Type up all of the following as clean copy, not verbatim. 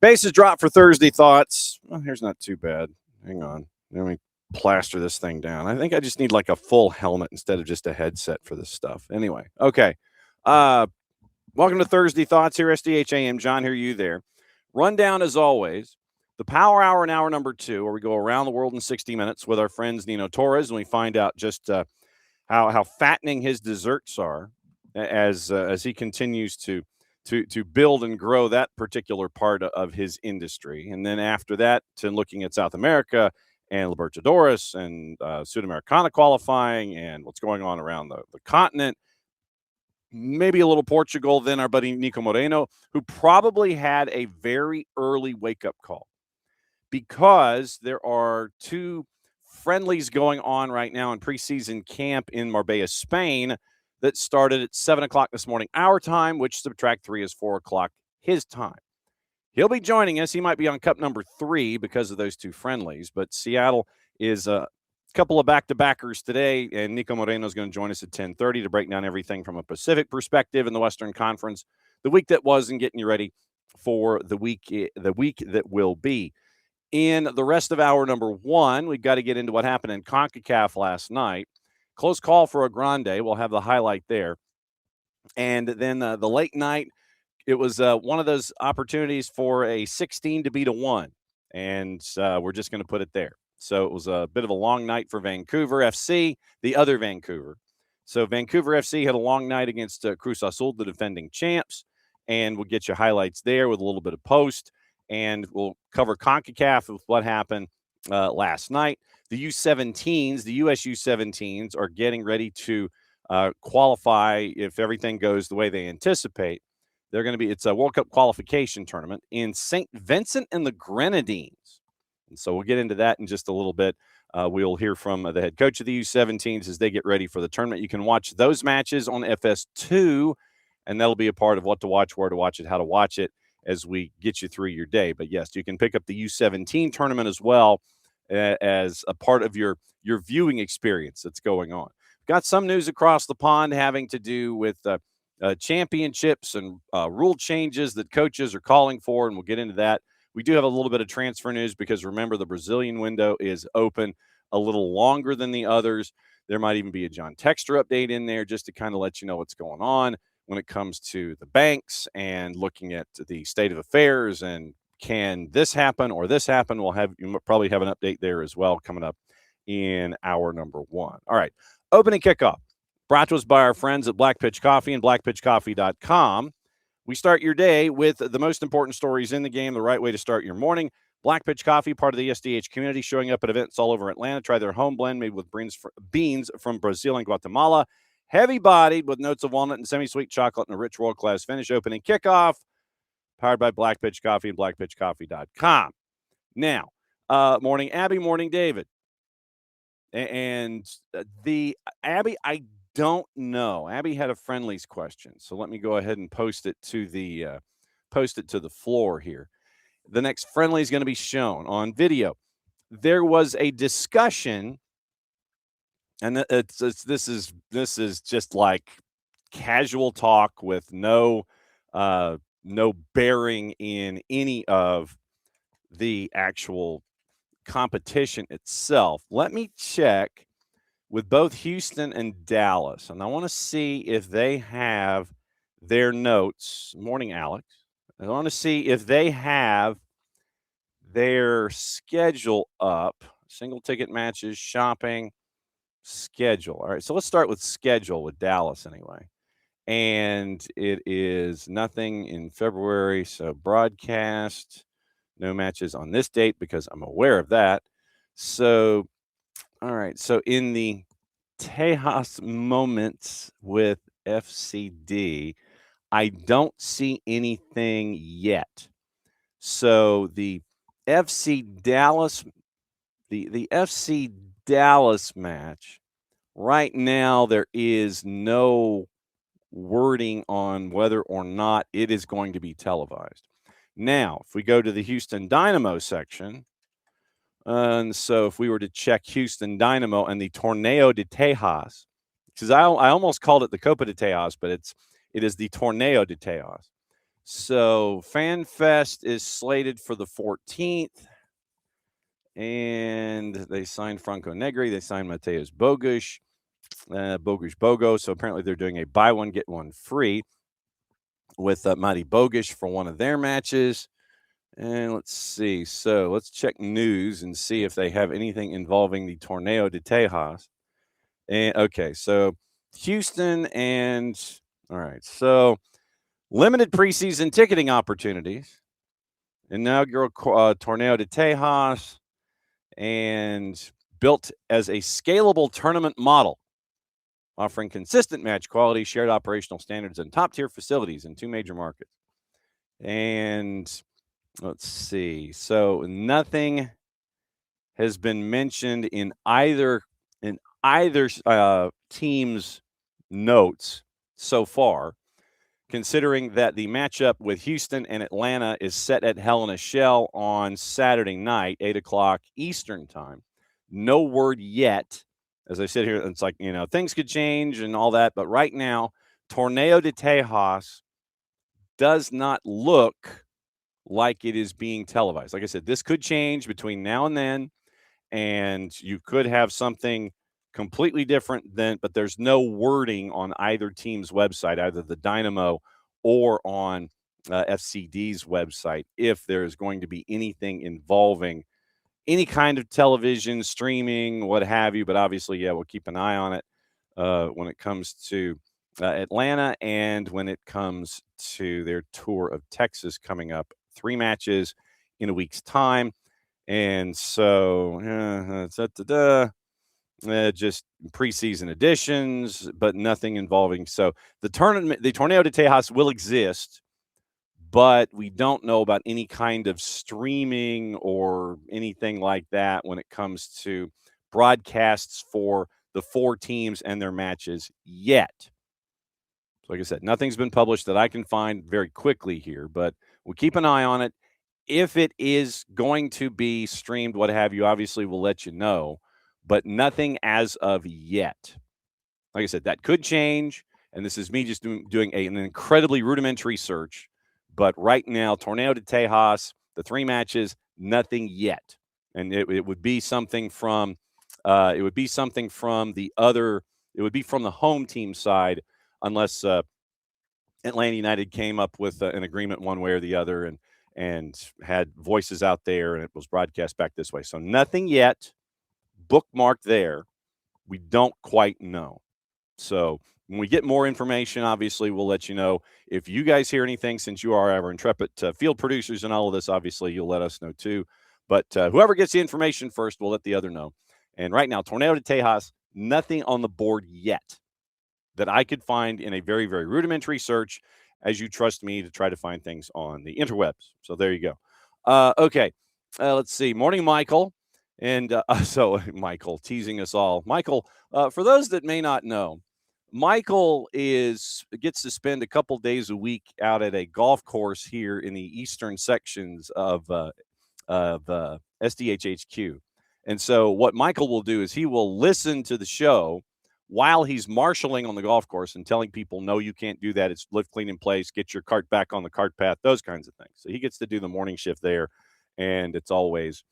Bases drop for Thursday thoughts. Well, here's not too bad. Hang on. Let me plaster this thing down. I think I just need like a full helmet instead of just a headset for this stuff. Anyway, okay. Welcome to Thursday Thoughts here, SDH AM. John here, you there. Rundown as always. The Power Hour in hour number 2, where we go around the world in 60 minutes with our friends Nino Torres, and we find out just how fattening his desserts are as he continues to build and grow that particular part of his industry. And then after that, to looking at South America and Libertadores and Sudamericana qualifying and what's going on around the continent. Maybe a little Portugal, then our buddy Niko Moreno, who probably had a very early wake-up call because there are 2 friendlies going on right now in preseason camp in Marbella, Spain, that started at 7 o'clock this morning, our time, which subtract 3 is 4 o'clock his time. He'll be joining us. He might be on cup number 3 because of those 2 friendlies, but Seattle is a couple of back-to-backers today, and Niko Moreno is going to join us at 10:30 to break down everything from a Pacific perspective in the Western Conference, the week that was, and getting you ready for the week that will be. In the rest of hour number 1, we've got to get into what happened in CONCACAF last night. Close call for a grande. We'll have the highlight there. And then the late night, it was one of those opportunities for a 16 to beat a 1. And we're just going to put it there. So it was a bit of a long night for Vancouver FC, the other Vancouver. So Vancouver FC had a long night against Cruz Azul, the defending champs. And we'll get you highlights there with a little bit of post. And we'll cover CONCACAF with what happened last night. The U-17s, the US U-17s, are getting ready to qualify if everything goes the way they anticipate. They're going to be, it's a World Cup qualification tournament in St. Vincent and the Grenadines. And so we'll get into that in just a little bit. We'll hear from the head coach of the U-17s as they get ready for the tournament. You can watch those matches on FS2, and that'll be a part of what to watch, where to watch it, how to watch it as we get you through your day. But yes, you can pick up the U-17 tournament as well as a part of your viewing experience that's going on. Got some news across the pond having to do with championships and rule changes that coaches are calling for, and we'll get into that. We do have a little bit of transfer news because, remember, the Brazilian window is open a little longer than the others. There might even be a John Texter update in there just to kind of let you know what's going on when it comes to the banks and looking at the state of affairs and can this happen or this happen. You probably have an update there as well coming up in hour number 1. All right, opening kickoff brought to us by our friends at Black Pitch Coffee and blackpitchcoffee.com. We start your day with the most important stories in the game, the right way to start your morning. Black Pitch Coffee, part of the SDH community, showing up at events all over Atlanta. Try their home blend made with beans from Brazil and Guatemala. Heavy-bodied with notes of walnut and semi-sweet chocolate and a rich world-class finish. Opening kickoff, powered by Black Pitch Coffee and blackpitchcoffee.com. Now, morning, Abby, morning, David. And Abby, I don't know. Abby had a friendlies question, so let me go ahead and post it to the floor here. The next friendly is going to be shown on video. There was a discussion, and this is just like casual talk with no bearing in any of the actual competition itself. Let me check with both Houston and Dallas, and I want to see if they have their notes. Morning, Alex. I want to see if they have their schedule up. Single ticket matches, shopping, schedule. All right, so let's start with schedule with Dallas anyway. And it is nothing in February, so broadcast, no matches on this date because I'm aware of that. So, all right, so in the Tejas moments with FCD, I don't see anything yet. So the FC Dallas, the FC Dallas match, right now there is no wording on whether or not it is going to be televised. Now, if we go to the Houston Dynamo section, and so if we were to check Houston Dynamo and the Torneo de Tejas, because I almost called it the Copa de Tejas, but it is the Torneo de Tejas. So Fan Fest is slated for the 14th. And they signed Franco Negri. They signed Mateus Bogusz. Bogo. So apparently they're doing a buy one, get one free with Mati Bogusz for one of their matches. And let's see. So let's check news and see if they have anything involving the Torneo de Tejas. And okay, so Houston and all right. So limited preseason ticketing opportunities. Inaugural Torneo de Tejas and built as a scalable tournament model, offering consistent match quality, shared operational standards, and top-tier facilities in 2 major markets. And let's see. So nothing has been mentioned in either team's notes so far, considering that the matchup with Houston and Atlanta is set at Hell in a Shell on Saturday night, 8 o'clock Eastern time. No word yet. As I sit here, it's like, things could change and all that. But right now, Torneo de Tejas does not look like it is being televised. Like I said, this could change between now and then, and you could have something completely different but there's no wording on either team's website, either the Dynamo or on FCD's website, if there is going to be anything involving any kind of television, streaming, what have you. But obviously, we'll keep an eye on it when it comes to Atlanta and when it comes to their tour of Texas coming up. 3 matches in a week's time. And so, just preseason additions, but nothing involving. So the Torneo de Tejas will exist, but we don't know about any kind of streaming or anything like that when it comes to broadcasts for the 4 teams and their matches yet. So like I said, nothing's been published that I can find very quickly here, but we'll keep an eye on it. If it is going to be streamed, what have you, obviously we'll let you know, but nothing as of yet. Like I said, that could change, and this is me just doing an incredibly rudimentary search. But right now, Torneo de Tejas, the 3 matches, nothing yet, and it would be something from the other. It would be from the home team side, unless Atlanta United came up with an agreement one way or the other, and had voices out there, and it was broadcast back this way. So nothing yet. Bookmark there. We don't quite know. So when we get more information, obviously, we'll let you know. If you guys hear anything, since you are our intrepid field producers and all of this, obviously, you'll let us know too. But whoever gets the information first, we'll let the other know. And right now, Torneo de Tejas, nothing on the board yet that I could find in a very, very rudimentary search, as you trust me to try to find things on the interwebs. So there you go. Okay, let's see. Morning, Michael. And so Michael teasing us all. Michael, for those that may not know, Michael gets to spend a couple days a week out at a golf course here in the eastern sections of SDH HQ. And so what Michael will do is he will listen to the show while he's marshaling on the golf course and telling people, no, you can't do that. It's lift, clean in place. Get your cart back on the cart path, those kinds of things. So he gets to do the morning shift there, and it's always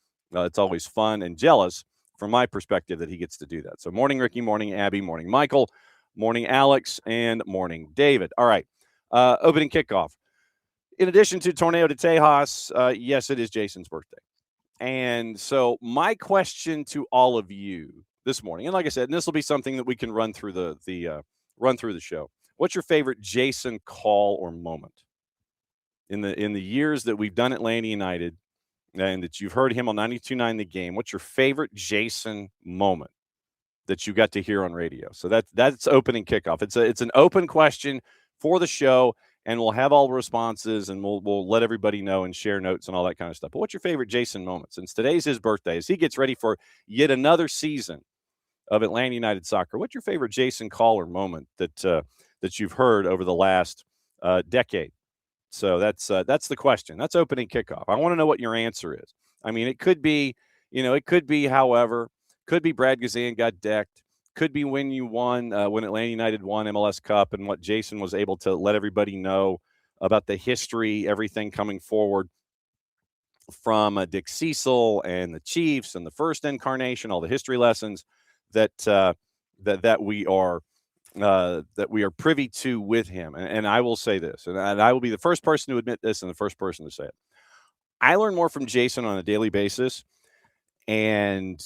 fun and jealous from my perspective that he gets to do that. So morning, Ricky, morning, Abby, morning, Michael, morning, Alex, and morning, David. All right, opening kickoff. In addition to Torneo de Tejas, yes, it is Jason's birthday. And so my question to all of you this morning, and like I said, and this will be something that we can run through the show. What's your favorite Jason call or moment in the years that we've done Atlanta United, and that you've heard him on 92.9 The Game? What's your favorite Jason moment that you got to hear on radio? So that's opening kickoff. It's an open question for the show, and we'll have all the responses, and we'll let everybody know and share notes and all that kind of stuff. But what's your favorite Jason moment? Since today's his birthday, as he gets ready for yet another season of Atlanta United soccer, what's your favorite Jason call or moment that you've heard over the last decade? So that's the question. That's opening kickoff. I want to know what your answer is. I mean, it could be, however, could be Brad Gazan got decked. Could be when you won, when Atlanta United won MLS Cup, and what Jason was able to let everybody know about the history, everything coming forward from Dick Cecil and the Chiefs and the first incarnation, all the history lessons that that we are privy to with him. And I will say this, and I will be the first person to admit this and the first person to say it. I learn more from Jason on a daily basis, and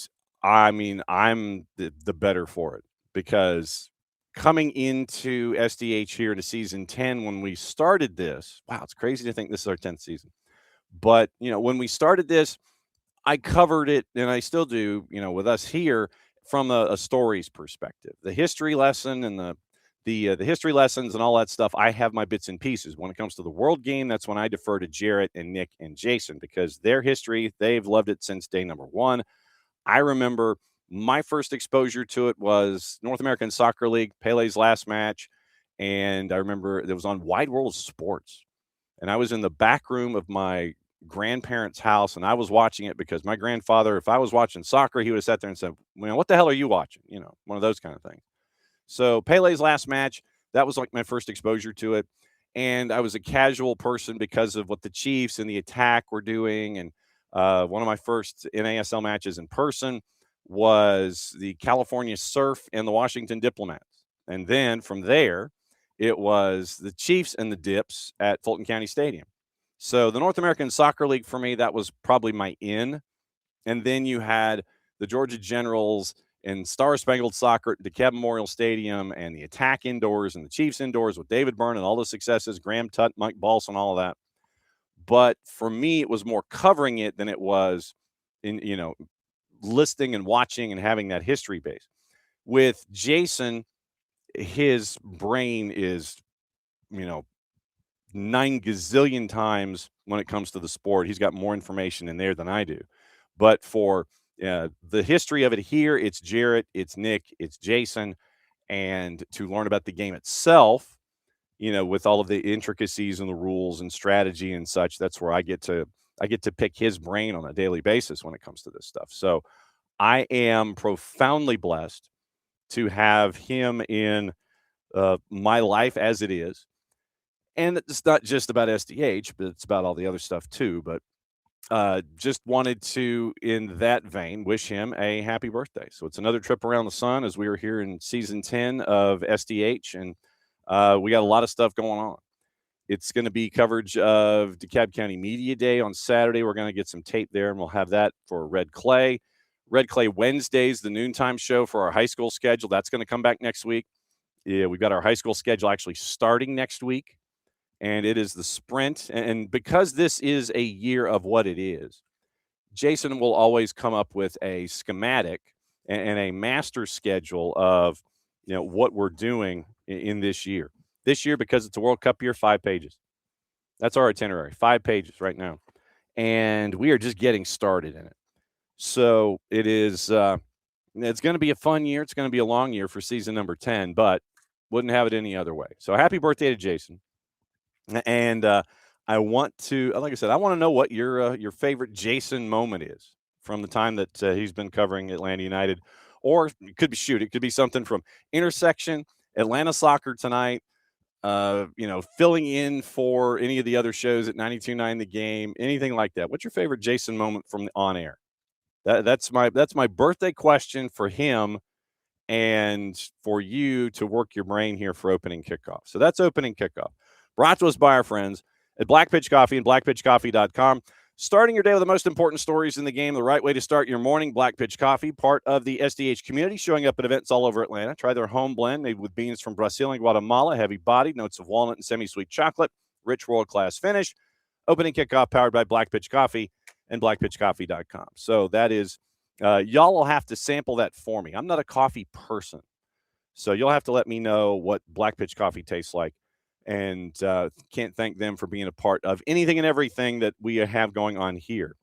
I mean, I'm the better for it because coming into SDH here to season 10 when we started this, wow, it's crazy to think this is our 10th season. But, when we started this, I covered it, and I still do, with us here from a stories perspective. The history lesson and the history lessons and all that stuff, I have my bits and pieces. When it comes to the world game, that's when I defer to Jarrett and Nick and Jason because their history, they've loved it since day number one. I remember my first exposure to it was North American Soccer League, Pele's last match, and I remember it was on Wide World of Sports. And I was in the back room of my grandparents' house, and I was watching it because my grandfather, if I was watching soccer, he would have sat there and said, "Well, what the hell are you watching?" One of those kind of things. So Pele's last match, that was like my first exposure to it. And I was a casual person because of what the Chiefs and the attack were doing. And one of my first NASL matches in person was the California Surf and the Washington Diplomats. And then from there, it was the Chiefs and the Dips at Fulton County Stadium. So the North American Soccer League for me, that was probably my in. And then you had the Georgia Generals and Star Spangled Soccer at DeKalb Memorial Stadium and the Attack indoors and the Chiefs indoors with David Byrne and all the successes, Graham Tutt, Mike Balson, all of that. But for me, it was more covering it than it was in, listing and watching and having that history base. With Jason, his brain is, 9 gazillion times when it comes to the sport. He's got more information in there than I do. But for the history of it here, it's Jarrett, it's Nick, it's Jason. And to learn about the game itself, with all of the intricacies and the rules and strategy and such, that's where I get to pick his brain on a daily basis when it comes to this stuff. So I am profoundly blessed to have him in my life as it is. And it's not just about SDH, but it's about all the other stuff too. But just wanted to, in that vein, wish him a happy birthday. So it's another trip around the sun as we are here in season 10 of SDH, and we got a lot of stuff going on. It's going to be coverage of DeKalb County Media Day on Saturday. We're going to get some tape there, and we'll have that for Red Clay. Red Clay Wednesdays, the noontime show for our high school schedule. That's going to come back next week. Yeah, we've got our high school schedule actually starting next week. And it is the sprint. And because this is a year of what it is, Jason will always come up with a schematic and a master schedule of, what we're doing in this year. This year, because it's a World Cup year, 5 pages. That's our itinerary, 5 pages right now. And we are just getting started in it. So it is, it's going to be a fun year. It's going to be a long year for season number 10, but wouldn't have it any other way. So happy birthday to Jason. And I want to, like I said, I want to know what your favorite Jason moment is from the time that he's been covering Atlanta United, or it could be something from Intersection, Atlanta Soccer Tonight, filling in for any of the other shows at 92.9 The Game, anything like that. What's your favorite Jason moment from the on air? That's my birthday question for him, and for you to work your brain here for opening kickoff. So that's opening kickoff. Brought to us by our friends at Black Pitch Coffee and blackpitchcoffee.com. Starting your day with the most important stories in the game, the right way to start your morning. Black Pitch Coffee, part of the SDH community, showing up at events all over Atlanta. Try their home blend made with beans from Brazil and Guatemala, heavy bodied, notes of walnut and semi-sweet chocolate, rich world-class finish. Opening kickoff powered by Black Pitch Coffee and blackpitchcoffee.com. So that is, y'all will have to sample that for me. I'm not a coffee person, so you'll have to let me know what Black Pitch Coffee tastes like. And can't thank them for being a part of anything and everything that we have going on here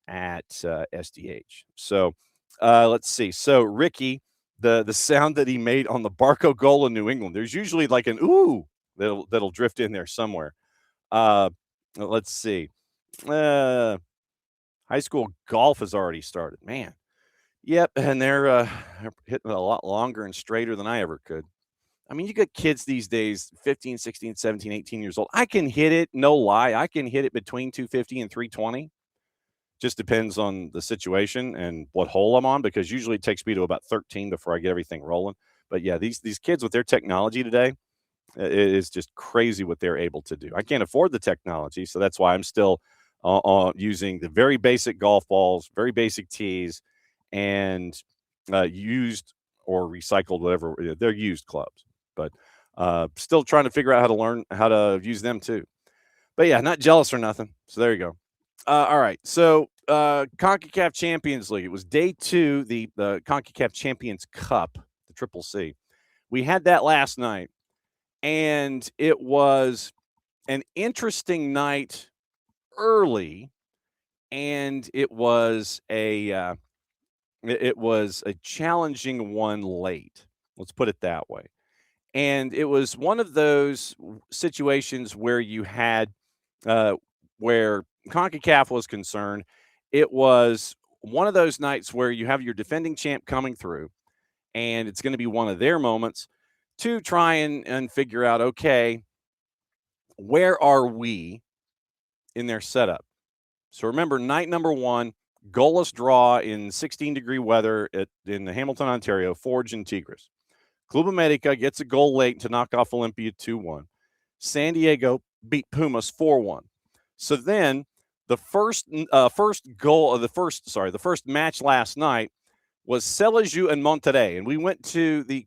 at SDH. So let's see. So Ricky, the sound that he made on the Barco goal in New England, there's usually like an ooh that'll drift in there somewhere. Let's see. High school golf has already started. Man. Yep, and they're hitting a lot longer and straighter than I ever could. I mean, you got kids these days, 15, 16, 17, 18 years old. I can hit it, no lie. I can hit it between 250 and 320. Just depends on the situation and what hole I'm on, because usually it takes me to about 13 before I get everything rolling. But yeah, these kids with their technology today, it is just crazy what they're able to do. I can't afford the technology, so that's why I'm still using the very basic golf balls, very basic tees, and used or recycled, whatever. They're used clubs, but still trying to figure out how to learn how to use them too. But yeah, not jealous or nothing. So there you go. All right. So CONCACAF Champions League. It was day 2, the CONCACAF Champions Cup, the Triple C. We had that last night, and it was an interesting night early, and it was a challenging one late. Let's put it that way. And it was one of those situations where you had where CONCACAF was concerned. It was one of those nights where you have your defending champ coming through, and it's going to be one of their moments to try and figure out, okay, where are we in their setup? So remember, night number 1, goalless draw in 16-degree weather in Hamilton, Ontario, Forge and Tigres. Club America gets a goal late to knock off Olympia 2-1. San Diego beat Pumas 4-1. So then the first match last night was Selejeu and Monterrey, and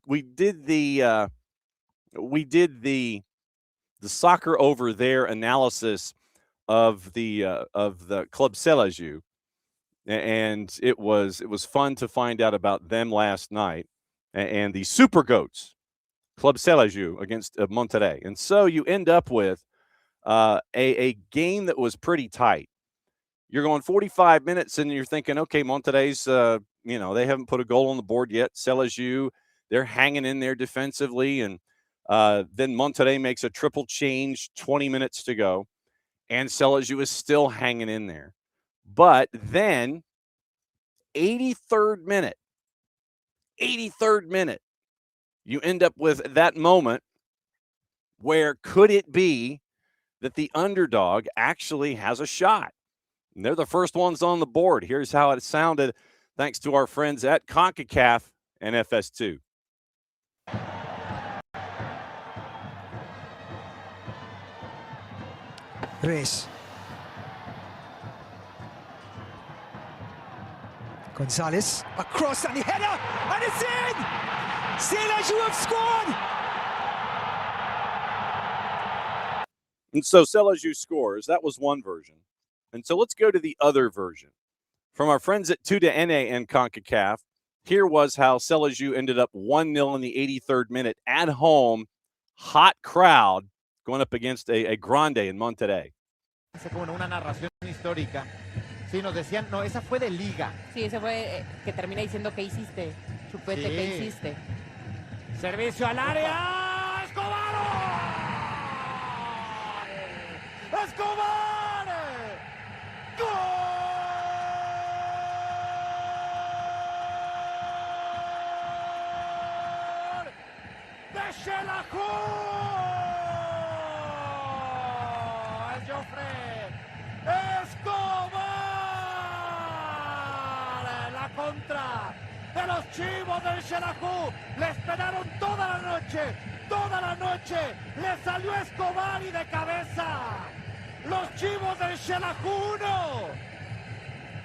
we did the soccer over there analysis of the club Selejeu, and it was fun to find out about them last night, and the Super Goats, Club Selejeu against Monterrey. And so you end up with a game that was pretty tight. You're going 45 minutes, and you're thinking, okay, Monterrey's, they haven't put a goal on the board yet. Selejeu, they're hanging in there defensively, and then Monterrey makes a triple change, 20 minutes to go, and Selejeu is still hanging in there. But then 83rd minute, you end up with that moment where could it be that the underdog actually has a shot? And they're the first ones on the board. Here's how it sounded thanks to our friends at CONCACAF and FS2. Reyes. Gonzalez across and the header, and it's in! Selejeu have scored! And so Selejeu scores. That was one version. And so let's go to the other version. From our friends at 2-NA and CONCACAF, here was how Selejeu ended up 1-0 in the 83rd minute at home. Hot crowd going up against a grande in Monterrey. Como en una narración histórica. Sí, nos decían, no, esa fue de liga. Sí, ese fue que termina diciendo ¿qué hiciste? Chupete, sí. ¿Qué hiciste? Servicio al área. ¡Escobar! ¡Escobar! ¡Gol! ¡De Xelajú! ¡El Joffre! ¡Escobar! La contra de los Chivos del Xelajú. Le esperaron toda la noche. Le salió Escobar y de cabeza. Los Chivos del Xelajú 1.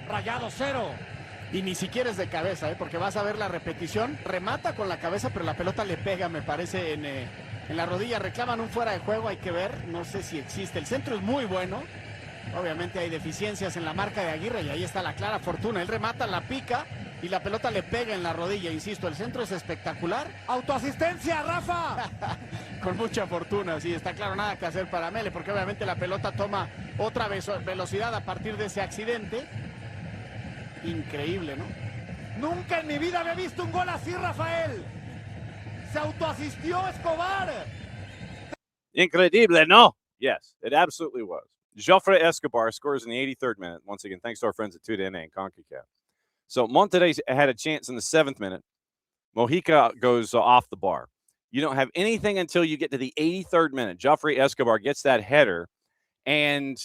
Rayado 0. Y ni siquiera es de cabeza, porque vas a ver la repetición. Remata con la cabeza, pero la pelota le pega, me parece, en la rodilla. Reclaman un fuera de juego, hay que ver. No sé si existe. El centro es muy bueno. Obviamente hay deficiencias en la marca de Aguirre y ahí está la clara fortuna. Él remata, la pica y la pelota le pega en la rodilla. Insisto, el centro es espectacular. ¡Autoasistencia, Rafa! Con mucha fortuna, sí, está claro, nada que hacer para Mele, porque obviamente la pelota toma otra velocidad a partir de ese accidente. Increíble, ¿no? Nunca en mi vida había visto un gol así, Rafael. Se autoasistió Escobar. Incredible, no? Yes, it absolutely was. Joffre Escobar scores in the 83rd minute. Once again, thanks to our friends at 2-NA and CONCACAF. So Monterrey had a chance in the 7th minute. Mojica goes off the bar. You don't have anything until you get to the 83rd minute. Joffrey Escobar gets that header, and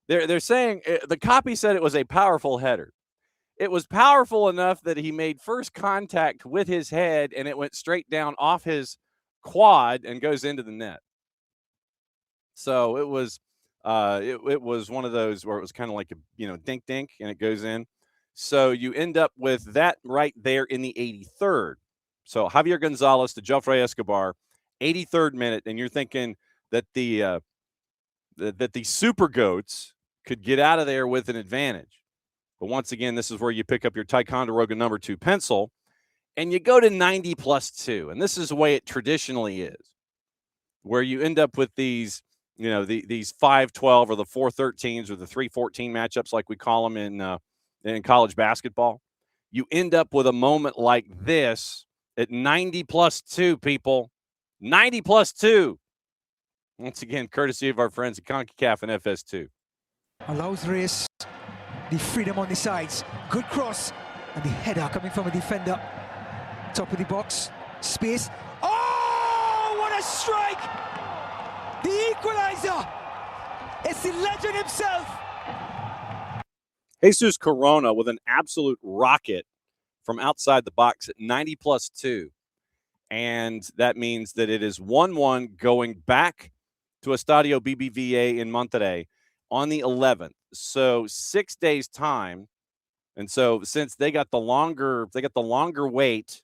they're saying the copy said it was a powerful header. It was powerful enough that he made first contact with his head, and it went straight down off his quad and goes into the net. So it was it was one of those where it was kind of like a dink dink, and it goes in. So you end up with that right there in the 83rd. So Javier Gonzalez to Joffrey Escobar, 83rd minute, and you're thinking that the Super Goats could get out of there with an advantage. But once again, this is where you pick up your Ticonderoga number 2 pencil, and you go to 90 plus 2. And this is the way it traditionally is, where you end up with these, these 5-12 or the 4-13s or the 3-14 matchups, like we call them in college basketball. You end up with a moment like this at 90 plus 2, people. 90 plus 2. Once again, courtesy of our friends at CONCACAF and FS2. Allows Reyes the freedom on the sides. Good cross. And the header coming from a defender. Top of the box. Space. Oh, what a strike! The equalizer! It's the legend himself! Jesus Corona with an absolute rocket from outside the box at 90 plus 2. And that means that it is 1-1 going back to Estadio BBVA in Monterrey on the 11th. So 6 days time. And so since they got the longer wait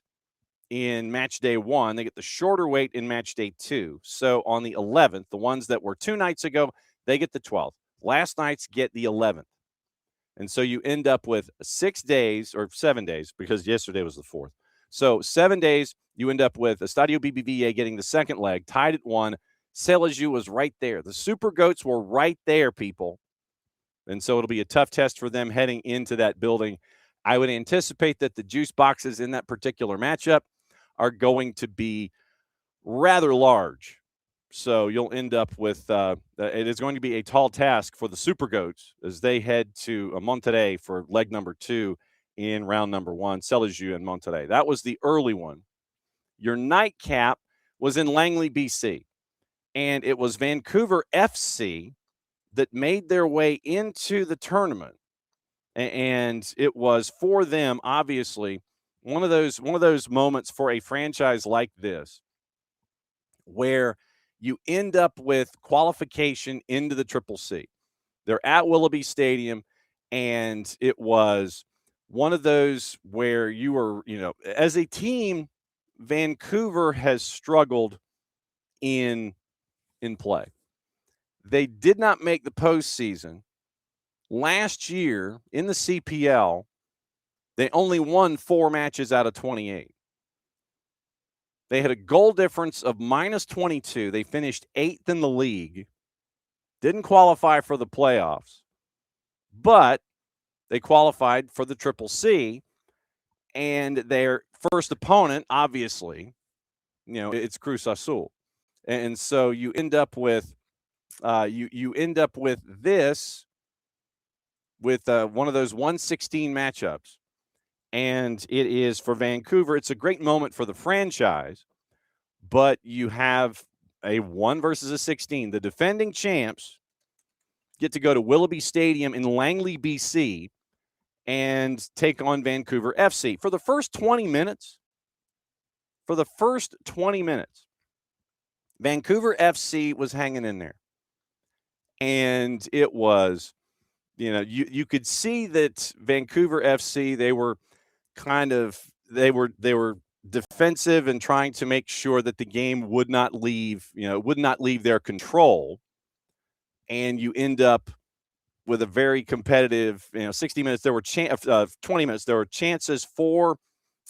in match day 1, they get the shorter wait in match day 2. So on the 11th, the ones that were 2 nights ago, they get the 12th. Last night's get the 11th. And so you end up with 6 days or 7 days, because yesterday was the 4th. So 7 days, you end up with Estadio BBVA getting the second leg, tied at 1. Selaju was right there. The Super Goats were right there, people. And so it'll be a tough test for them heading into that building. I would anticipate that the juice boxes in that particular matchup are going to be rather large. So you'll end up with it is going to be a tall task for the Super Goats as they head to Monterrey for leg number 2 in round number 1, Selaju and Monterrey. That was the early one. Your nightcap was in Langley, BC, and it was Vancouver FC that made their way into the tournament. And it was for them, obviously, one of those moments for a franchise like this where you end up with qualification into the Triple C. They're at Willoughby Stadium, and it was one of those where you were, as a team, Vancouver has struggled in play. They did not make the postseason. Last year in the CPL, they only won 4 matches out of 28. They had a goal difference of minus 22. They finished 8th in the league. Didn't qualify for the playoffs, but they qualified for the Triple C. And their first opponent, obviously, it's Cruz Azul. And so you end up with you end up with this, with one of those 116 matchups. And it is for Vancouver. It's a great moment for the franchise, but you have a 1 versus a 16. The defending champs get to go to Willoughby Stadium in Langley, BC, and take on Vancouver FC. For the first 20 minutes, Vancouver FC was hanging in there. And it was, you could see that Vancouver FC, they were defensive and trying to make sure that the game would not leave their control. And you end up with a very competitive, 60 minutes. There were 20 minutes. There were chances for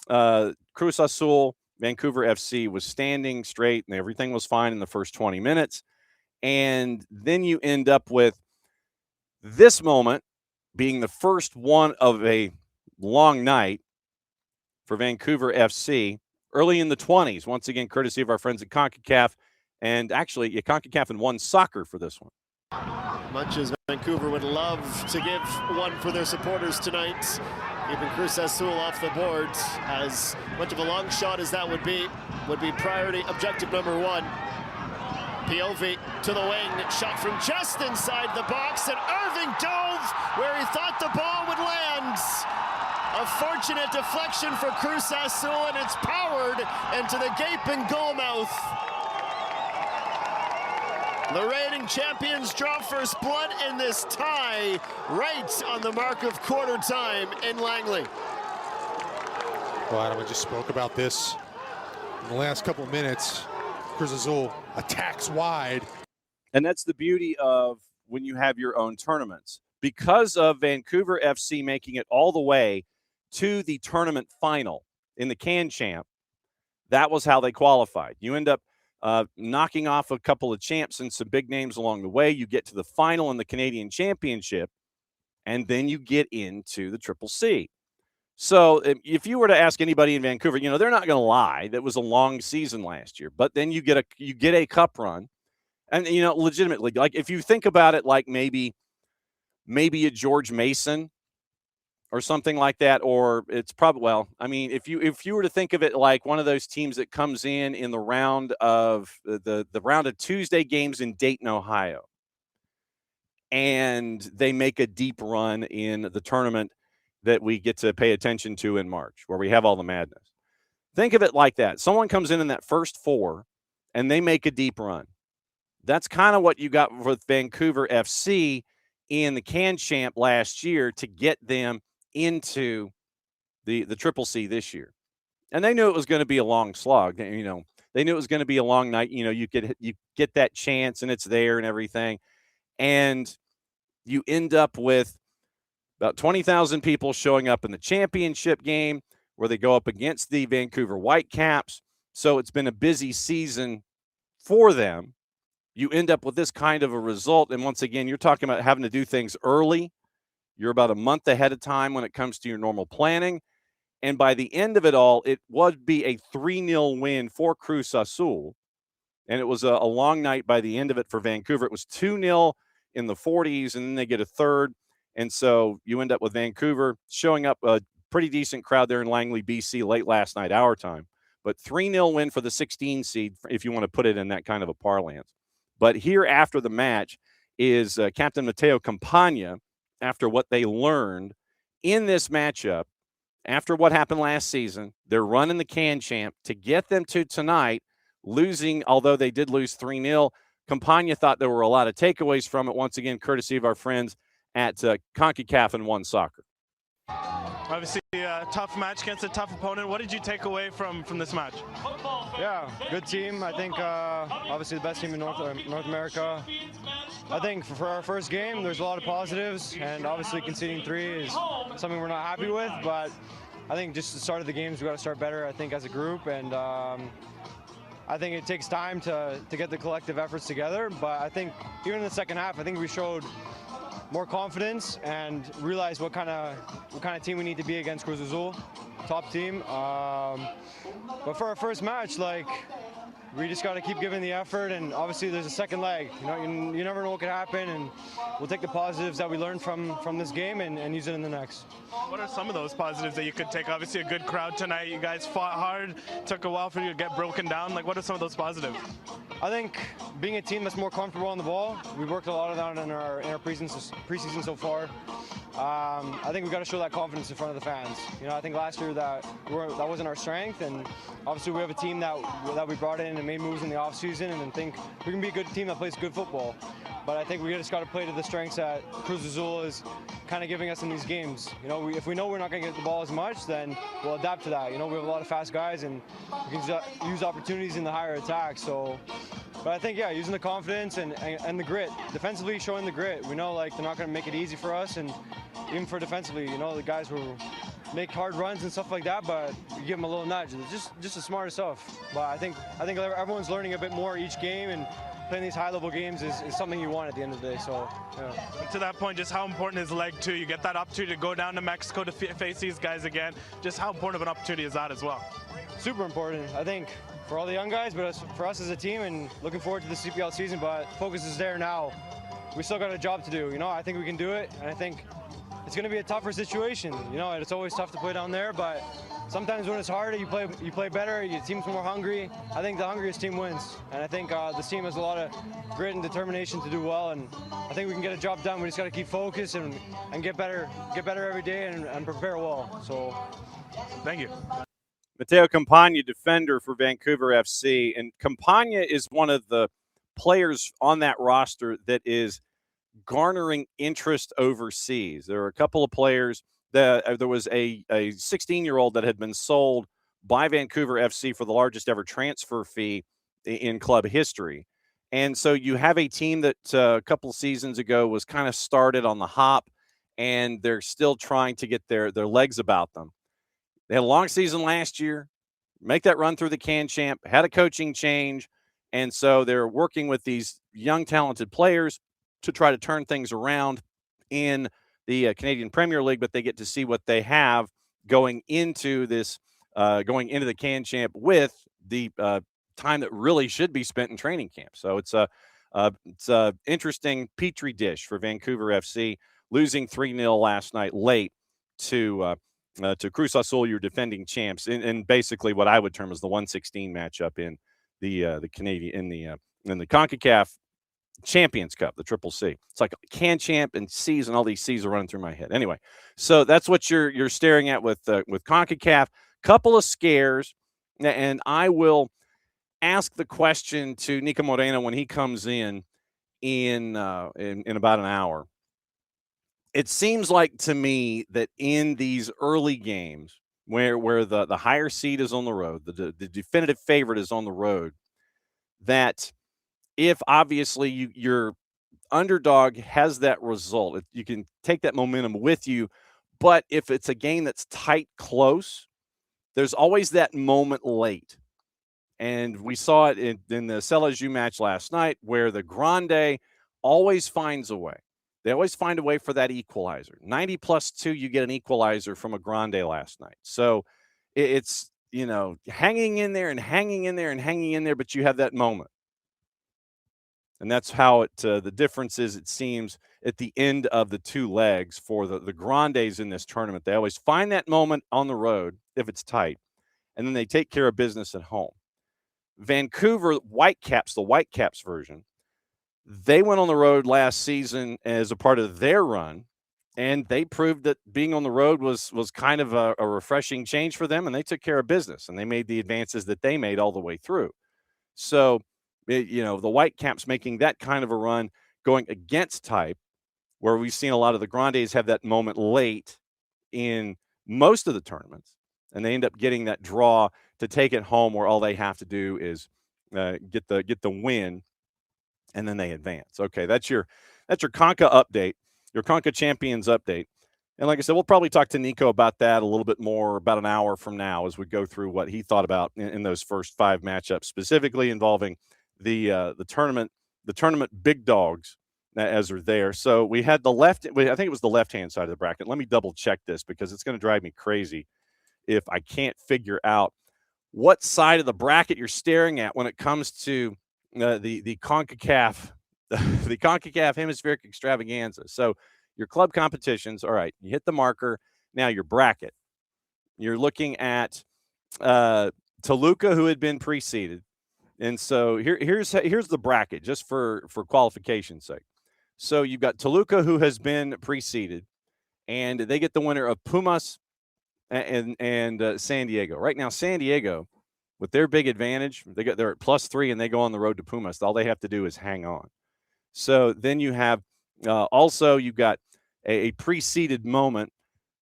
Cruz Azul. Vancouver FC was standing straight, and everything was fine in the first 20 minutes. And then you end up with this moment being the first one of a long night for Vancouver FC early in the 20s. Once again, courtesy of our friends at CONCACAF. And actually, CONCACAF and One Soccer for this one. Much as Vancouver would love to give one for their supporters tonight, keeping Cruz Azul off the board, as much of a long shot as that would be priority objective number one. POV to the wing, shot from just inside the box, and Irving dove where he thought the ball would land. A fortunate deflection for Cruz Azul, and it's powered into the gaping goal mouth. The reigning champions draw first blood in this tie right on the mark of quarter time in Langley. Well, Adam, I just spoke about this in the last couple of minutes. Cruz Azul attacks wide. And that's the beauty of when you have your own tournaments. Because of Vancouver FC making it all the way to the tournament final in the Can Champ, that was how they qualified. You end up knocking off a couple of champs and some big names along the way. You get to the final in the Canadian Championship, and then you get into the Triple C. So if you were to ask anybody in Vancouver, you know, they're not going to lie. That was a long season last year, but then you get a cup run. And, you know, legitimately, like if you think about it, like maybe a George Mason or something like that, or it's probably, well, I mean, if you were to think of it like one of those teams that comes in the round of the round of Tuesday games in Dayton, Ohio, and they make a deep run in the tournament that we get to pay attention to in March, where we have all the madness. Think of it like that. Someone comes in that first four, and they make a deep run. That's kind of what you got with Vancouver FC in the Can Champ last year to get them into the Triple C this year. And they knew it was going to be a long slog. You know, they knew it was going to be a long night. You know, you get that chance, and it's there and everything. And you end up with about 20,000 people showing up in the championship game where they go up against the Vancouver Whitecaps. So it's been a busy season for them. You end up with this kind of a result. And once again, you're talking about having to do things early. You're about a month ahead of time when it comes to your normal planning. And by the end of it all, it would be a 3-0 win for Cruz Azul. And it was a long night by the end of it for Vancouver. It was 2-0 in the 40s, and then they get a third. And so you end up with Vancouver showing up a pretty decent crowd there in Langley, BC, late last night, our time. But 3-0 win for the 16 seed, if you want to put it in that kind of a parlance. But here after the match is Captain Mateo Campagna, after what they learned in this matchup, after what happened last season. They're running the Can Champ to get them to tonight, losing, although they did lose 3-0. Campagna thought there were a lot of takeaways from it, once again, courtesy of our friends at CONCACAF and One Soccer. Obviously, a tough match against a tough opponent. What did you take away from this match? Yeah, good team. I think obviously the best team in North America. I think for our first game, there's a lot of positives, and obviously conceding 3 is something we're not happy with. But I think just the start of the games, we got to start better, I think, as a group. And I think it takes time to get the collective efforts together. But I think even in the second half, I think we showed more confidence and realize what kind of team we need to be against Cruz Azul, top team. But for our first match, like, we just got to keep giving the effort, and obviously there's a second leg. You know, you never know what could happen, and we'll take the positives that we learned from this game and use it in the next. What are some of those positives that you could take? Obviously a good crowd tonight. You guys fought hard. Took a while for you to get broken down. Like, what are some of those positives? I think being a team that's more comfortable on the ball. We worked a lot of that in our preseason so far. I think we got to show that confidence in front of the fans. You know, I think last year that wasn't our strength, and obviously we have a team that we brought in and made moves in the offseason, and think we can be a good team that plays good football. But I think we just got to play to the strengths that Cruz Azul is kind of giving us in these games. You know, if we know we're not going to get the ball as much, then we'll adapt to that. You know, we have a lot of fast guys, and we can use opportunities in the higher attack. So, but I think, yeah, using the confidence and the grit. Defensively, showing the grit. We know, like, they're not going to make it easy for us, and even for defensively, you know, the guys will make hard runs and stuff like that, but you give them a little nudge. It's just the smarter stuff. But I think everyone's learning a bit more each game, and playing these high-level games is something you want at the end of the day. So, yeah. To that point, just how important is leg 2? You get that opportunity to go down to Mexico to face these guys again. Just how important of an opportunity is that as well? Super important, I think, for all the young guys, but for us as a team, and looking forward to the CPL season. But focus is there now we still got a job to do. You know, I think we can do it, and I think it's going to be a tougher situation. You know, it's always tough to play down there, but sometimes when it's harder, you play better. Your team's more hungry. I think the hungriest team wins, and I think this team has a lot of grit and determination to do well, and I think we can get a job done. We just got to keep focused and get better every day and prepare well. So, Thank you. Mateo Campagna, defender for Vancouver FC. And Campagna is one of the players on that roster that is garnering interest overseas. There are a couple of players. There was a 16-year-old that had been sold by Vancouver FC for the largest ever transfer fee in club history. And so you have a team that a couple of seasons ago was kind of started on the hop, and they're still trying to get their legs about them. They had a long season last year, make that run through the Can Champ, had a coaching change, and so they're working with these young, talented players to try to turn things around in the Canadian Premier League, but they get to see what they have going into this, going into the Can Champ with the time that really should be spent in training camp. So it's a interesting petri dish for Vancouver FC, losing 3-0 last night late to Cruz Azul, your defending champs, in basically what I would term as the 1/16 matchup in the Canadian in the CONCACAF Champions Cup, the Triple C. It's like Can Champ and C's, and all these C's are running through my head. Anyway, so that's what you're staring at with CONCACAF. Couple of scares, and I will ask the question to Niko Moreno when he comes in about an hour. It seems like to me that in these early games where the higher seed is on the road, the definitive favorite is on the road, that if obviously your underdog has that result, you can take that momentum with you. But if it's a game that's tight, close, there's always that moment late. And we saw it in the Selaju match last night where the Grande always finds a way. They always find a way for that equalizer. 90+2, you get an equalizer from a Grande last night. So it's, hanging in there and hanging in there and hanging in there, but you have that moment. And that's how the difference is, it seems, at the end of the two legs for the Grandes in this tournament. They always find that moment on the road if it's tight, and then they take care of business at home. Vancouver Whitecaps, the Whitecaps version, they went on the road last season as a part of their run, and they proved that being on the road was kind of a refreshing change for them, and they took care of business, and they made the advances that they made all the way through. So, the Whitecaps making that kind of a run going against type, where we've seen a lot of the Grandes have that moment late in most of the tournaments, and they end up getting that draw to take it home where all they have to do is get the win, and then they advance. Okay, that's your Conca update, your Conca Champions update. And like I said, we'll probably talk to Niko about that a little bit more about an hour from now as we go through what he thought about in those first 5 matchups, specifically involving the tournament big dogs as are there. So we had I think it was the left-hand side of the bracket. Let me double check this because it's going to drive me crazy if I can't figure out what side of the bracket you're staring at when it comes to the CONCACAF, the CONCACAF Hemispheric Extravaganza. So your club competitions, all right, you hit the marker. Now your bracket. You're looking at Toluca, who had been preceded. And so here's the bracket, just for qualification's sake. So you've got Toluca, who has been preceded, and they get the winner of Pumas and San Diego. Right now, San Diego, with their big advantage, they're at +3, and they go on the road to Pumas. All they have to do is hang on. So then you have also you've got a preceded moment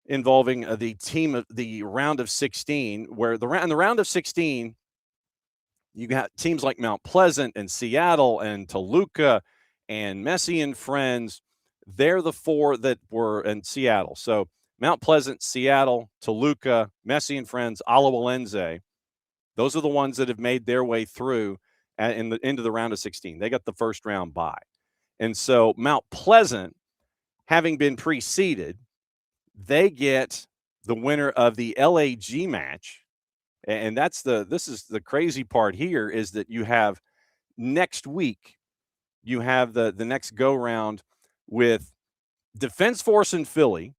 involving the round of 16, where in the round of 16. You got teams like Mount Pleasant and Seattle and Toluca and Messi and friends. They're the 4 that were in Seattle. So Mount Pleasant, Seattle, Toluca, Messi and friends, Alajuelense. Those are the ones that have made their way through into the round of 16. They got the first round bye. And so Mount Pleasant, having been preceded, they get the winner of the LAG match. And this is the crazy part here, is that you have next week you have the next go-round with Defense Force in Philly,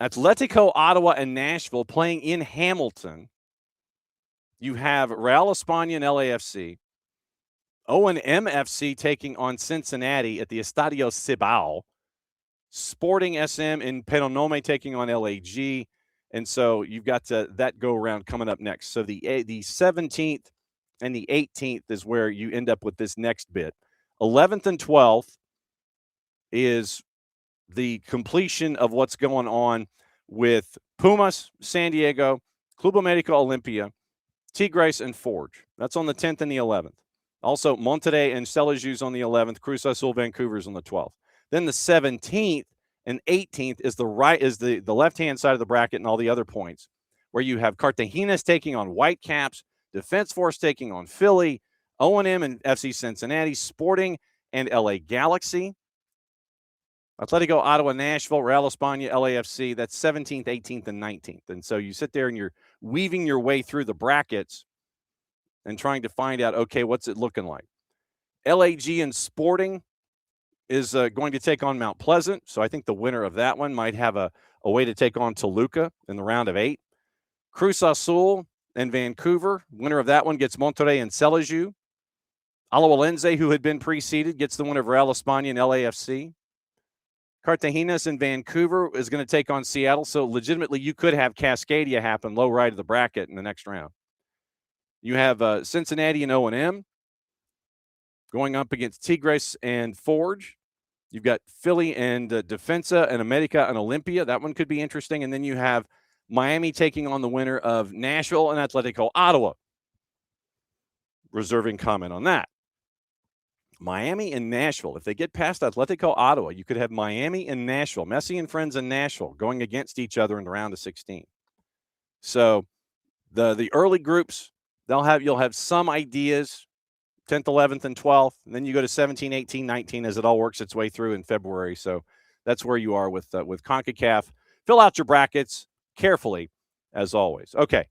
Atletico Ottawa and Nashville playing in Hamilton. You have Real España and LAFC. O&M FC taking on Cincinnati at the Estadio Cibao. Sporting SM in Peronome taking on LAG. And so you've got that go-around coming up next. So the 17th and the 18th is where you end up with this next bit. 11th and 12th is the completion of what's going on with Pumas, San Diego, Club América Olimpia, Tigres, and Forge. That's on the 10th and the 11th. Also, Monterrey and Celajus on the 11th, Cruz Azul Vancouver's on the 12th. Then the 17th and 18th is the left-hand side of the bracket and all the other points, where you have Cartagenas taking on Whitecaps, Defense Force taking on Philly, O&M and FC Cincinnati, Sporting and LA Galaxy, Atletico Ottawa, Nashville, Real España, LAFC. That's 17th, 18th, and 19th. And so you sit there and you're weaving your way through the brackets and trying to find out, okay, what's it looking like? LAG and Sporting is going to take on Mount Pleasant. So I think the winner of that one might have a way to take on Toluca in the round of 8. Cruz Azul and Vancouver. Winner of that one gets Monterrey and Celaju. Alajuelense, who had been preceded, gets the winner of Real España and LAFC. Cartagenas in Vancouver is going to take on Seattle. So legitimately, you could have Cascadia happen low right of the bracket in the next round. You have Cincinnati and O&M going up against Tigres and Forge. You've got Philly and Defensa and America and Olympia. That one could be interesting. And then you have Miami taking on the winner of Nashville and Atletico Ottawa. Reserving comment on that. Miami and Nashville. If they get past Atletico Ottawa, you could have Miami and Nashville, Messi and friends in Nashville, going against each other in the round of 16. So the early groups, you'll have some ideas, 10th, 11th, and 12th. And then you go to 17, 18, 19 as it all works its way through in February. So that's where you are with CONCACAF. Fill out your brackets carefully, as always. Okay.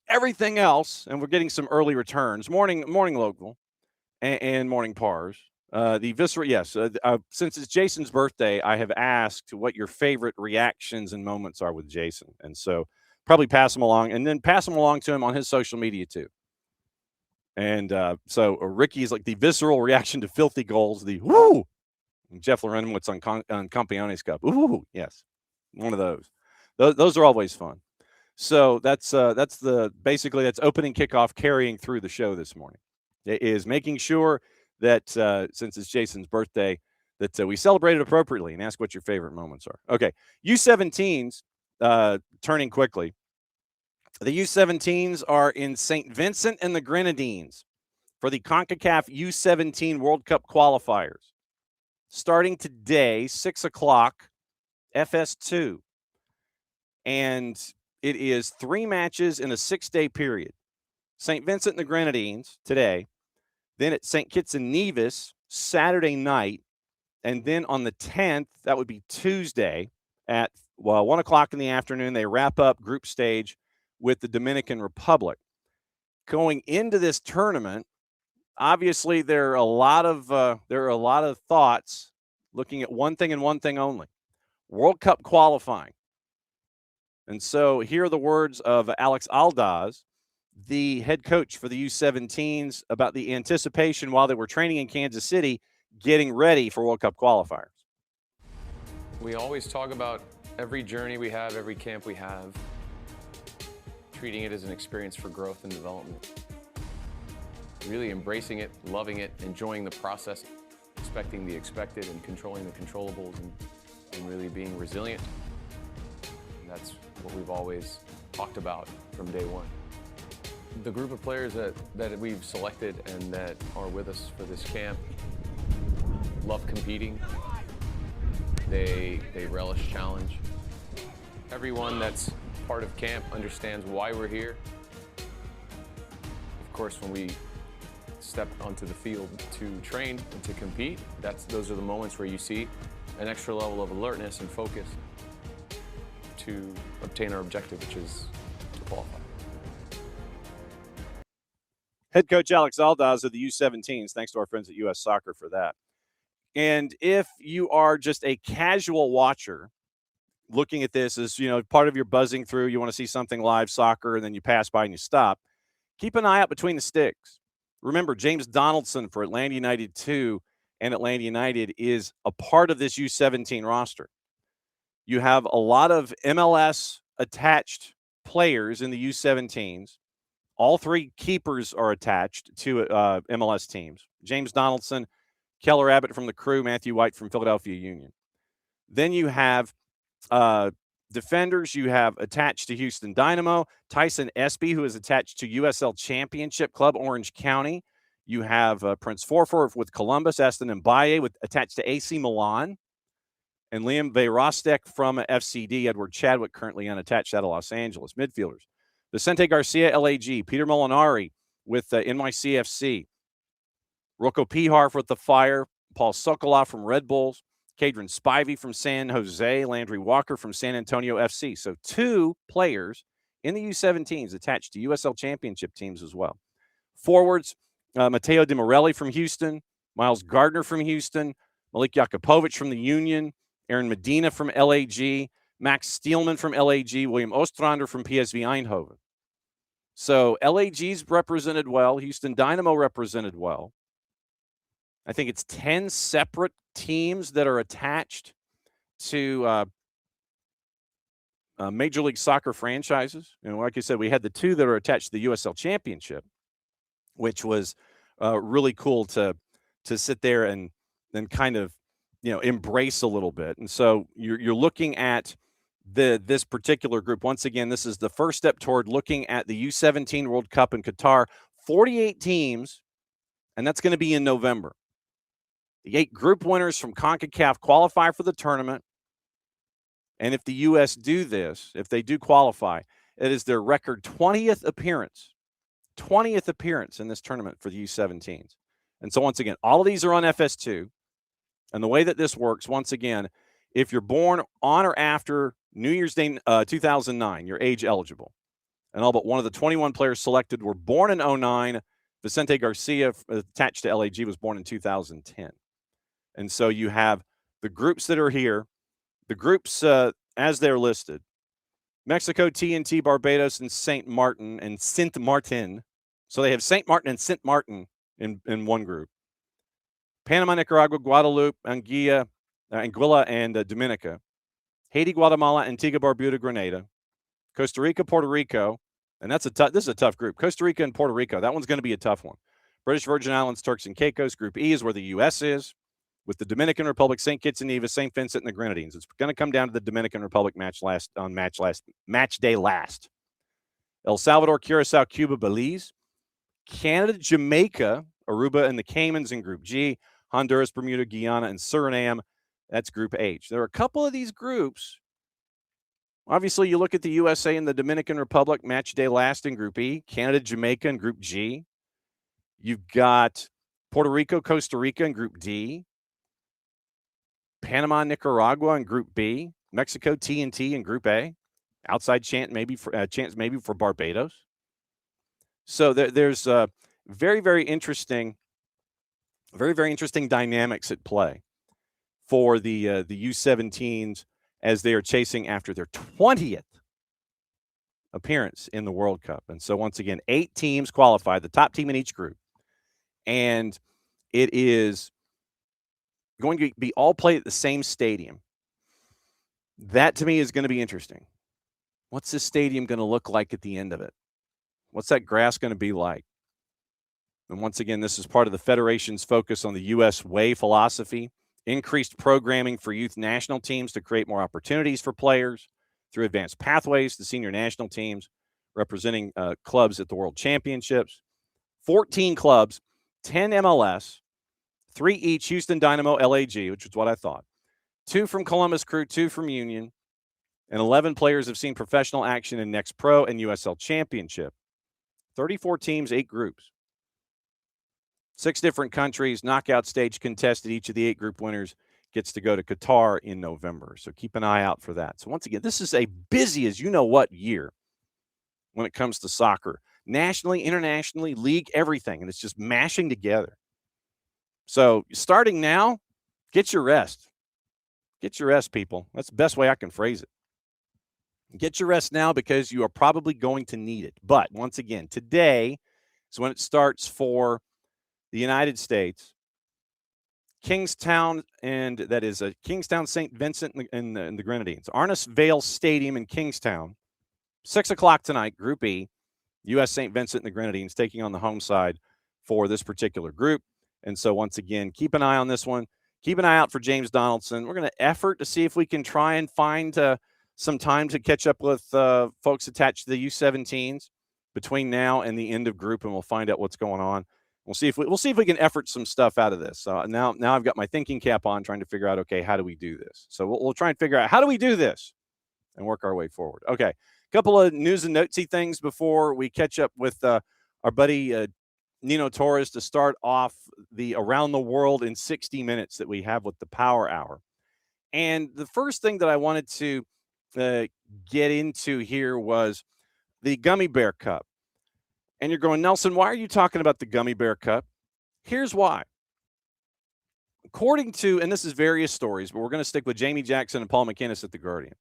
Everything else, and we're getting some early returns. Morning local and morning pars. The visceral, yes. Since it's Jason's birthday, I have asked what your favorite reactions and moments are with Jason. And so probably pass them along, and then pass them along to him on his social media too. And so Ricky's like the visceral reaction to filthy goals, the woo. Jeff Lorenowitz on Campiones Cup. Ooh, yes. One of those. Those are always fun. So that's basically opening kickoff carrying through the show this morning. It is making sure that since it's Jason's birthday, that we celebrate it appropriately and ask what your favorite moments are. Okay, U-17s turning quickly. The U-17s are in St. Vincent and the Grenadines for the CONCACAF U-17 World Cup qualifiers. Starting today, 6 o'clock, FS2. And it is 3 matches in a 6-day period. St. Vincent and the Grenadines today, then at St. Kitts and Nevis Saturday night, and then on the 10th, that would be Tuesday at 1 o'clock in the afternoon, they wrap up group stage with the Dominican Republic. Going into this tournament, obviously there are a lot of thoughts looking at one thing and one thing only: World Cup qualifying. And so here are the words of Alex Aldaz, the head coach for the U-17s, about the anticipation while they were training in Kansas City, getting ready for World Cup qualifiers. We always talk about every journey we have, every camp we have, treating it as an experience for growth and development. Really embracing it, loving it, enjoying the process, expecting the expected and controlling the controllables, and really being resilient. And that's what we've always talked about from day one. The group of players that we've selected and that are with us for this camp love competing. They relish challenge. Everyone that's part of camp understands why we're here. Of course, when we step onto the field to train and to compete, those are the moments where you see an extra level of alertness and focus to obtain our objective, which is to qualify. Head coach Alex Aldaz of the U-17s. Thanks to our friends at U.S. Soccer for that. And if you are just a casual watcher looking at this as, part of your buzzing through, you want to see something live soccer, and then you pass by and you stop, keep an eye out between the sticks. Remember, James Donaldson for Atlanta United 2 and Atlanta United is a part of this U-17 roster. You have a lot of MLS-attached players in the U-17s. All three keepers are attached to MLS teams. James Donaldson, Keller Abbott from the Crew, Matthew White from Philadelphia Union. Then you have defenders you have attached to Houston Dynamo, Tyson Espy, who is attached to USL Championship Club, Orange County. You have Prince Forfor with Columbus, Aston Mbaye attached to AC Milan, and Liam Veyrostek from FCD, Edward Chadwick, currently unattached out of Los Angeles. Midfielders, Vicente Garcia, LAG, Peter Molinari with NYCFC, Rocco Pijar with the Fire, Paul Sokolov from Red Bulls, Cadron Spivey from San Jose, Landry Walker from San Antonio FC. So 2 players in the U-17s attached to USL Championship teams as well. Forwards, Matteo Di Morelli from Houston, Miles Gardner from Houston, Malik Jakupovic from the Union, Aaron Medina from LAG, Max Steelman from LAG, William Ostrander from PSV Eindhoven. So LAG's represented well. Houston Dynamo represented well. I think it's 10 separate teams that are attached to Major League Soccer franchises. And like I said, we had the 2 that are attached to the USL Championship, which was really cool to sit there and then kind of, embrace a little bit. And so you're looking at this particular group. Once again, this is the first step toward looking at the U-17 World Cup in Qatar. 48 teams, and that's going to be in November. The 8 group winners from CONCACAF qualify for the tournament. And if the U.S. do this, if they do qualify, it is their record 20th appearance in this tournament for the U-17s. And so once again, all of these are on FS2. And the way that this works, once again, if you're born on or after New Year's Day 2009, you're age eligible. And all but one of the 21 players selected were born in 2009. Vicente Garcia, attached to LAG, was born in 2010. And so you have the groups that are here, the groups as they're listed: Mexico, TNT, Barbados, and Saint Martin. So they have Saint Martin and Saint Martin in one group. Panama, Nicaragua, Guadalupe, Anguilla, and Dominica. Haiti, Guatemala, Antigua, Barbuda, Grenada. Costa Rica, Puerto Rico, and this is a tough group. Costa Rica and Puerto Rico, that one's going to be a tough one. British Virgin Islands, Turks and Caicos. Group E is where the U.S. is, with the Dominican Republic, St. Kitts and Nevis, St. Vincent, and the Grenadines. It's going to come down to the Dominican Republic match day last. El Salvador, Curacao, Cuba, Belize. Canada, Jamaica, Aruba, and the Caymans in Group G. Honduras, Bermuda, Guyana, and Suriname. That's Group H. There are a couple of these groups. Obviously, you look at the USA and the Dominican Republic, match day last in Group E. Canada, Jamaica in Group G. You've got Puerto Rico, Costa Rica in Group D. Panama, Nicaragua in Group B. Mexico, TNT in Group A. Outside chance maybe for Barbados. So there's very, very interesting dynamics at play for the U-17s as they are chasing after their 20th appearance in the World Cup. And so once again, 8 teams qualify, the top team in each group. And it is going to be all played at the same stadium. That, to me, is going to be interesting. What's this stadium going to look like at the end of it? What's that grass going to be like? And once again, this is part of the Federation's focus on the U.S. Way philosophy, increased programming for youth national teams to create more opportunities for players through advanced pathways to senior national teams, representing clubs at the World Championships. 14 clubs, 10 MLS, 3 each Houston Dynamo, LAG, which is what I thought. 2 from Columbus Crew, 2 from Union, and 11 players have seen professional action in Next Pro and USL Championship. 34 teams, 8 groups. 6 different countries, knockout stage contested. Each of the 8 group winners gets to go to Qatar in November. So keep an eye out for that. So once again, this is a busy as you know what year when it comes to soccer. nationally, internationally, league, everything. And it's just mashing together. So starting now, get your rest. Get your rest, people. That's the best way I can phrase it. Get your rest now because you are probably going to need it. But once again, today is when it starts for the United States. Kingstown, and that is Kingstown St. Vincent and the Grenadines. Arnis Vale Stadium in Kingstown. 6 o'clock tonight, Group E. U.S. St. Vincent and the Grenadines taking on the home side for this particular group. And so once again, keep an eye on this one. Keep an eye out for James Donaldson. We're going to effort to see if we can try and find some time to catch up with folks attached to the U-17s between now and the end of group, and we'll find out what's going on. We'll see if we can effort some stuff out of this. Now I've got my thinking cap on, trying to figure out, okay, how do we do this? So we'll try and figure out how do we do this and work our way forward. Okay, a couple of news and notesy things before we catch up with our buddy Nino Torres to start off the Around the World in 60 Minutes that we have with the Power Hour. And the first thing that I wanted to get into here was the Gummy Bear Cup. And you're going, Nelson, why are you talking about the Gummy Bear Cup? Here's why. According to, and this is various stories, but we're going to stick with Jamie Jackson and Paul McInnes at The Guardian.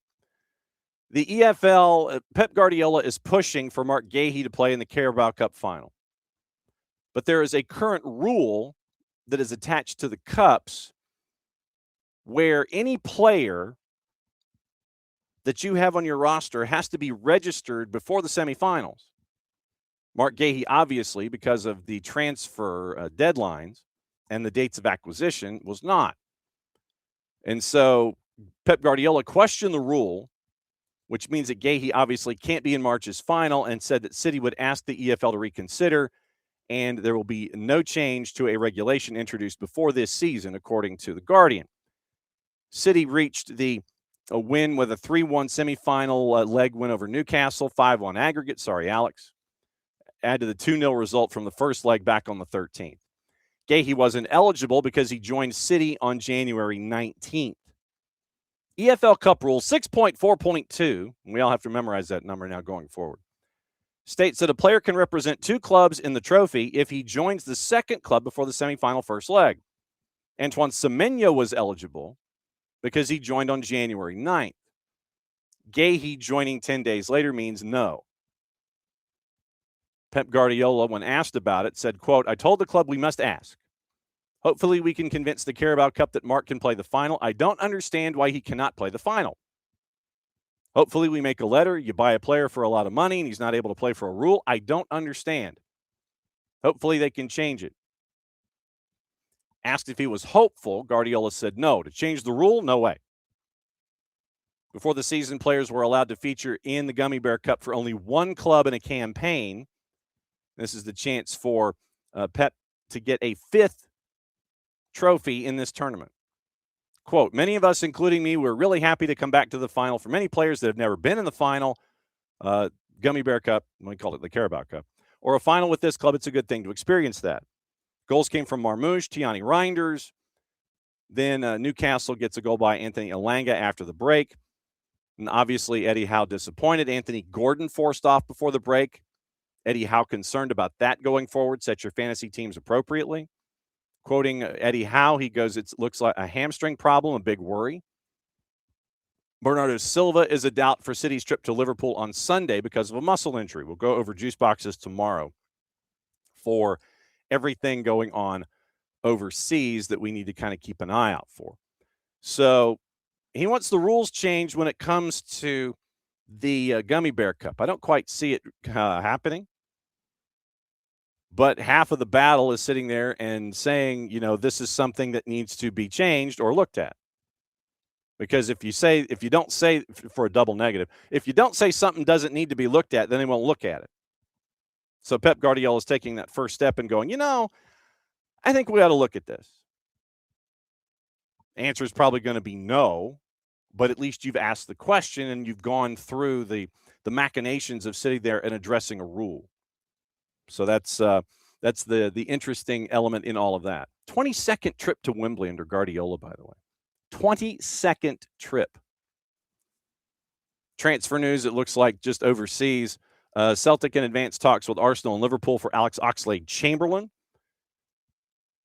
The EFL, Pep Guardiola is pushing for Mark Gahey to play in the Carabao Cup final. But there is a current rule that is attached to the cups where any player that you have on your roster has to be registered before the semifinals. Mark Gahey, obviously, because of the transfer deadlines and the dates of acquisition, was not. And so Pep Guardiola questioned the rule, which means that Gahey obviously can't be in March's final, and said that City would ask the EFL to reconsider, and there will be no change to a regulation introduced before this season, according to The Guardian. City reached a win with a 3-1 semifinal leg win over Newcastle, 5-1 aggregate. Sorry, Alex. Add to the 2-0 result from the first leg back on the 13th. Gahey wasn't eligible because he joined City on January 19th. EFL Cup rule 6.4.2, and we all have to memorize that number now going forward, states that a player can represent two clubs in the trophy if he joins the second club before the semifinal first leg. Antoine Semenyo was eligible because he joined on January 9th. Gahey joining 10 days later means no. Pep Guardiola, when asked about it, said, quote, I told the club we must ask. Hopefully we can convince the Carabao Cup that Mark can play the final. I don't understand why he cannot play the final. Hopefully we make a letter. You buy a player for a lot of money and he's not able to play for a rule. I don't understand. Hopefully they can change it. Asked if he was hopeful, Guardiola said no. To change the rule, no way. Before the season, players were allowed to feature in the Gummy Bear Cup for only one club in a campaign. This is the chance for Pep to get a fifth trophy in this tournament. Quote, many of us, including me, were really happy to come back to the final. For many players that have never been in the final, Gummy Bear Cup, we call it the Carabao Cup, or a final with this club, it's a good thing to experience that. Goals came from Marmouche, Tiani Reinders. Then Newcastle gets a goal by Anthony Elanga after the break. And obviously, Eddie Howe disappointed. Anthony Gordon forced off before the break. Eddie Howe concerned about that going forward. Set your fantasy teams appropriately. Quoting Eddie Howe, he goes, it looks like a hamstring problem, a big worry. Bernardo Silva is a doubt for City's trip to Liverpool on Sunday because of a muscle injury. We'll go over juice boxes tomorrow for everything going on overseas that we need to kind of keep an eye out for. So he wants the rules changed when it comes to the Gummy Bear Cup. I don't quite see it happening. But half of the battle is sitting there and saying, you know, this is something that needs to be changed or looked at. Because if you don't say for a double negative, if you don't say something doesn't need to be looked at, then they won't look at it. So Pep Guardiola is taking that first step and going, you know, I think we ought to look at this. Answer is probably going to be no, but at least you've asked the question and you've gone through the machinations of sitting there and addressing a rule. So that's the interesting element in all of that. 22nd trip to Wembley under Guardiola, by the way. 22nd trip. Transfer news, it looks like just overseas. Celtic in advanced talks with Arsenal and Liverpool for Alex Oxlade-Chamberlain.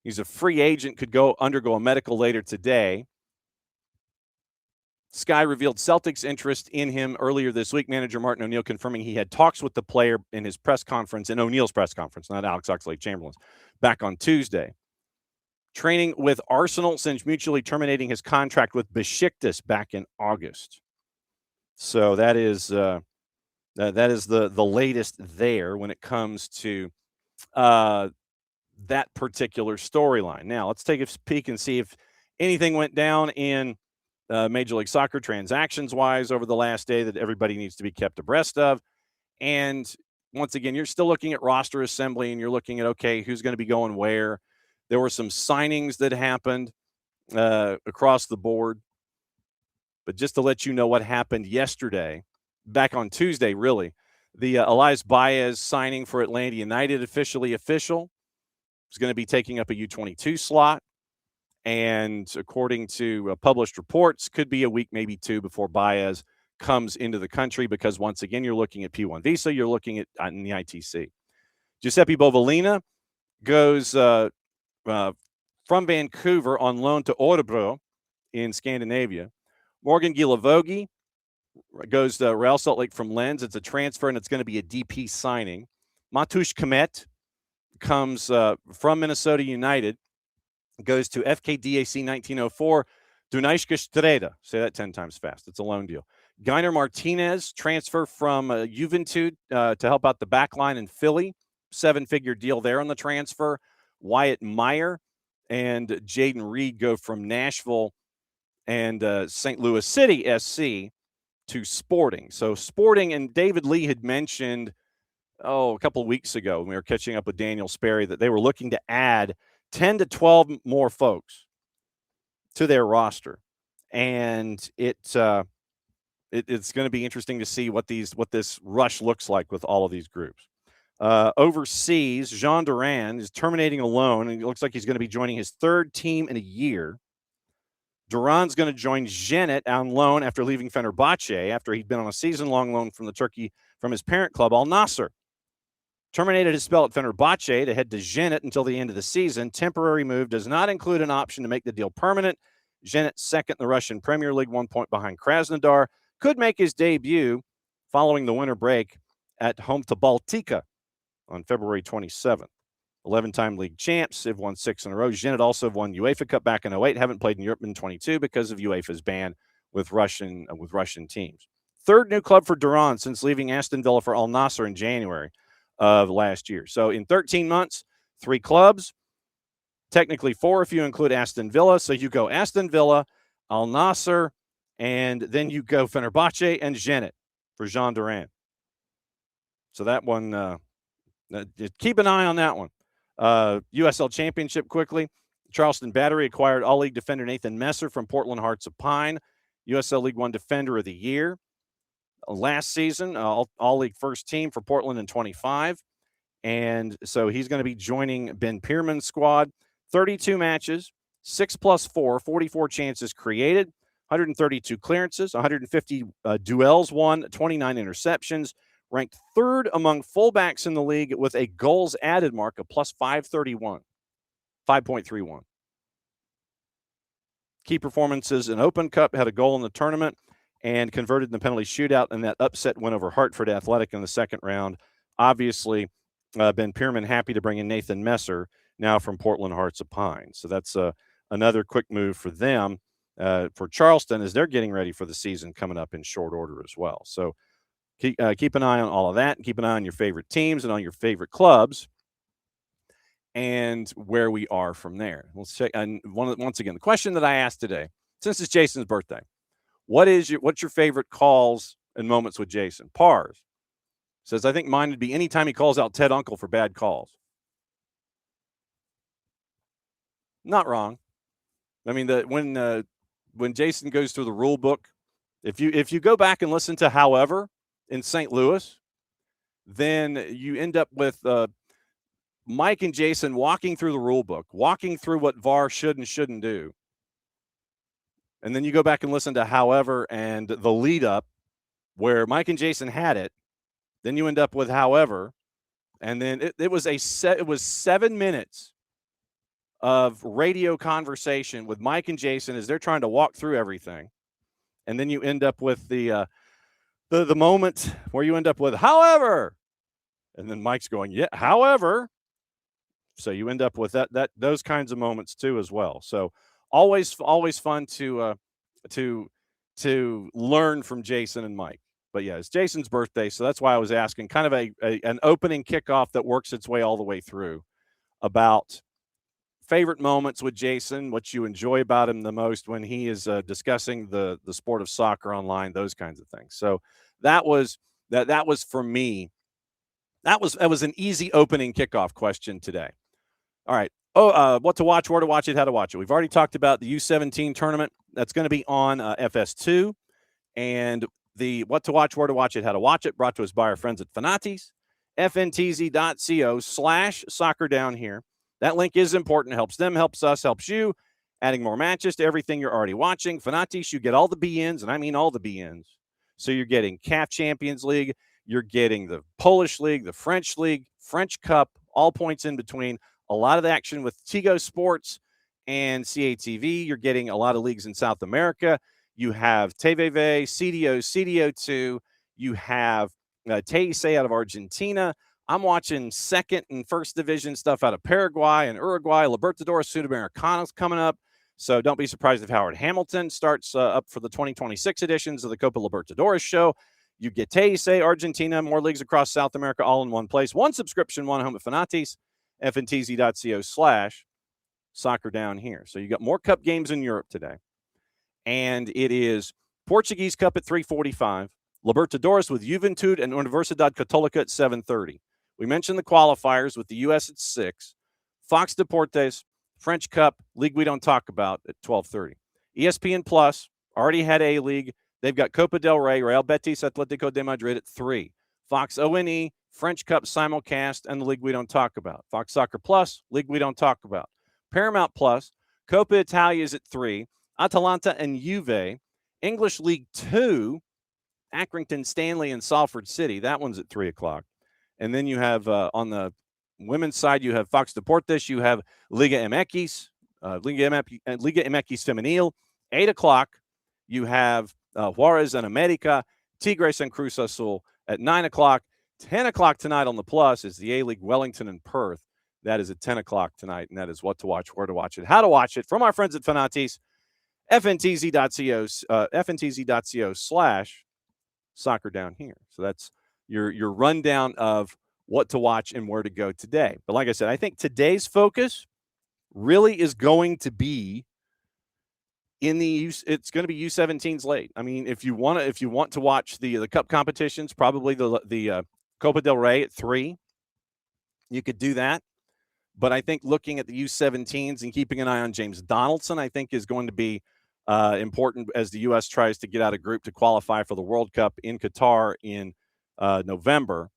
He's a free agent, could undergo a medical later today. Sky revealed Celtic's interest in him earlier this week. Manager Martin O'Neill confirming he had talks with the player in his press conference, in O'Neill's press conference, not Alex Oxlade-Chamberlain's, back on Tuesday. Training with Arsenal since mutually terminating his contract with Besiktas back in August. So that is the latest there when it comes to that particular storyline. Now, let's take a peek and see if anything went down in Major League Soccer transactions-wise over the last day that everybody needs to be kept abreast of. And once again, you're still looking at roster assembly, and you're looking at, okay, who's going to be going where. There were some signings that happened across the board. But just to let you know what happened yesterday, back on Tuesday, really, the Elias Baez signing for Atlanta United official. Is going to be taking up a U22 slot. And according to published reports, could be a week, maybe two, before Baez comes into the country because, once again, you're looking at P1 visa. You're looking at in the ITC. Giuseppe Bovalina goes from Vancouver on loan to Örebro in Scandinavia. Morgan Gilavogi goes to Real Salt Lake from Lens. It's a transfer, and it's going to be a DP signing. Matusz Kmet comes from Minnesota United, goes to FKDAC 1904, Dunajska Streda. Say that 10 times fast. It's a loan deal. Geiner Martinez, transfer from USYNT to help out the back line in Philly. 7-figure deal there on the transfer. Wyatt Meyer and Jaden Reed go from Nashville and St. Louis City SC to Sporting. So Sporting, and David Lee had mentioned, a couple of weeks ago when we were catching up with Daniel Sperry, that they were looking to add 10 to 12 more folks to their roster. And it's going to be interesting to see what this rush looks like with all of these groups. Overseas, Jean Duran is terminating a loan, and it looks like he's going to be joining his third team in a year. Duran's going to join Zenit on loan after leaving Fenerbahce, after he'd been on a season-long loan from his parent club, Al Nassr. Terminated his spell at Fenerbahce to head to Zenit until the end of the season. Temporary move does not include an option to make the deal permanent. Zenit, second in the Russian Premier League, 1 point behind Krasnodar, could make his debut following the winter break at home to Baltika on February 27th. 11-time league champs. They've won 6 in a row. Zenit also have won UEFA Cup back in 2008. Haven't played in Europe in 22 because of UEFA's ban with Russian teams. Third new club for Duran since leaving Aston Villa for Al Nassr in January of last year. So in 13 months, 3 clubs, technically 4 if you include Aston Villa. So you go Aston Villa, Al Nassr, and then you go Fenerbahce and Zenit for Jean Duran. So that one, keep an eye on that one. USL Championship quickly. Charleston Battery acquired All-League defender Nathan Messer from Portland Hearts of Pine, USL League One Defender of the Year. Last season, All-League first team for Portland in 25. And so he's going to be joining Ben Pierman's squad. 32 matches, 6+4, 44 chances created, 132 clearances, 150 duels won, 29 interceptions. Ranked third among fullbacks in the league with a goals added mark of plus 5.31. Key performances in Open Cup, had a goal in the tournament and converted in the penalty shootout, and that upset win over Hartford Athletic in the second round. Obviously, Ben Pierman happy to bring in Nathan Messer now from Portland Hearts of Pine. So that's another quick move for them. For Charleston, as they're getting ready for the season coming up in short order as well. So keep an eye on all of that, and keep an eye on your favorite teams and on your favorite clubs and where we are from there. We'll check. And once again, the question that I asked today, since it's Jason's birthday, what's your favorite calls and moments with Jason? Pars says, I think mine would be anytime he calls out Ted Uncle for bad calls. Not wrong. I mean, when Jason goes through the rule book, if you go back and listen to However in St. Louis, then you end up with Mike and Jason walking through the rule book, walking through what VAR should and shouldn't do. And then you go back and listen to However and the lead up where Mike and Jason had it, Then you end up with however, and then it was 7 minutes of radio conversation with Mike and Jason as they're trying to walk through everything. And then you end up with the moment where you end up with however, and then Mike's going, yeah, however. So you end up with those kinds of moments too as well. So always fun to learn from Jason and Mike. But yeah, it's Jason's birthday, so that's why I was asking kind of an opening kickoff that works its way all the way through about favorite moments with Jason, what you enjoy about him the most when he is discussing the sport of soccer online, those kinds of things. So that was for me. That was an easy opening kickoff question today. All right. What to watch, where to watch it, how to watch it. We've already talked about the U-17 tournament. That's going to be on FS2. And the what to watch, where to watch it, how to watch it, brought to us by our friends at Fanatis, fntz.co/soccer down here. That link is important. Helps them, helps us, helps you. Adding more matches to everything you're already watching. Fanatis, you get all the BNs, and I mean all the BNs. So you're getting CAF Champions League. You're getting the Polish League, the French League, French Cup, all points in between. A lot of the action with Tigo Sports and CATV. You're getting a lot of leagues in South America. You have TVV, CDO, CDO2. You have TIC out of Argentina. I'm watching second and first division stuff out of Paraguay and Uruguay. Libertadores Sudamericanos coming up. So don't be surprised if Howard Hamilton starts up for the 2026 editions of the Copa Libertadores show. You get TIC, Argentina, more leagues across South America, all in one place. One subscription, one home at Fanatis, fntz.co/soccer down here. So you got more cup games in Europe today. And it is Portuguese Cup at 3:45, Libertadores with Juventud and Universidad Católica at 7:30. We mentioned the qualifiers with the U.S. at 6, Fox Deportes, French Cup, league we don't talk about at 12:30. ESPN Plus already had A-League. They've got Copa del Rey, Real Betis, Atletico de Madrid at 3. Fox ONE, French Cup simulcast, and the league we don't talk about. Fox Soccer Plus, league we don't talk about. Paramount Plus, Copa Italia is at 3. Atalanta and Juve. English League 2, Accrington, Stanley, and Salford City. That one's at 3 o'clock. And then you have on the women's side, you have Fox Deportes. You have Liga MX, Liga MX Femenil. 8 o'clock, you have Juarez and America, Tigres and Cruz Azul at 9 o'clock. 10 o'clock tonight on the Plus is the A-League Wellington and Perth. That is at 10 o'clock tonight, and that is what to watch, where to watch it, how to watch it from our friends at Fanatis, fntz.co/soccer down here. So that's your rundown of what to watch and where to go today. But like I said, I think today's focus really is going to be it's going to be U-17's late. I mean, if you want to watch the cup competitions, probably the Copa del Rey at 3, you could do that. But I think looking at the U-17s and keeping an eye on James Donaldson, I think is going to be important as the U.S. tries to get out of group to qualify for the World Cup in Qatar in November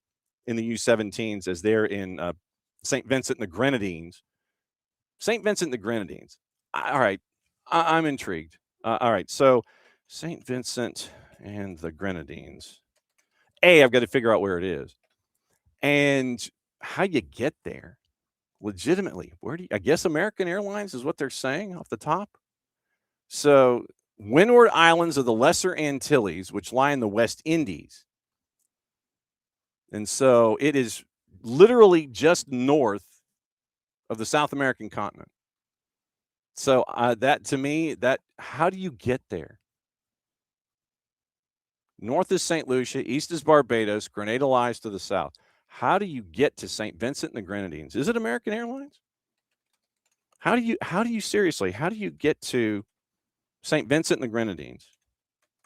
in the U-17s as they're in St. Vincent and the Grenadines. St. Vincent and the Grenadines. All right. I'm intrigued. All right. So St. Vincent and the Grenadines. I've got to figure out where it is and how you get there. Legitimately, I guess American Airlines is what they're saying off the top. So Windward Islands of the Lesser Antilles, which lie in the West Indies. And so it is literally just north of the South American continent. So that to me, how do you get there? North is St. Lucia, east is Barbados, Grenada lies to the south. How do you get to St. Vincent and the Grenadines? Is it American Airlines? How do you get to St. Vincent and the Grenadines?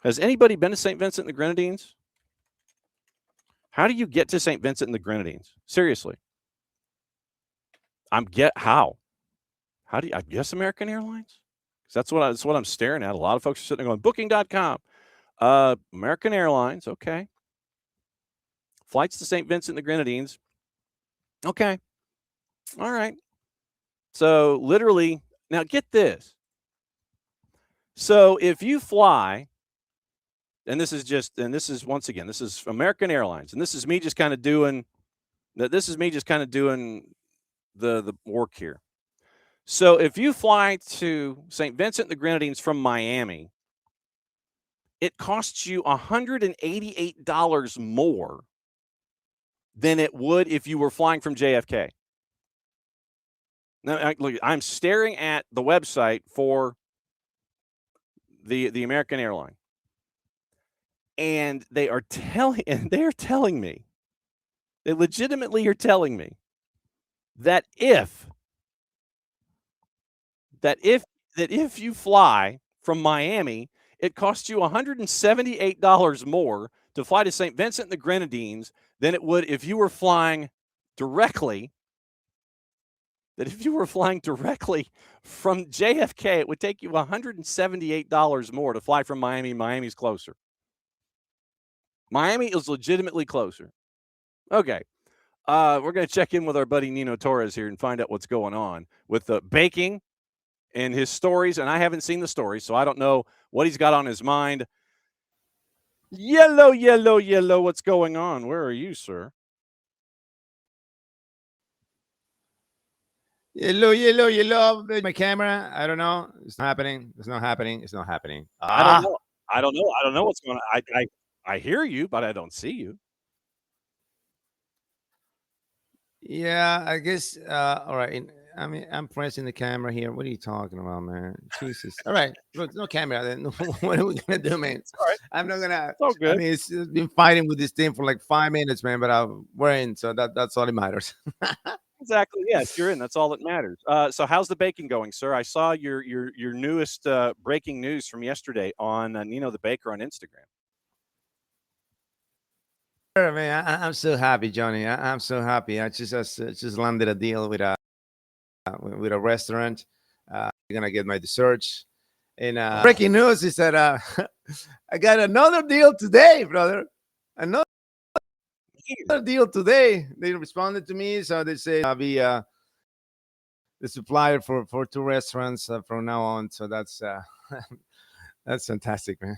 Has anybody been to St. Vincent and the Grenadines? How do you get to St. Vincent and the Grenadines? Seriously. How? How do you, I guess American Airlines? Because that's what I'm staring at. A lot of folks are sitting there going, booking.com. American Airlines, okay. Flights to St. Vincent and the Grenadines. Okay. All right. So literally, now get this. So if you fly and this is once again, this is American Airlines, and this is me just kind of doing the work here. So if you fly to St. Vincent and the Grenadines from Miami, it costs you $188 more than it would if you were flying from JFK. Now, look, I'm staring at the website for the American airline, and they legitimately are telling me that if you fly from Miami, it costs you $178 more to fly to St. Vincent and the Grenadines than it would if you were flying directly. That if you were flying directly from JFK, it would take you $178 more to fly from Miami. Miami's closer. Miami is legitimately closer. Okay. We're going to check in with our buddy Nino Torres here and find out what's going on with the baking and his stories. And I haven't seen the stories, so I don't know what he's got on his mind. Yellow, yellow, yellow. What's going on? Where are you, sir? Yellow, yellow, yellow. My camera. I don't know. It's not happening. It's not happening. It's not happening. I don't know what's going on. I hear you, but I don't see you. Yeah, I guess. All right. I mean, I'm pressing the camera here. What are you talking about, man? Jesus. All right. Look, no camera. Then what are we gonna do, man? All right. I'm not gonna. It's all good. I mean, it's been fighting with this thing for like 5 minutes, man. But we're in, so that's all that matters. Exactly. Yes, you're in. That's all that matters. So how's the baking going, sir? I saw your newest breaking news from yesterday on Nino the Baker on Instagram. Sure, man, I'm so happy, Johnny. I'm so happy. I just landed a deal with a restaurant. I'm gonna get my desserts. And breaking news is that I got another deal today, brother. Another deal today. They responded to me, so they say I'll be the supplier for 2 restaurants from now on. So that's that's fantastic, man.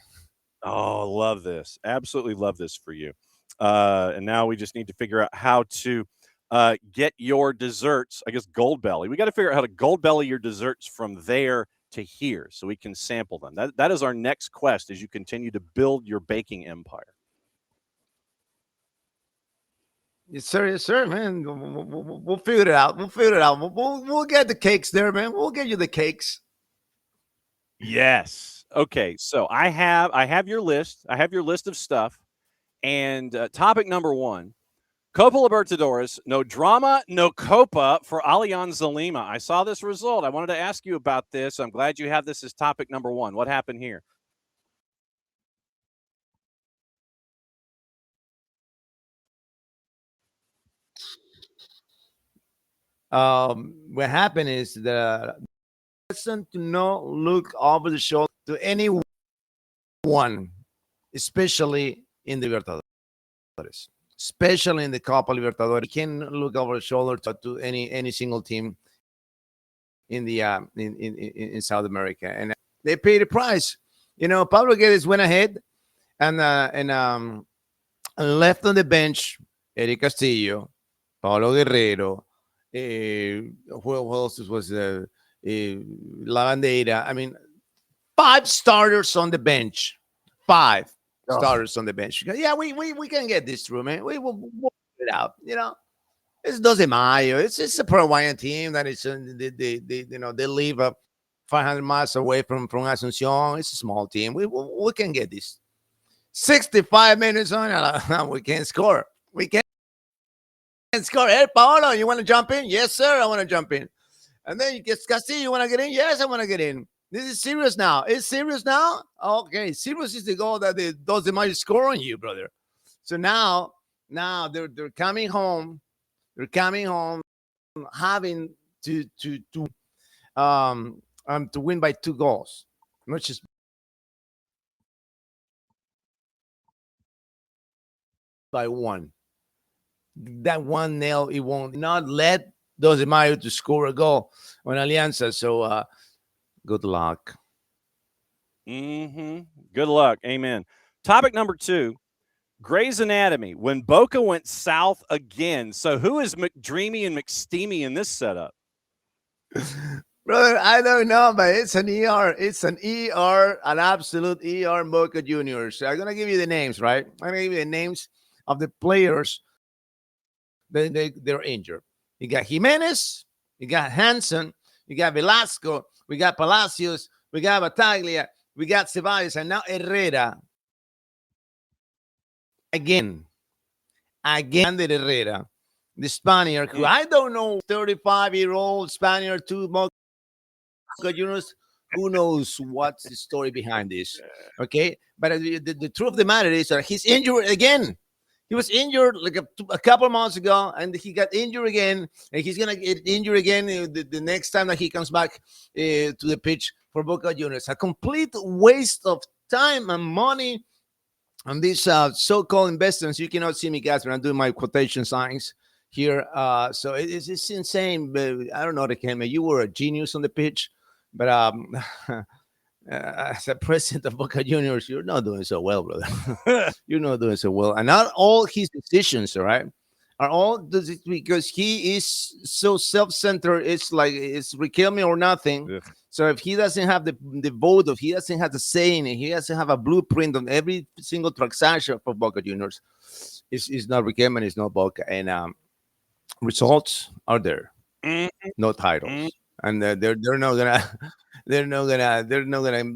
Oh, love this. Absolutely love this for you. And now we just need to figure out how to get your desserts, I guess, gold belly. We got to figure out how to gold belly your desserts from there to here so we can sample them. That is our next quest as you continue to build your baking empire. Yes, sir, man. We'll figure it out. We'll get the cakes there, man. We'll get you the cakes. Yes. Okay. So I have your list. I have your list of stuff. And topic number 1, Copa Libertadores, no drama, no Copa for Alianza Lima. I saw this result. I wanted to ask you about this. I'm glad you have this as topic number 1. What happened here? What happened is the person to not look over the shoulder to anyone, especially in the Libertadores, especially in the Copa Libertadores. You can look over the shoulder to any single team in the in South America, and they pay the price. You know, Pablo Guedes went ahead and left on the bench Eric Castillo, Paulo Guerrero. Who else was La Bandera? I mean, 5 starters on the bench. 5 starters on the bench. Yeah, we can get this through, man. We will work it out. You know, it's 12 de Mayo. It's a Paraguayan team that is they live 500 miles away from Asunción. It's a small team. We can get this. 65 minutes on, we can't score. We can't score. Hey, Paolo, you want to jump in? Yes, sir, I want to jump in. And then you get Castillo, you want to get in? Yes, I want to get in. This is serious now. It's serious now? Okay, serious is the goal that the 12 de Mayo score on you, brother. So now they're coming home. They're coming home having to win by 2 goals, not just by 1. That 1-0, it won't not let 12 de Mayo to score a goal on Alianza. So good luck. Good luck. Amen. Topic number 2, Grey's Anatomy. When Boca went south again. So who is McDreamy and McSteamy in this setup? Brother, I don't know, but it's an ER. It's an ER, an absolute ER Boca Juniors. So I'm going to give you the names, right? I'm going to give you the names of the players that they're injured. You got Jimenez, you got Hansen, you got Velasco, we got Palacios, we got Bataglia, we got Ceballos, and now Herrera. Again, de Herrera, the Spaniard, who I don't know, 35-year-old Spaniard, 2 Boca Juniors. Who knows what's the story behind this? Okay, but the truth of the matter is that he's injured again. He was injured like a couple of months ago, and he got injured again, and he's gonna get injured again the next time that he comes back to the pitch for Boca Juniors. A complete waste of time and money on these so-called investments. You cannot see me, guys, when I'm doing my quotation signs here. So it's insane. But I don't know, Kema, you were a genius on the pitch, but as a president of Boca Juniors, you're not doing so well, brother. You're not doing so well. And not all his decisions, all right, are all because he is so self-centered. It's like it's Riquelme or nothing. Yeah. So if he doesn't have the vote, if he doesn't have the say in it, he doesn't have a blueprint on every single transaction for Boca Juniors, it's not Riquelme, it's not Boca. And results are there, no titles, and they're not gonna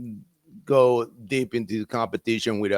go deep into the competition with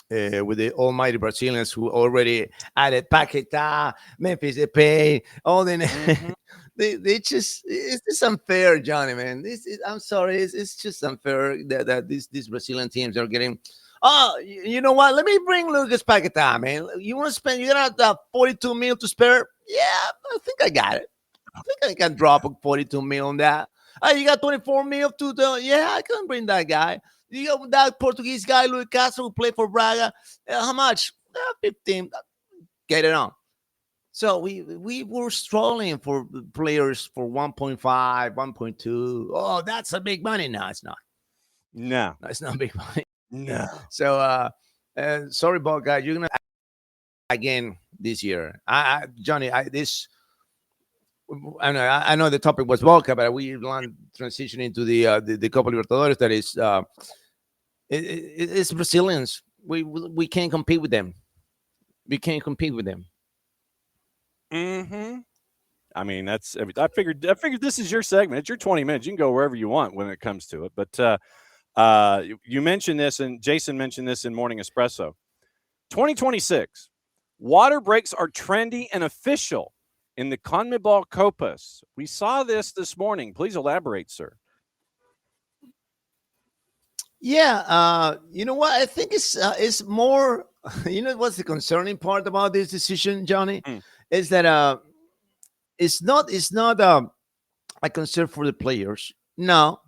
the almighty Brazilians who already added Paquetá, Memphis Depay, all the they just, it's just unfair, Johnny, man. I'm sorry, it's just unfair that these Brazilian teams are getting. Oh, you know what? Let me bring Lucas Paquetá, man. You want to spend? You got 42 mil to spare? Yeah, I think I got it. I think I can drop a 42 mil on that. You got 24 mil to do? Yeah, I can bring that guy. You got that Portuguese guy, Luis Castro, who played for Braga. How much? 15. Get it on. So we were struggling for players for 1.5, 1.2. Oh, that's a big money. No, it's not. No, it's not big money. No. So, sorry, Boca, you're gonna again this year. Johnny, I know the topic was Boca, but we want transition into the Copa Libertadores. That is, it's Brazilians. We can't compete with them. We can't compete with them. I mean, that's. I figured this is your segment. It's your 20 minutes. You can go wherever you want when it comes to it. But you mentioned this, and Jason mentioned this in Morning Espresso. 2026, water breaks are trendy and official in the CONMEBOL Copas. We saw this morning. Please elaborate, sir. Yeah, you know what? I think it's more. You know what's the concerning part about this decision, Johnny? Is that it's not a concern for the players. No,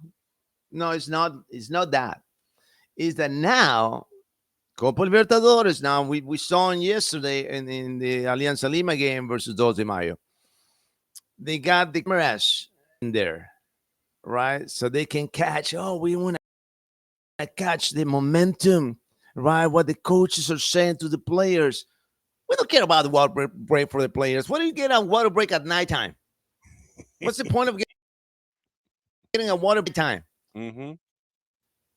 it's not. It's not that. Is that now Copa Libertadores? Now we saw yesterday in the Alianza Lima game versus 2 de Mayo. They got the cameras in there, right? So they can catch. Oh, we want to catch the momentum, right? What the coaches are saying to the players. We don't care about the water break for the players. What do you get on water break at nighttime? What's the point of getting a water break time?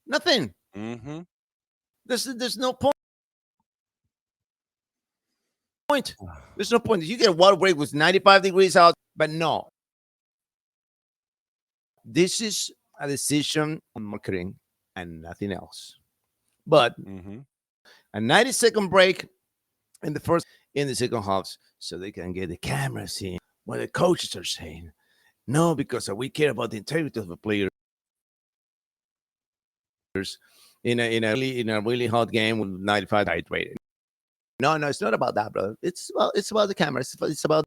Nothing. There's no point. There's no point. You get a water break with 95 degrees out, but no. This is a decision on marketing and nothing else. But a 90-second break in the second half, so they can get the cameras in what the coaches are saying. No, because we care about the integrity of the players in a really hot game with 95 hydrated. No, it's not about that, brother. It's about the cameras. It's about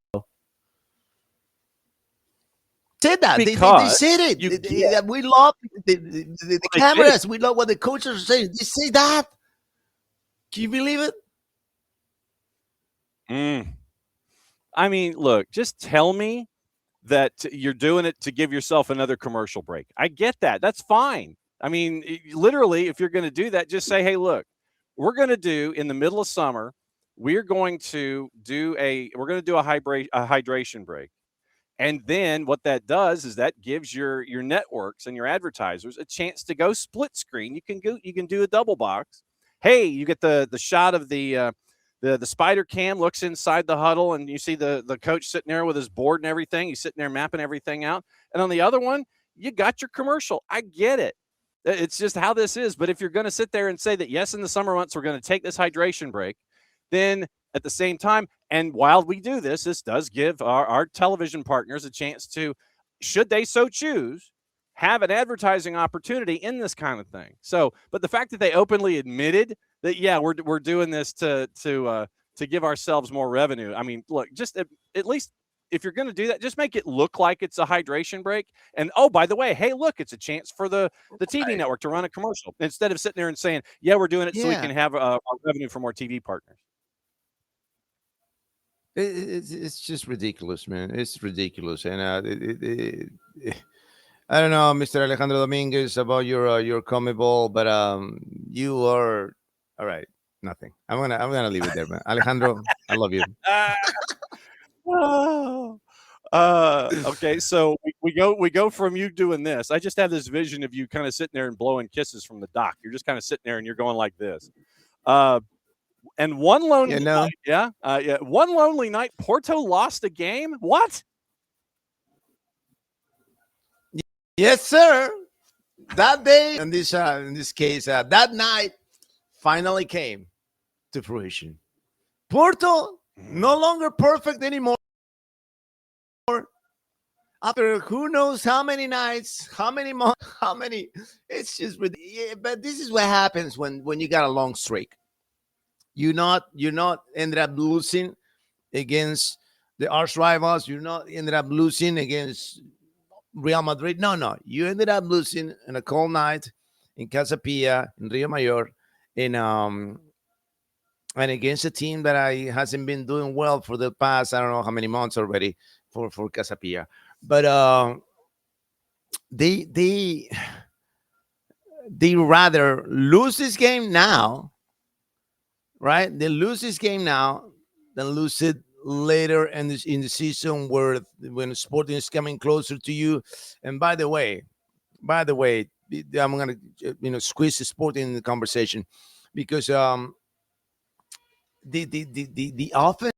said that they said it. We love the cameras. We love what the coaches are saying. They say that. Can you believe it? I mean, look, just tell me that you're doing it to give yourself another commercial break. I get that. That's fine. I mean, literally, if you're going to do that, just say, hey, look, we're going to do in the middle of summer, we're going to do a hydration break. And then what that does is that gives your networks and your advertisers a chance to go split screen. You can do a double box. Hey, you get the shot of the spider cam looks inside the huddle, and you see the coach sitting there with his board and everything. He's sitting there mapping everything out. And on the other one, you got your commercial. I get it. It's just how this is. But if you're going to sit there and say that, yes, in the summer months, we're going to take this hydration break, then at the same time, and while we do this does give our television partners a chance to, should they so choose, have an advertising opportunity in this kind of thing. So, but the fact that they openly admitted that, yeah, we're doing this to give ourselves more revenue. I mean, look, just at least if you're going to do that, just make it look like it's a hydration break. And, oh, by the way, hey, look, it's a chance for the TV network to run a commercial instead of sitting there and saying, yeah, we're doing it so we can have our revenue from more TV partners. It's just ridiculous, man. It's ridiculous. And I don't know, Mr. Alejandro Dominguez, about your comic ball, but you are all right. Nothing. I'm gonna leave it there, man. Alejandro, I love you. Okay, so we go from you doing this. I just have this vision of you kind of sitting there and blowing kisses from the dock. You're just kind of sitting there and you're going like this. And one lonely night, one lonely night, Porto lost a game. What? Yes, sir. That day, in this case, that night finally came to fruition. Porto no longer perfect anymore. After who knows how many nights, how many months, it's just ridiculous. But this is what happens when you got a long streak. You're not ended up losing against the arch rivals. You're not ended up losing against Real Madrid. No. You ended up losing in a cold night in Casa Pia, in Rio Mayor, and against a team that hasn't been doing well for the past, I don't know how many months already for Casa Pia. But they rather lose this game now, right? They lose this game now than lose it later in the season when Sporting is coming closer to you. And by the way, I'm gonna squeeze the Sporting in the conversation because the offense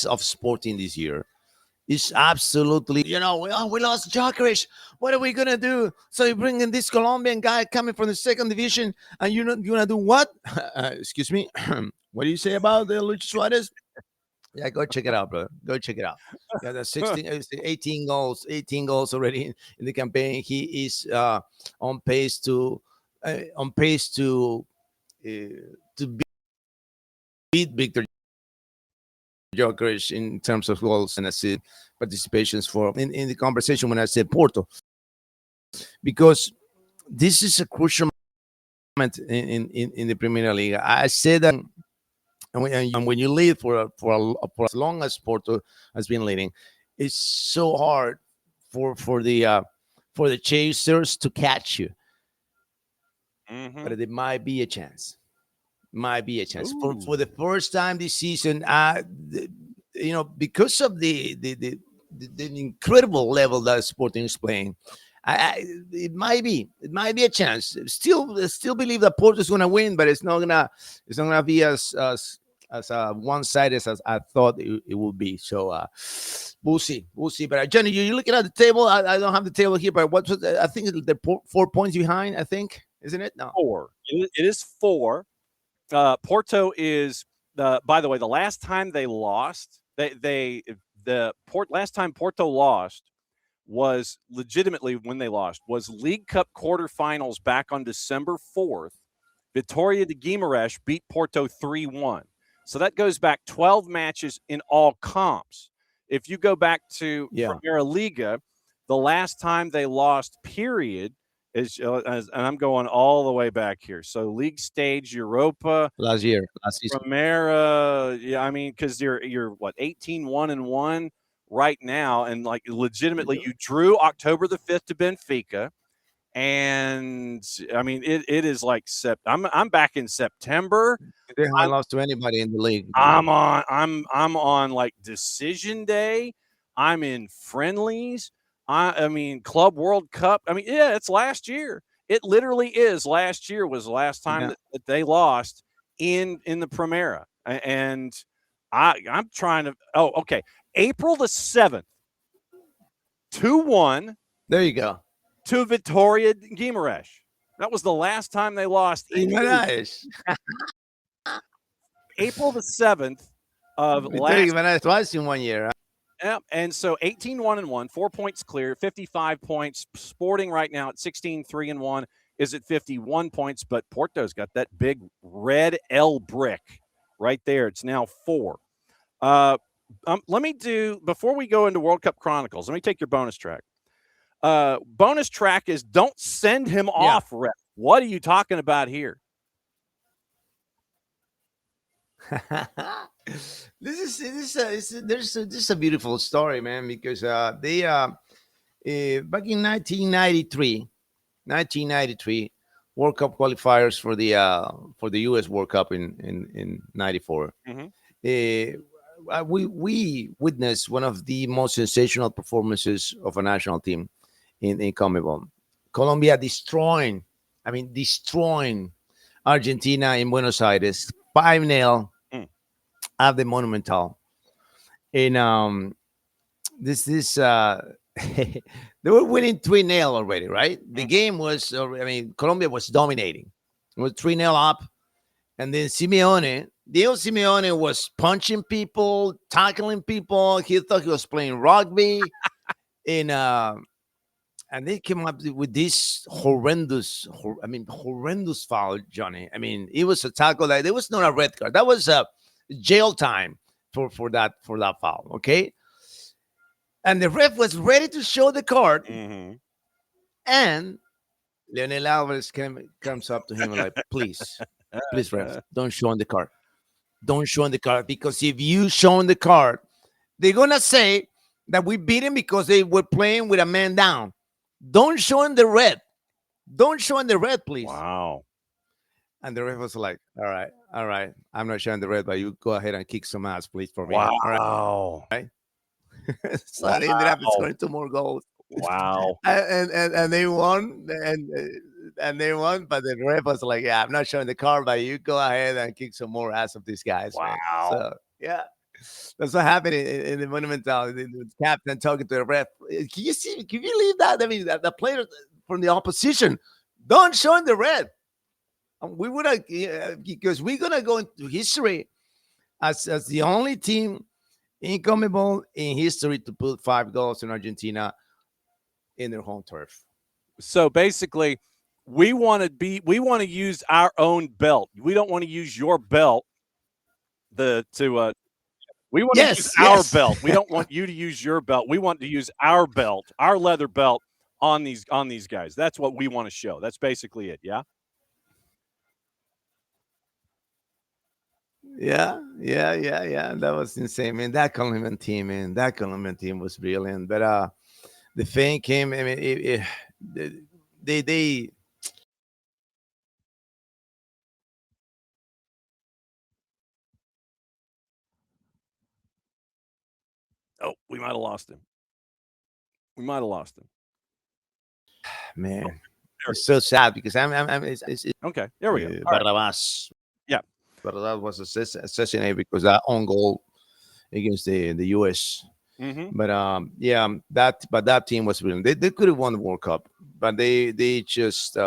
of Sporting this year is absolutely, we lost Jokeris. What are we gonna do? So you bring in this Colombian guy coming from the second division, and you're gonna do what? Excuse me. What do you say about Luis Suarez? Yeah, go check it out, bro. Go check it out. Yeah, that's 18 goals already in the campaign. He is on pace to beat Victor Jokeris in terms of goals and assist participations in the conversation when I said Porto, because this is a crucial moment in the Premier League. I said that, and when you lead for as long as Porto has been leading, it's so hard for the chasers to catch you. Mm-hmm. But there might be a chance. For the first time this season, because of the incredible level that Sporting is playing, it might be a chance. Still believe that Porto is going to win, but it's not gonna be as one-sided as I thought it would be. So we'll see. But Johnny, you're looking at the table. I don't have the table here, but I think they're 4 points behind. I think, isn't it? No, 4. It is 4. Porto is by the way, the last time they lost, last time Porto lost was legitimately when they lost was League Cup quarterfinals back on December 4th. Vitória de Guimarães beat Porto 3-1. So that goes back 12 matches in all comps. If you go back to Primeira Liga, the last time they lost, period, is, and I'm going all the way back here. So league stage, Europa, last season. Primera, because you're what, 18-1-1 right now, and like legitimately you drew October the 5th to Benfica, And I mean, it is like I'm back in September. They haven't lost to anybody in the league. I'm on like decision day. I'm in friendlies. I mean, Club World Cup. I mean, yeah, it's last year. It literally is. Last year was the last time that they lost in the Primera. And I'm trying to. Oh, okay. April the 7th, 2-1. There you go. To Vitória Guimarães. That was the last time they lost. April the 7th of last. Twice in 1 year. Huh? Yeah, and so 18-1-1, 4 points clear, 55 points. Sporting right now at 16-3-1 is at 51 points, but Porto's got that big red L brick right there. It's now 4. Let me do, before we go into World Cup Chronicles, let me take your bonus track. Bonus track is don't send him off, ref. What are you talking about here? This is a beautiful story, man, because they back in 1993 World Cup qualifiers for the US World Cup in 94. We witnessed one of the most sensational performances of a national team in CONMEBOL. Colombia destroying Argentina in Buenos Aires 5-0 at the Monumental. And they were winning 3-0 already, right? The game was, Colombia was dominating. It was 3-0 up. And then Diego Simeone was punching people, tackling people. He thought he was playing rugby. And they came up with this horrendous foul, Johnny. I mean, it was a tackle that there was not a red card. That was a jail time for that foul. Okay, and the ref was ready to show the card, and Leonel Alvarez comes up to him and like, please, ref, don't show on the card. Don't show on the card, because if you show on the card, they're gonna say that we beat him because they were playing with a man down. Don't show in the red. Don't show in the red, please. Wow. And the ref was like, all right. I'm not showing the red, but you go ahead and kick some ass, please, for me. Wow. All right. So they ended up scoring 2 more goals. Wow. and they won, and they won, but the ref was like, yeah, I'm not showing the card, but you go ahead and kick some more ass of these guys. Wow. Man. So, yeah. That's what happened in the Monumental. The captain talking to the ref. Can you believe that? I mean, the player from the opposition don't show in the red. We would have, because we're gonna go into history as the only team in CONMEBOL in history to put 5 goals in Argentina in their home turf. So basically, we want to use our own belt. We don't want to use your belt. We want to use our belt. We don't want you to use your belt. We want to use our belt, our leather belt on these guys. That's what we want to show. That's basically it. Yeah. Yeah. That was insane, man. That Colombian team was brilliant. But the thing came. I mean, they. Oh, we might have lost him. Man, it's so sad because it's okay. There we go. Barrabás. Yeah, Barrabás was assassinated because that own goal against the US. But that team was brilliant. They could have won the World Cup, but they just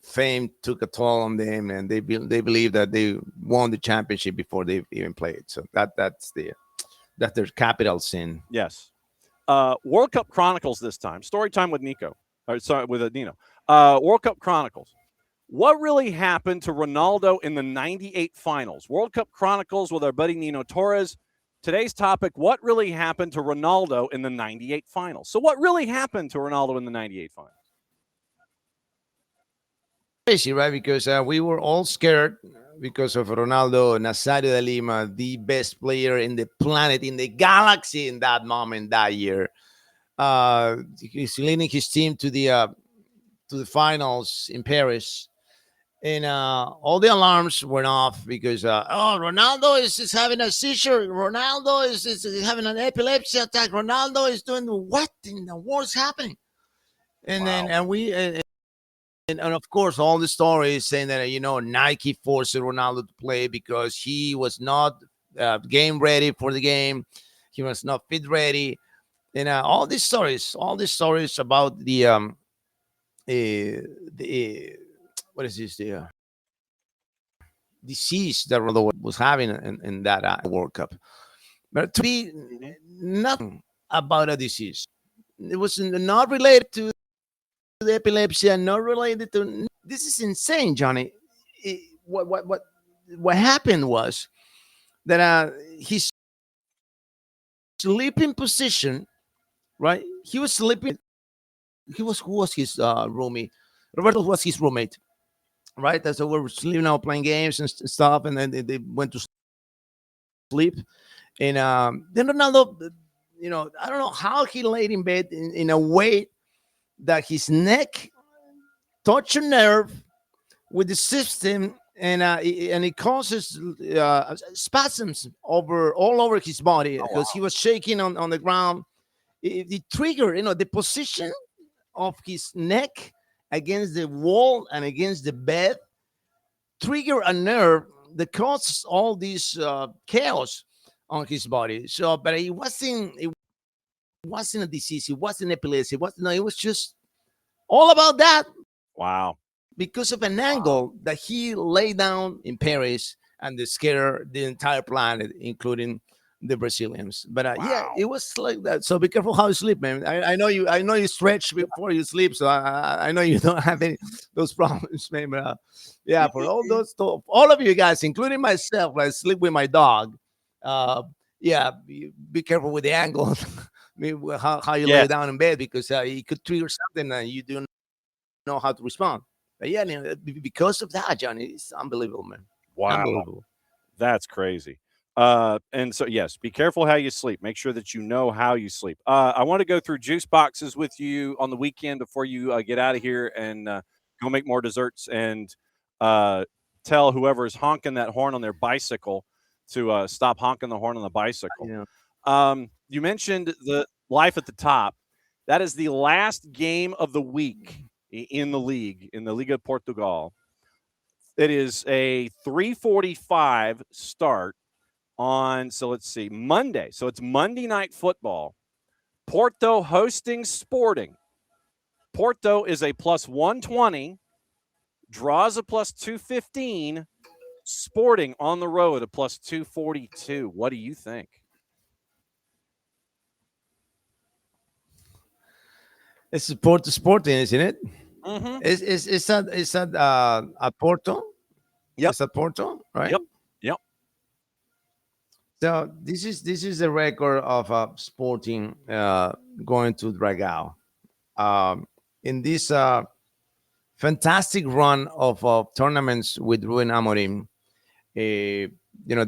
fame took a toll on them, and they believe that they won the championship before they even played. So that's their capital sin. Yes. World Cup Chronicles this time. Story time with Nino. World Cup Chronicles. What really happened to Ronaldo in the 98 finals? World Cup Chronicles with our buddy Nino Torres. Today's topic, what really happened to Ronaldo in the 98 finals? So what really happened to Ronaldo in the 98 finals? Crazy, right? Because we were all scared because of Ronaldo Nazario de Lima, the best player in the planet, in the galaxy in that moment, that year. He's leading his team to the finals in Paris. And all the alarms went off because Ronaldo is having a seizure. Ronaldo is having an epilepsy attack. Ronaldo is doing what in the world is happening? And Wow. and of course all the stories saying that Nike forced Ronaldo to play because he was not game ready for the game. He was not fit ready. And all these stories about the what is this, the disease that Ronaldo was having in that World Cup. But to be nothing about a disease. It was not related to the epilepsy and not related to. This is insane, Johnny. What happened was that his sleeping position, right? He was sleeping. Who was his roomie? Roberto was his roommate, right? And so we were sleeping out playing games and stuff, and then they went to sleep. And then Ronaldo, I don't know how he laid in bed in a way that his neck touched a nerve with the system, and it causes spasms all over his body because he was shaking on the ground. It triggered, the position of his neck against the wall and against the bed trigger a nerve that causes all this chaos on his body. So, but it wasn't a disease. It wasn't epilepsy. It was just all about that. Wow. Because of an angle that he laid down in Paris and they scared the entire planet, including the Brazilians. But yeah, it was like that. So be careful how you sleep, man. I know you stretch before you sleep, so I know you don't have any those problems, man. But yeah, for all of you guys, including myself, I sleep with my dog. Yeah, be careful with the angle. How you lay down in bed, because it could trigger something and you don't know how to respond. But yeah, because of that, Johnny, it's unbelievable, man. Wow. Unbelievable. That's crazy. And so, yes, be careful how you sleep. Make sure that you know how you sleep. I want to go through juice boxes with you on the weekend before you get out of here and go make more desserts and tell whoever is honking that horn on their bicycle to stop honking the horn on the bicycle. Yeah. You mentioned the life at the top. That is the last game of the week in the league, in the Liga Portugal. It is a 3:45 start on, so let's see, Monday. So it's Monday Night Football. Porto hosting Sporting. Porto is a plus 120. Draws a plus 215. Sporting on the road a plus 242. What do you think? It's Porto Sporting, isn't it? Mm-hmm. Is that at Porto? Yep. It's at Porto, right? Yep. So this is the record of Sporting going to Dragao. In this fantastic run of tournaments with Ruben Amorim, they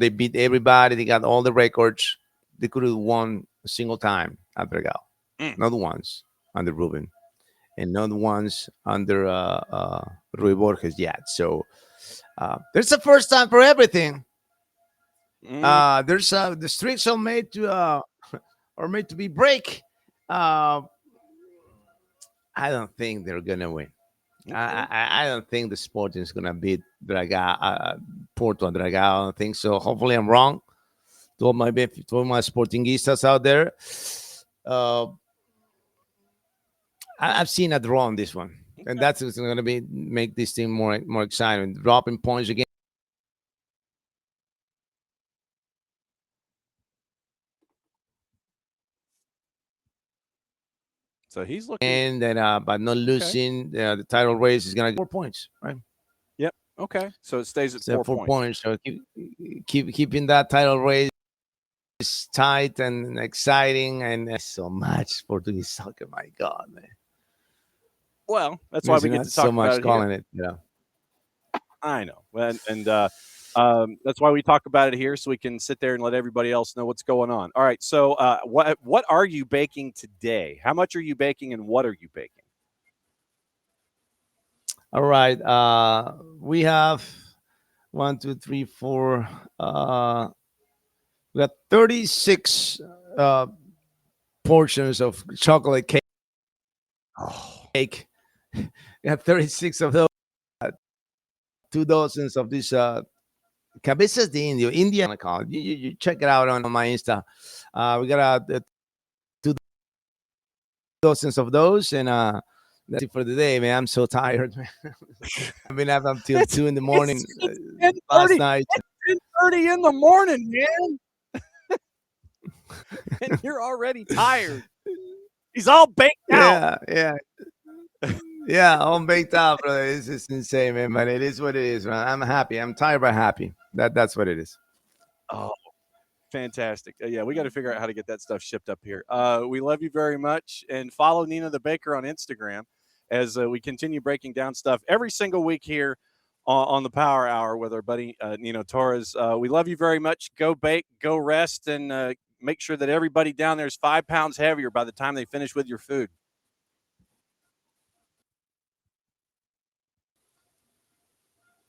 beat everybody. They got all the records. They could have won a single time at Dragao. Not once under Ruben, and not once under Rui Borges yet. So there's a first time for everything. There's the streaks are made to be break. I don't think they're gonna win. I don't think the Sporting is gonna beat Porto and Dragao. I don't think so. Hopefully, I'm wrong. To all my Sportingistas out there, I've seen a draw on this one, and that's what's going to make this team more exciting. Dropping points again. So he's looking, and then but not losing the title race is going to get 4 points, right? Yep. Okay. So it stays at 4 points. So keeping that title race tight and exciting, and so much Portuguese soccer. My God, man. Well, that's why we get to talk so much about calling it. Yeah, I know. And That's why we talk about it here, so we can sit there and let everybody else know what's going on. All right. So, what are you baking today? How much are you baking, and what are you baking? All right. We have 1, 2, 3, 4. We got 36 portions of chocolate cake. We have 36 of those. 2 dozens of these cabezas de indio, Indian. You check it out on my Insta. We got 2 dozens of those, and that's it for the day, man. I'm so tired, man. I've been up until 2 in the morning last night. 10:30 in the morning, man. And you're already tired. He's all baked out. Yeah, all baked out, brother. It's just insane, man. But it is what it is, man. I'm happy. I'm tired but happy. That's what it is. Oh, fantastic. Yeah, we got to figure out how to get that stuff shipped up here. We love you very much. And follow Nino the Baker on Instagram as we continue breaking down stuff every single week here on the Power Hour with our buddy Nino Torres. We love you very much. Go bake, go rest, and make sure that everybody down there is 5 pounds heavier by the time they finish with your food.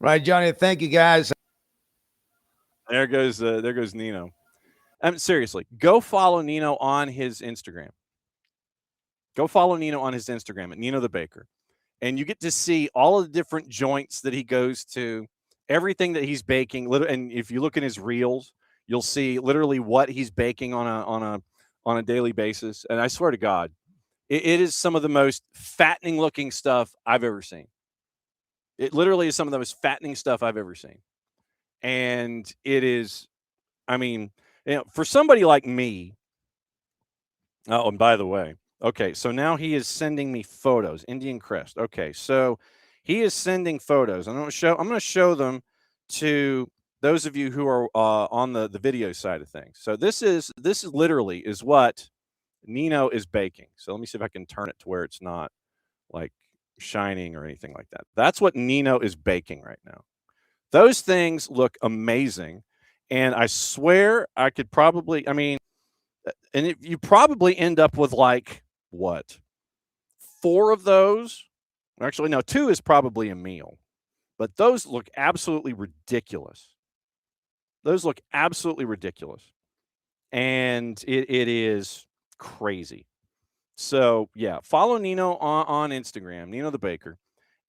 Right, Johnny. Thank you, guys. There goes Nino. Seriously, go follow Nino on his Instagram. Go follow Nino on his Instagram at Nino the Baker. And you get to see all of the different joints that he goes to, everything that he's baking. And if you look in his reels, you'll see literally what he's baking on a daily basis. And I swear to God, it is some of the most fattening looking stuff I've ever seen. It literally is some of the most fattening stuff I've ever seen. And it is, I mean, for somebody like me. Oh, and by the way, okay, so now he is sending me photos. Indian Crest. Okay, so he is sending photos. I'm going to show them to those of you who are on the video side of things. So this is literally is what Nino is baking. So let me see if I can turn it to where it's not like shining or anything like that. That's what Nino is baking right now. Those things look amazing, and I swear I could probably. I mean. And you probably end up with like what? 4 of those? Actually, no, 2 is probably a meal. But those look absolutely ridiculous. Those look absolutely ridiculous. And it is crazy. So, yeah, follow Nino on Instagram, Nino the Baker.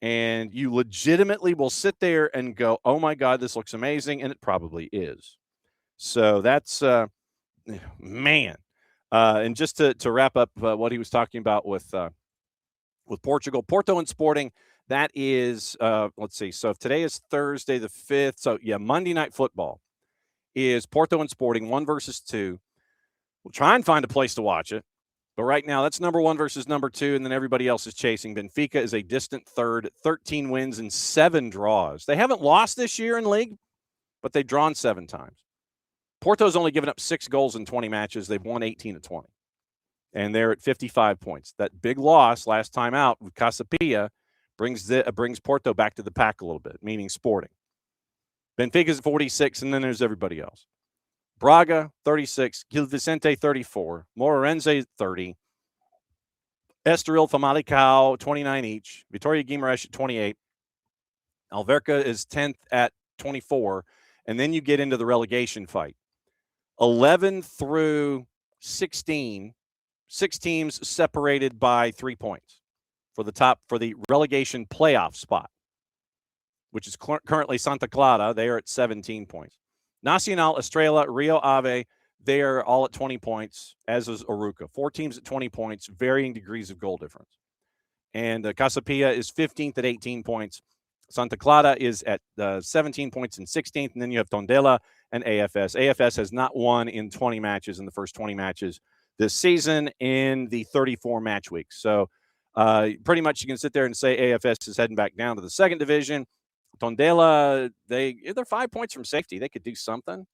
And you legitimately will sit there and go, oh, my God, this looks amazing. And it probably is. So that's, man. And just to wrap up what he was talking about with Portugal, Porto and Sporting, that is, let's see. So if today is Thursday the 5th. So, yeah, Monday Night Football is Porto and Sporting 1 versus 2. We'll try and find a place to watch it. But right now, that's number 1 versus number 2, and then everybody else is chasing. Benfica is a distant third, 13 wins and 7 draws. They haven't lost this year in league, but they've drawn 7 times. Porto's only given up 6 goals in 20 matches. They've won 18 of 20. And they're at 55 points. That big loss last time out with Casapia brings Porto back to the pack a little bit, meaning Sporting. Benfica's at 46, and then there's everybody else. Braga, 36. Gil Vicente, 34. Moreirense, 30. Estoril, Famalicão, 29 each. Vitória Guimarães at 28. Alverca is 10th at 24. And then you get into the relegation fight. 11 through 16, 6 teams separated by 3 points for the relegation playoff spot, which is currently Santa Clara. They are at 17 points. Nacional, Estrela, Rio Ave, they are all at 20 points, as is Aruca. 4 teams at 20 points, varying degrees of goal difference. And Casapia is 15th at 18 points. Santa Clara is at 17 points and 16th. And then you have Tondela and AFS. AFS has not won in 20 matches in the first 20 matches this season in the 34 match weeks. So pretty much you can sit there and say AFS is heading back down to the second division. Tondela, they're 5 points from safety. They could do something.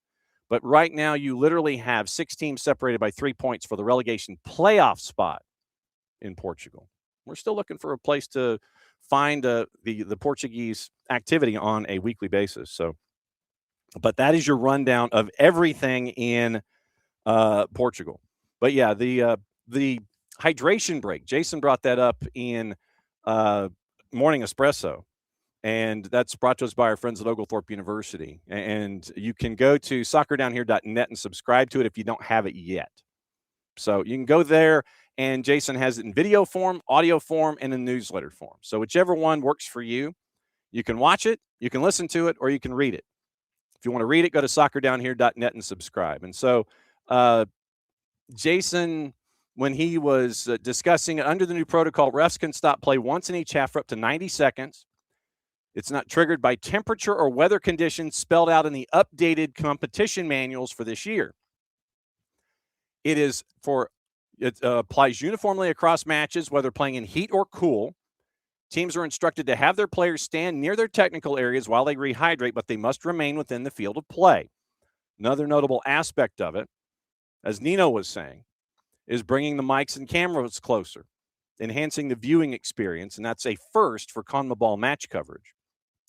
But right now you literally have 6 teams separated by 3 points for the relegation playoff spot in Portugal. We're still looking for a place to find the Portuguese activity on a weekly basis. So But that is your rundown of everything in Portugal. But yeah, the hydration break. Jason brought that up in Morning Espresso, and that's brought to us by our friends at Oglethorpe University. And you can go to soccerdownhere.net and subscribe to it if you don't have it yet. So you can go there, and Jason has it in video form, audio form, and in newsletter form. So whichever one works for you, you can watch it, you can listen to it, or you can read it. If you want to read it, go to soccerdownhere.net and subscribe. And so Jason, when he was discussing it, under the new protocol, refs can stop play once in each half for up to 90 seconds. It's not triggered by temperature or weather conditions spelled out in the updated competition manuals for this year. It applies uniformly across matches, whether playing in heat or cool. Teams are instructed to have their players stand near their technical areas while they rehydrate, but they must remain within the field of play. Another notable aspect of it, as Nino was saying, is bringing the mics and cameras closer, enhancing the viewing experience, and that's a first for CONMEBOL match coverage.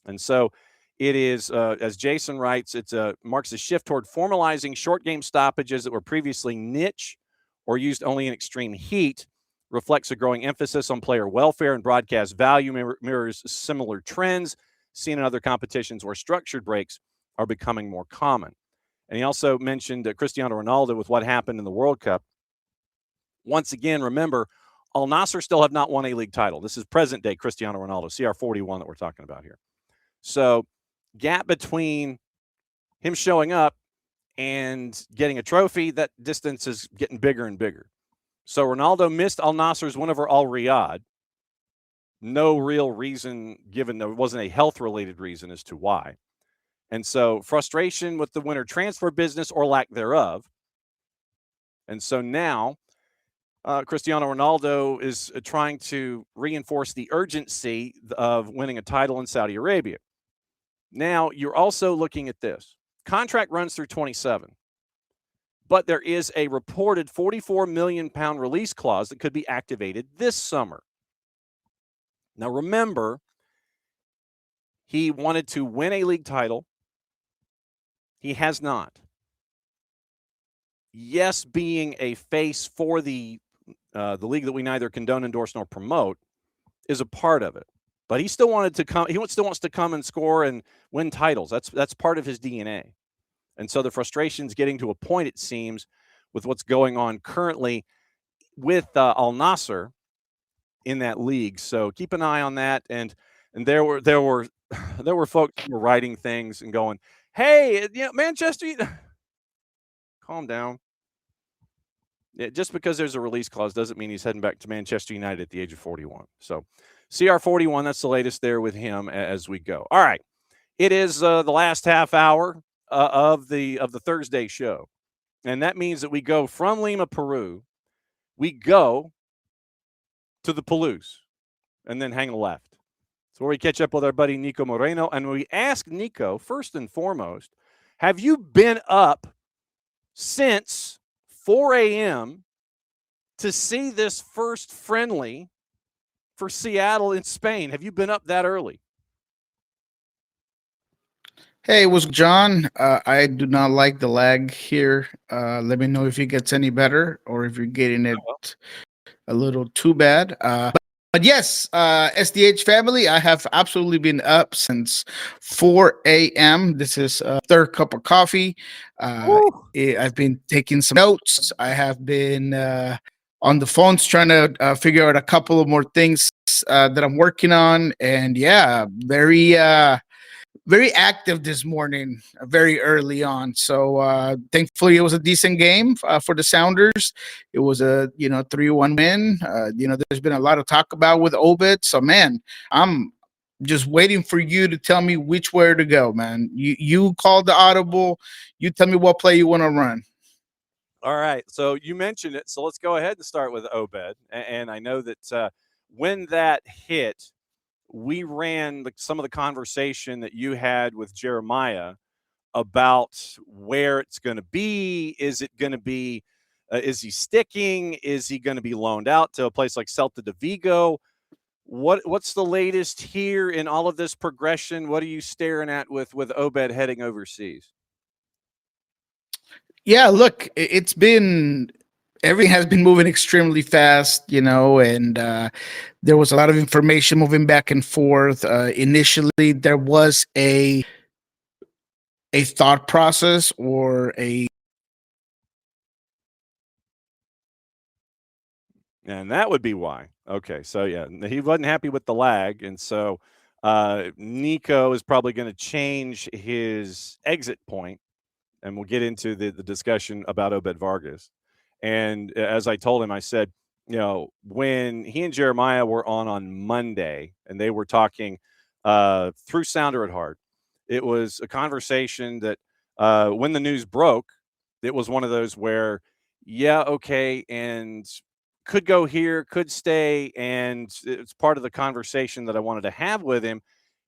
And so it is, as Jason writes, it marks a shift toward formalizing short game stoppages that were previously niche or used only in extreme heat, reflects a growing emphasis on player welfare and broadcast value, mirrors similar trends seen in other competitions where structured breaks are becoming more common. And he also mentioned Cristiano Ronaldo with what happened in the World Cup. Once again, remember, Al Nassr still have not won a league title. This is present-day Cristiano Ronaldo, CR41 that we're talking about here. So gap between him showing up and getting a trophy, that distance is getting bigger and bigger. So Ronaldo missed Al Nassr's win over Al Riyadh. No real reason given. There wasn't a health-related reason as to why. And so frustration with the winter transfer business or lack thereof. And so now Cristiano Ronaldo is trying to reinforce the urgency of winning a title in Saudi Arabia. Now, you're also looking at this. Contract runs through 27. But there is a reported £44 million release clause that could be activated this summer. Now, remember, he wanted to win a league title. He has not. Yes, being a face for the league that we neither condone, endorse, nor promote is a part of it. But he still wanted to come. He still wants to come and score and win titles. That's part of his DNA. And so the frustration's getting to a point, it seems, with what's going on currently with Al Nassr in that league. So keep an eye on that. And there were folks who were writing things and going, "Hey, Manchester, calm down." Yeah, just because there's a release clause doesn't mean he's heading back to Manchester United at the age of 41. So CR41, that's the latest there with him as we go. All right, it is the last half hour of the Thursday show. And that means that we go from Lima, Peru, we go to the Palouse and then hang a left. So where we catch up with our buddy Niko Moreno, and we ask Niko, first and foremost, have you been up since 4 a.m. to see this first friendly for Seattle in Spain? Have you been up that early? Hey, it was John. I do not like the lag here. Let me know if it gets any better or if you're getting it a little too bad. But yes, SDH family, I have absolutely been up since 4 a.m. This is third cup of coffee. I've been taking some notes. I have been on the phones trying to figure out a couple of more things that I'm working on. And yeah, very active this morning, very early on. So thankfully it was a decent game for the Sounders. It was a 3-1 win. There's been a lot of talk about with Obed. So man, I'm just waiting for you to tell me which way to go, man. You called the audible. You tell me what play you want to run. All right. So you mentioned it. So let's go ahead and start with Obed. And I know that when that hit, we ran some of the conversation that you had with Jeremiah about where it's going to be. Is it going to be, is he sticking? Is he going to be loaned out to a place like Celta de Vigo? what's the latest here in all of this progression? What are you staring at with Obed heading overseas? Yeah, look, it's been everything has been moving extremely fast, and there was a lot of information moving back and forth. Initially, there was a thought process or a And that would be why. Okay, so yeah, he wasn't happy with the lag, and so Niko is probably going to change his exit point, and we'll get into the discussion about Obed Vargas. And as I told him, I said, when he and Jeremiah were on Monday, and they were talking through Sounder at Heart, it was a conversation that when the news broke, it was one of those where, yeah, okay, and could go here, could stay, and it's part of the conversation that I wanted to have with him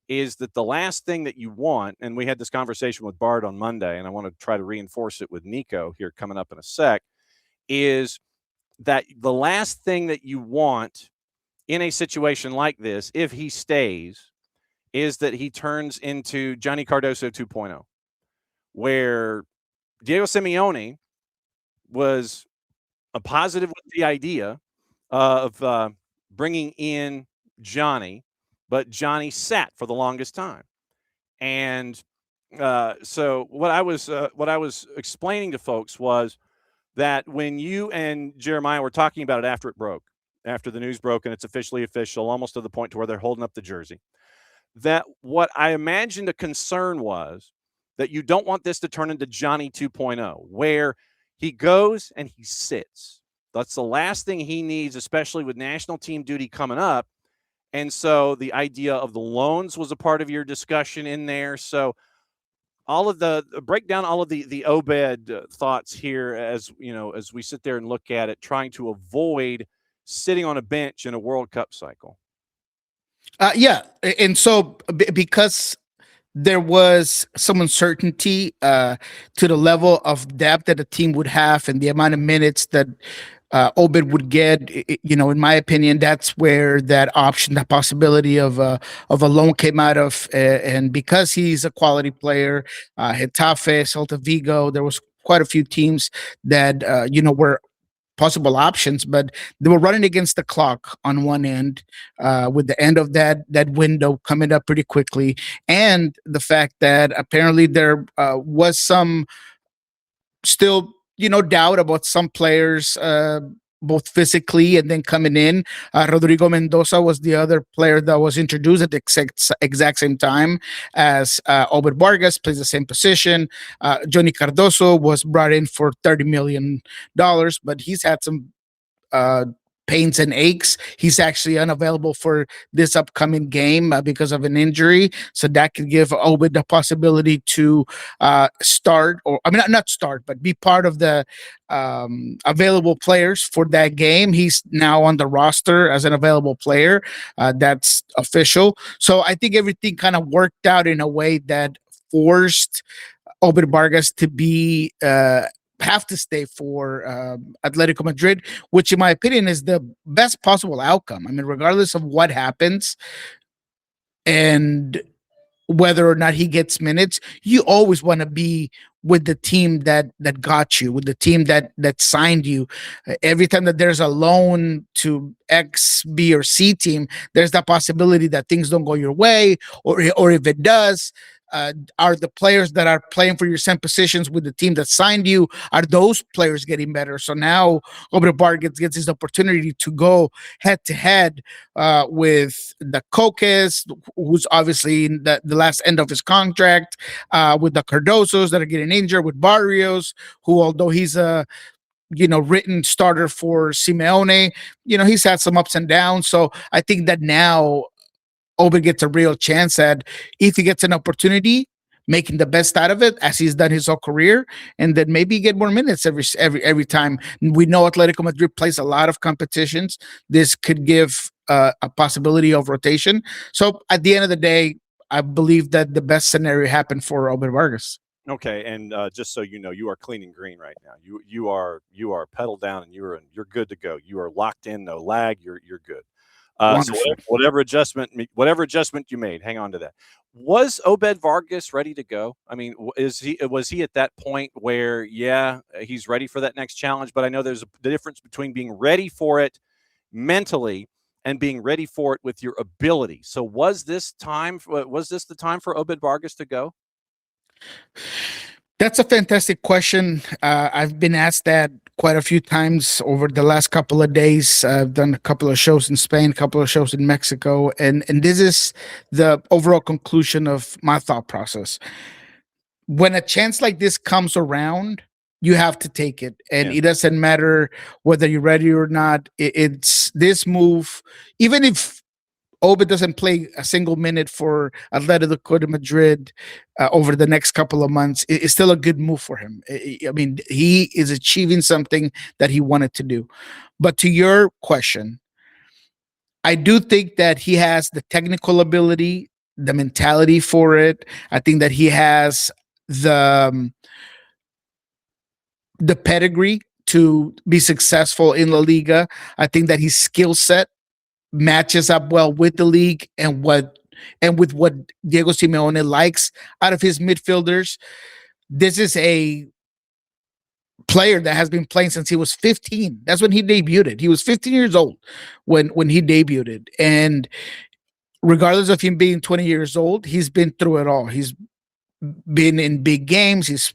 is that the last thing that you want, and we had this conversation with Bart on Monday, and I want to try to reinforce it with Niko here coming up in a sec, is that the last thing that you want in a situation like this, if he stays, is that he turns into Johnny Cardoso 2.0, where Diego Simeone was a positive with the idea of bringing in Johnny, but Johnny sat for the longest time. And so what I was explaining to folks was that when you and Jeremiah were talking about it after it broke, after the news broke and it's officially official, almost to the point to where they're holding up the jersey, that what I imagined a concern was that you don't want this to turn into Johnny 2.0, where he goes and he sits. That's the last thing he needs, especially with national team duty coming up. And so the idea of the loans was a part of your discussion in there. So all of the break down all of the Obed thoughts here as we sit there and look at it, trying to avoid sitting on a bench in a World Cup cycle. Yeah, and so because there was some uncertainty to the level of depth that the team would have and the amount of minutes that Obed would get, in my opinion, that's where that option, that possibility of a loan came out of. And because he's a quality player, Getafe, Celta Vigo, there was quite a few teams that, were possible options, but they were running against the clock on one end, with the end of that window coming up pretty quickly, and the fact that apparently there was some still doubt about some players, both physically and then coming in. Rodrigo Mendoza was the other player that was introduced at the exact same time as Obed Vargas, plays the same position. Johnny Cardoso was brought in for $30 million, but he's had some pains and aches. He's actually unavailable for this upcoming game because of an injury. So that could give Obed the possibility to start, or not start, but be part of the available players for that game. He's now on the roster as an available player. That's official. So I think everything kind of worked out in a way that forced Obed Vargas to be have to stay for Atletico Madrid, which in my opinion is the best possible outcome. I mean, regardless of what happens and whether or not he gets minutes, you always want to be with the team that got you, with the team that signed you. Every time that there's a loan to X, B, or C team, there's that possibility that things don't go your way, or if it does, are the players that are playing for your same positions with the team that signed you, are those players getting better? So now Obed Vargas gets his opportunity to go head to head with the Coques, who's obviously in the last end of his contract, with the Cardosos that are getting injured, with Barrios, who, although he's a written starter for Simeone, he's had some ups and downs. So I think that now Obed gets a real chance at, if he gets an opportunity, making the best out of it as he's done his whole career, and then maybe get more minutes every time. We know Atletico Madrid plays a lot of competitions. This could give a possibility of rotation. So at the end of the day, I believe that the best scenario happened for Obed Vargas. Okay, and just so you know, you are clean and green right now. You are pedal down, and you're good to go. You are locked in, no lag. You're good. So Wonderful. whatever adjustment you made, hang on to that. Was Obed Vargas ready to go? I mean, was he at that point where, yeah, he's ready for that next challenge? But I know there's the difference between being ready for it mentally and being ready for it with your ability. So was this the time for Obed Vargas to go? That's a fantastic question. I've been asked that quite a few times over the last couple of days. I've done a couple of shows in Spain, a couple of shows in Mexico, and this is the overall conclusion of my thought process. When a chance like this comes around, you have to take it, and it doesn't matter whether you're ready or not. It's this move, even if Obed doesn't play a single minute for Atletico de Madrid over the next couple of months, it's still a good move for him. I mean, he is achieving something that he wanted to do. But to your question, I do think that he has the technical ability, the mentality for it. I think that he has the pedigree to be successful in La Liga. I think that his skill set matches up well with the league and with what Diego Simeone likes out of his midfielders. This is a player that has been playing since he was 15. That's when he debuted. He was 15 years old when he debuted. And regardless of him being 20 years old, he's been through it all. He's been in big games. He's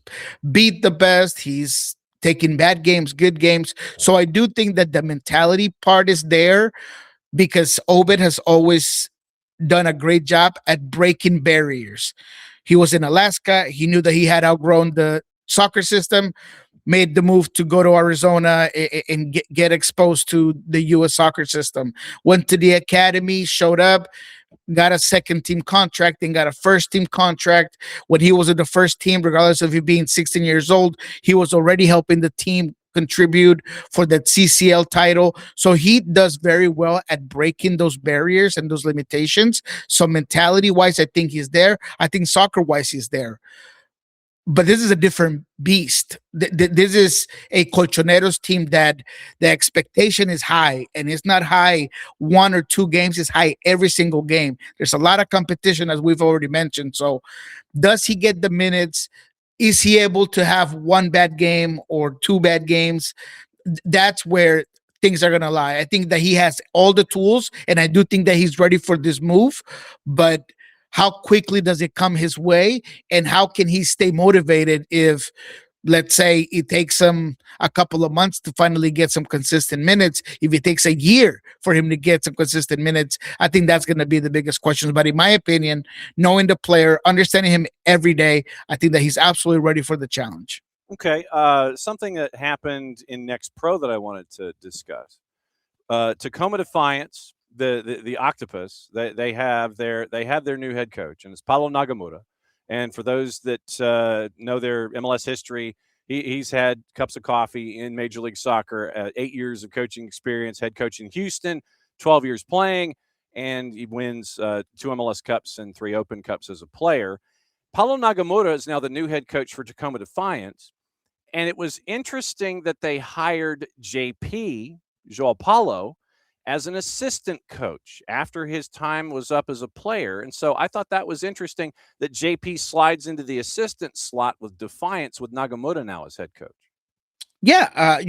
beat the best. He's taken bad games, good games. So I do think that the mentality part is there, because Obed has always done a great job at breaking barriers. He was in Alaska. He knew that he had outgrown the soccer system, made the move to go to Arizona and get exposed to the U.S. soccer system. Went to the academy, showed up, got a second team contract, and got a first team contract. When he was in the first team, regardless of him being 16 years old, he was already helping the team contribute for that CCL title. So he does very well at breaking those barriers and those limitations. So mentality wise, I think he's there. I think soccer wise, he's there. But this is a different beast. This is a Colchoneros team that the expectation is high, and it's not high one or two games, it's high every single game. There's a lot of competition, as we've already mentioned. So does he get the minutes? Is he able to have one bad game or two bad games? That's where things are going to lie. I think that he has all the tools, and I do think that he's ready for this move. But how quickly does it come his way, and how can he stay motivated if, let's say, it takes him a couple of months to finally get some consistent minutes? If it takes a year for him to get some consistent minutes, I think that's going to be the biggest question. But in my opinion, knowing the player, understanding him every day, I think that he's absolutely ready for the challenge. Okay. Something that happened in Next Pro that I wanted to discuss. Tacoma Defiance, the Octopus, they have their new head coach, and it's Paulo Nagamura. And for those that know their MLS history, he's had cups of coffee in Major League Soccer, 8 years of coaching experience, head coach in Houston, 12 years playing, and he wins 2 MLS Cups and 3 Open Cups as a player. Paulo Nagamura is now the new head coach for Tacoma Defiance. And it was interesting that they hired JP, Joao Paulo, as an assistant coach after his time was up as a player. And so I thought that was interesting that JP slides into the assistant slot with Defiance, with Nagamura now as head coach. Yeah,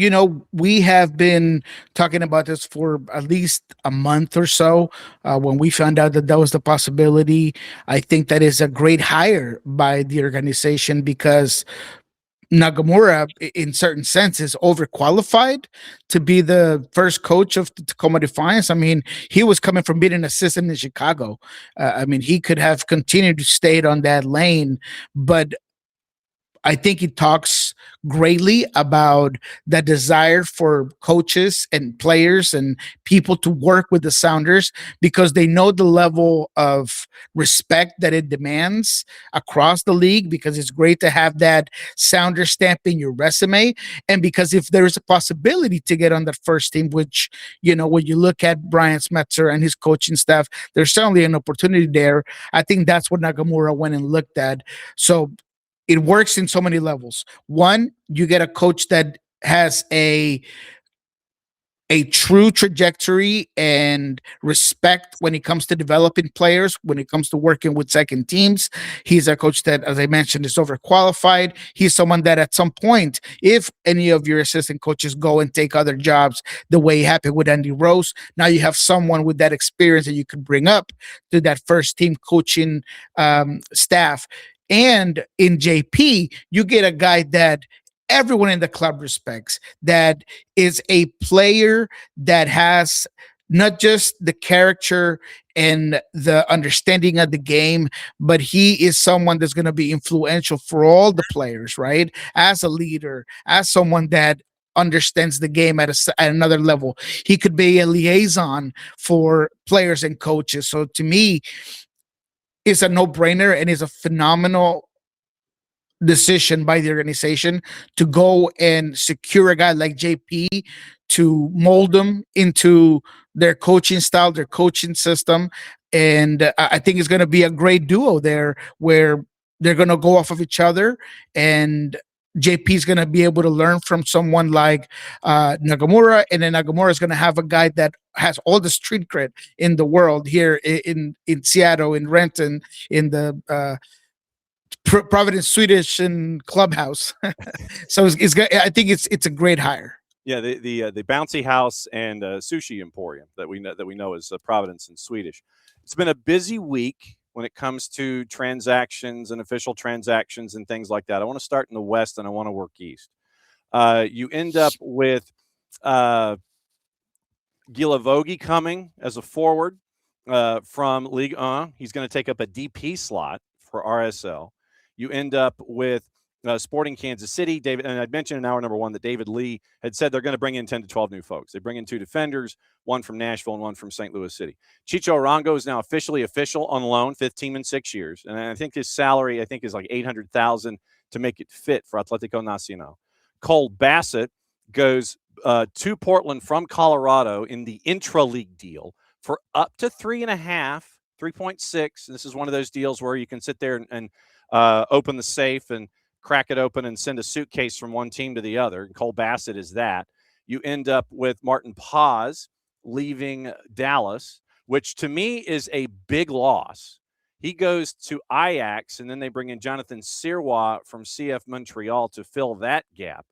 we have been talking about this for at least a month or so. When we found out that was the possibility, I think that is a great hire by the organization, because Nagamura, in certain sense, is overqualified to be the first coach of the Tacoma Defiance. I mean, he was coming from being an assistant in Chicago. I mean, he could have continued to stay on that lane, but I think it talks greatly about the desire for coaches and players and people to work with the Sounders, because they know the level of respect that it demands across the league, because it's great to have that Sounder stamp in your resume. And because if there is a possibility to get on that first team, which, when you look at Brian Smetzer and his coaching staff, there's certainly an opportunity there. I think that's what Nagamura went and looked at. So it works in so many levels. One, you get a coach that has a a true trajectory and respect when it comes to developing players, when it comes to working with second teams. He's a coach that, as I mentioned, is overqualified. He's someone that at some point, if any of your assistant coaches go and take other jobs the way it happened with Andy Rose, now you have someone with that experience that you could bring up to that first team coaching staff. And in JP, you get a guy that everyone in the club respects, that is a player that has not just the character and the understanding of the game, but he is someone that's going to be influential for all the players, right? As a leader, as someone that understands the game at another level. He could be a liaison for players and coaches. So to me, it's a no-brainer and is a phenomenal decision by the organization to go and secure a guy like JP to mold them into their coaching style, their coaching system. And I think it's going to be a great duo there where they're going to go off of each other, and JP is going to be able to learn from someone like Nagamura, and then Nagamura is going to have a guy that has all the street cred in the world here in Seattle, in Renton, in the Providence Swedish and clubhouse. So it's I think it's a great hire. Yeah, the bouncy house and sushi emporium that we know as Providence in Swedish. It's been a busy week when it comes to transactions and official transactions and things like that. I want to start in the West and I want to work East. You end up with Gilavogi coming as a forward from Ligue 1. He's going to take up a DP slot for RSL. You end up with Sporting Kansas City. David, and I'd mentioned in hour number one that David Lee had said they're going to bring in 10 to 12 new folks. They bring in 2 defenders, one from Nashville and one from St. Louis City. Chicho Arango is now officially official on loan, 5th team in 6 years. And I think his salary, is like $800,000 to make it fit for Atletico Nacional. Cole Bassett goes to Portland from Colorado in the intra-league deal for up to 3.6. This is one of those deals where you can sit there and open the safe and crack it open and send a suitcase from one team to the other. And Cole Bassett is that. You end up with Martin Paz leaving Dallas, which to me is a big loss. He goes to Ajax, and then they bring in Jonathan Sirois from CF Montreal to fill that gap.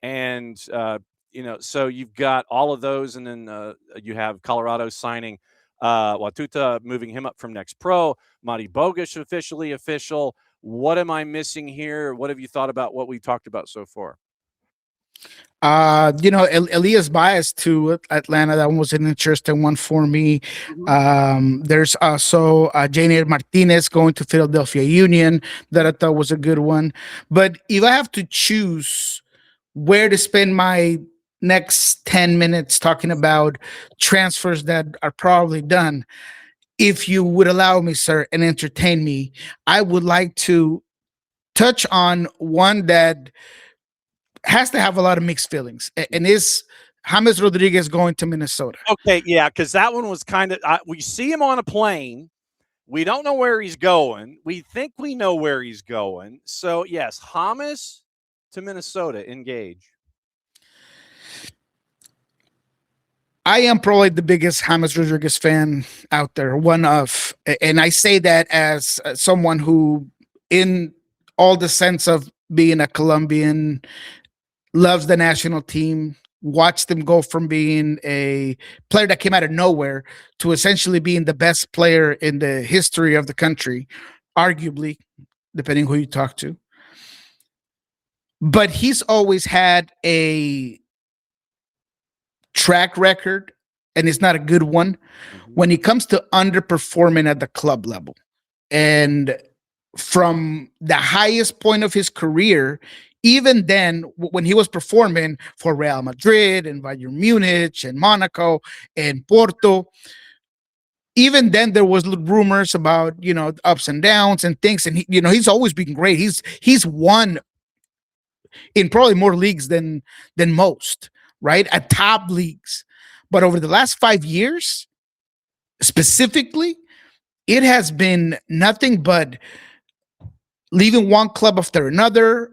And, so you've got all of those, and then you have Colorado signing Watuta, moving him up from Next Pro. Mati Bogusz officially official. What am I missing here? What have you thought about what we talked about so far? Elias Baez to Atlanta. That one was an interesting one for me. There's also Janier Martinez going to Philadelphia Union that I thought was a good one. But if I have to choose where to spend my next 10 minutes talking about transfers that are probably done, if you would allow me, sir, and entertain me, I would like to touch on one that has to have a lot of mixed feelings, and is James Rodriguez going to Minnesota. Okay, yeah, because that one was kind of we see him on a plane. We don't know where he's going. We think we know where he's going. So, yes, James to Minnesota, engage. I am probably the biggest James Rodriguez fan out there, one of, and I say that as someone who, in all the sense of being a Colombian, loves the national team, watched them go from being a player that came out of nowhere to essentially being the best player in the history of the country, arguably, depending who you talk to. But he's always had a track record, and it's not a good one, when it comes to underperforming at the club level. And from the highest point of his career, even then, when he was performing for Real Madrid and Bayern Munich and Monaco and Porto, even then there was rumors about, ups and downs and things. And he's always been great. He's won in probably more leagues than most, right? At top leagues. But over the last 5 years, specifically, it has been nothing but leaving one club after another,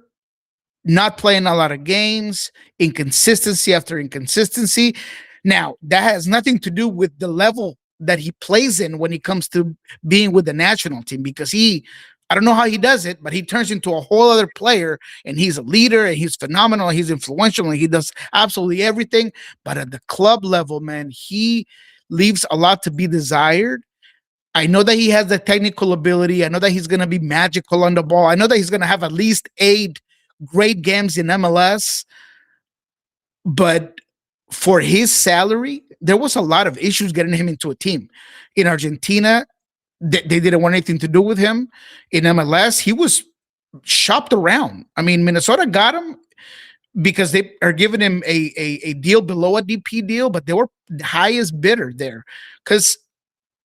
not playing a lot of games, inconsistency after inconsistency. Now, that has nothing to do with the level that he plays in when it comes to being with the national team, because I don't know how he does it, but he turns into a whole other player, and he's a leader, and he's phenomenal, he's influential, and he does absolutely everything. But at the club level, man, he leaves a lot to be desired. I know that he has the technical ability. I know that he's going to be magical on the ball. I know that he's going to have at least 8 great games in MLS. But for his salary, there was a lot of issues getting him into a team. In Argentina, they didn't want anything to do with him. In MLS, he was shopped around. I mean, Minnesota got him because they are giving him a deal below a DP deal, but they were the highest bidder there. Because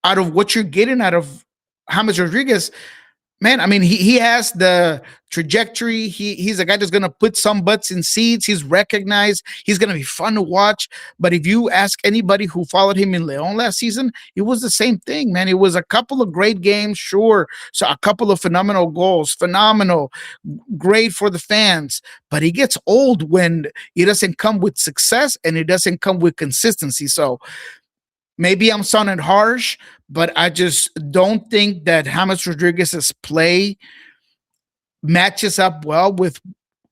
out of what you're getting out of James Rodriguez, man, I mean, he has the trajectory. He's a guy that's going to put some butts in seats. He's recognized. He's going to be fun to watch. But if you ask anybody who followed him in León last season, it was the same thing, man. It was a couple of great games, sure. So a couple of phenomenal goals, phenomenal, great for the fans. But he gets old when it doesn't come with success and it doesn't come with consistency. So maybe I'm sounding harsh, but I just don't think that James Rodriguez's play matches up well with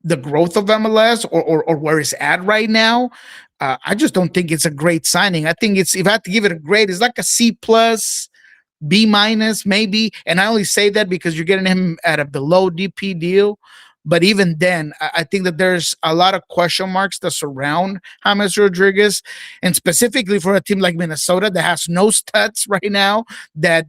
the growth of MLS or where it's at right now. I just don't think it's a great signing. I think if I had to give it a grade, it's like a C+, B- maybe. And I only say that because you're getting him at a below DP deal. But even then, I think that there's a lot of question marks that surround James Rodriguez, and specifically for a team like Minnesota that has no stats right now, that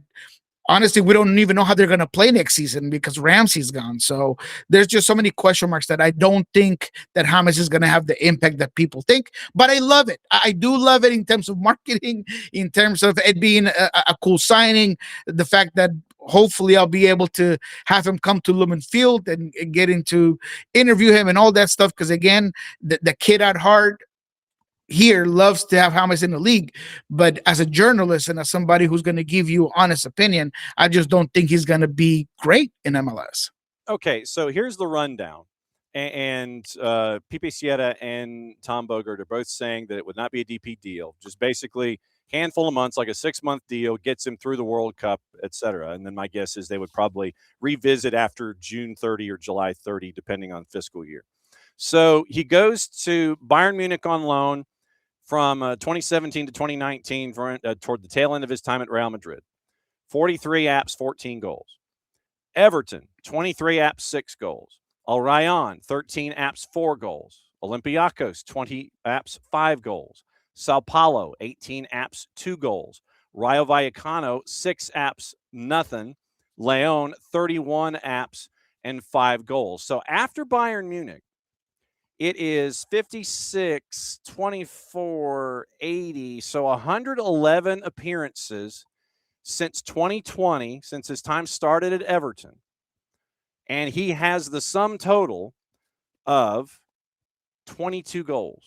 honestly, we don't even know how they're going to play next season because Ramsey's gone. So there's just so many question marks that I don't think that James is going to have the impact that people think. But I love it. I do love it in terms of marketing, in terms of it being a cool signing, the fact that hopefully I'll be able to have him come to Lumen Field and get into interview him and all that stuff. Because again, the kid at heart here loves to have James in the league. But as a journalist and as somebody who's going to give you honest opinion, I just don't think he's going to be great in MLS. Okay, so here's the rundown. And Pipe Sierra and Tom Bogert are both saying that it would not be a DP deal, just basically handful of months, like a 6-month deal, gets him through the World Cup, etc. And then my guess is they would probably revisit after June 30 or July 30, depending on fiscal year. So he goes to Bayern Munich on loan from 2017 to 2019 toward the tail end of his time at Real Madrid. 43 apps, 14 goals. Everton, 23 apps, 6 goals. Al Rayyan, 13 apps, 4 goals. Olympiacos, 20 apps, 5 goals. Sao Paulo, 18 apps, 2 goals. Rayo Vallecano, 6 apps, nothing. León, 31 apps, and 5 goals. So after Bayern Munich, it is 56, 24, 80. So 111 appearances since 2020, since his time started at Everton. And he has the sum total of 22 goals.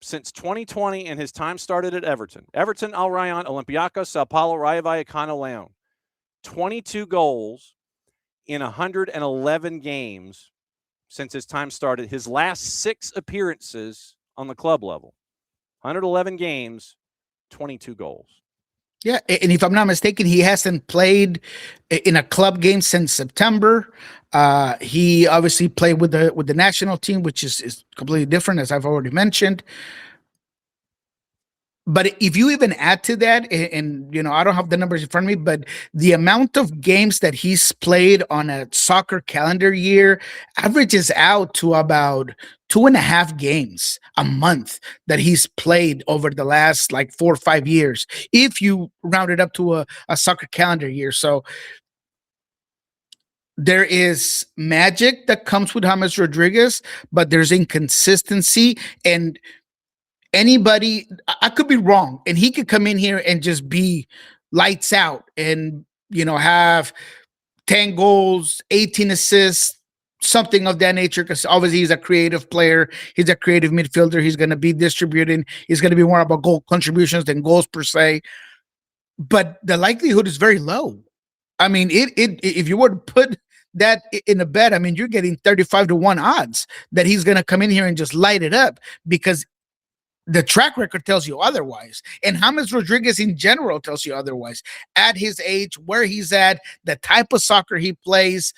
Since 2020 and his time started at Everton. Everton, Al Rayyan, Olympiacos, Sao Paulo, Rayo Vallecano, León. 22 goals in 111 games since his time started. His last 6 appearances on the club level. 111 games, 22 goals. Yeah, and if I'm not mistaken, he hasn't played in a club game since September. He obviously played with the national team, which is completely different, as I've already mentioned. But if you even add to that, and you know, I don't have the numbers in front of me, but the amount of games that he's played on a soccer calendar year averages out to about 2.5 games a month that he's played over the last like 4 or 5 years, if you round it up to a soccer calendar year. So there is magic that comes with James Rodriguez, but there's inconsistency. And anybody, I could be wrong, and he could come in here and just be lights out and, you know, have 10 goals, 18 assists, something of that nature, because obviously he's a creative player. He's a creative midfielder. He's going to be distributing. He's going to be more about goal contributions than goals per se. But the likelihood is very low. I mean, if you were to put that in a bet, I mean, you're getting 35-1 odds that he's going to come in here and just light it up, because the track record tells you otherwise. And James Rodriguez in general tells you otherwise. At his age, where he's at, the type of soccer he plays,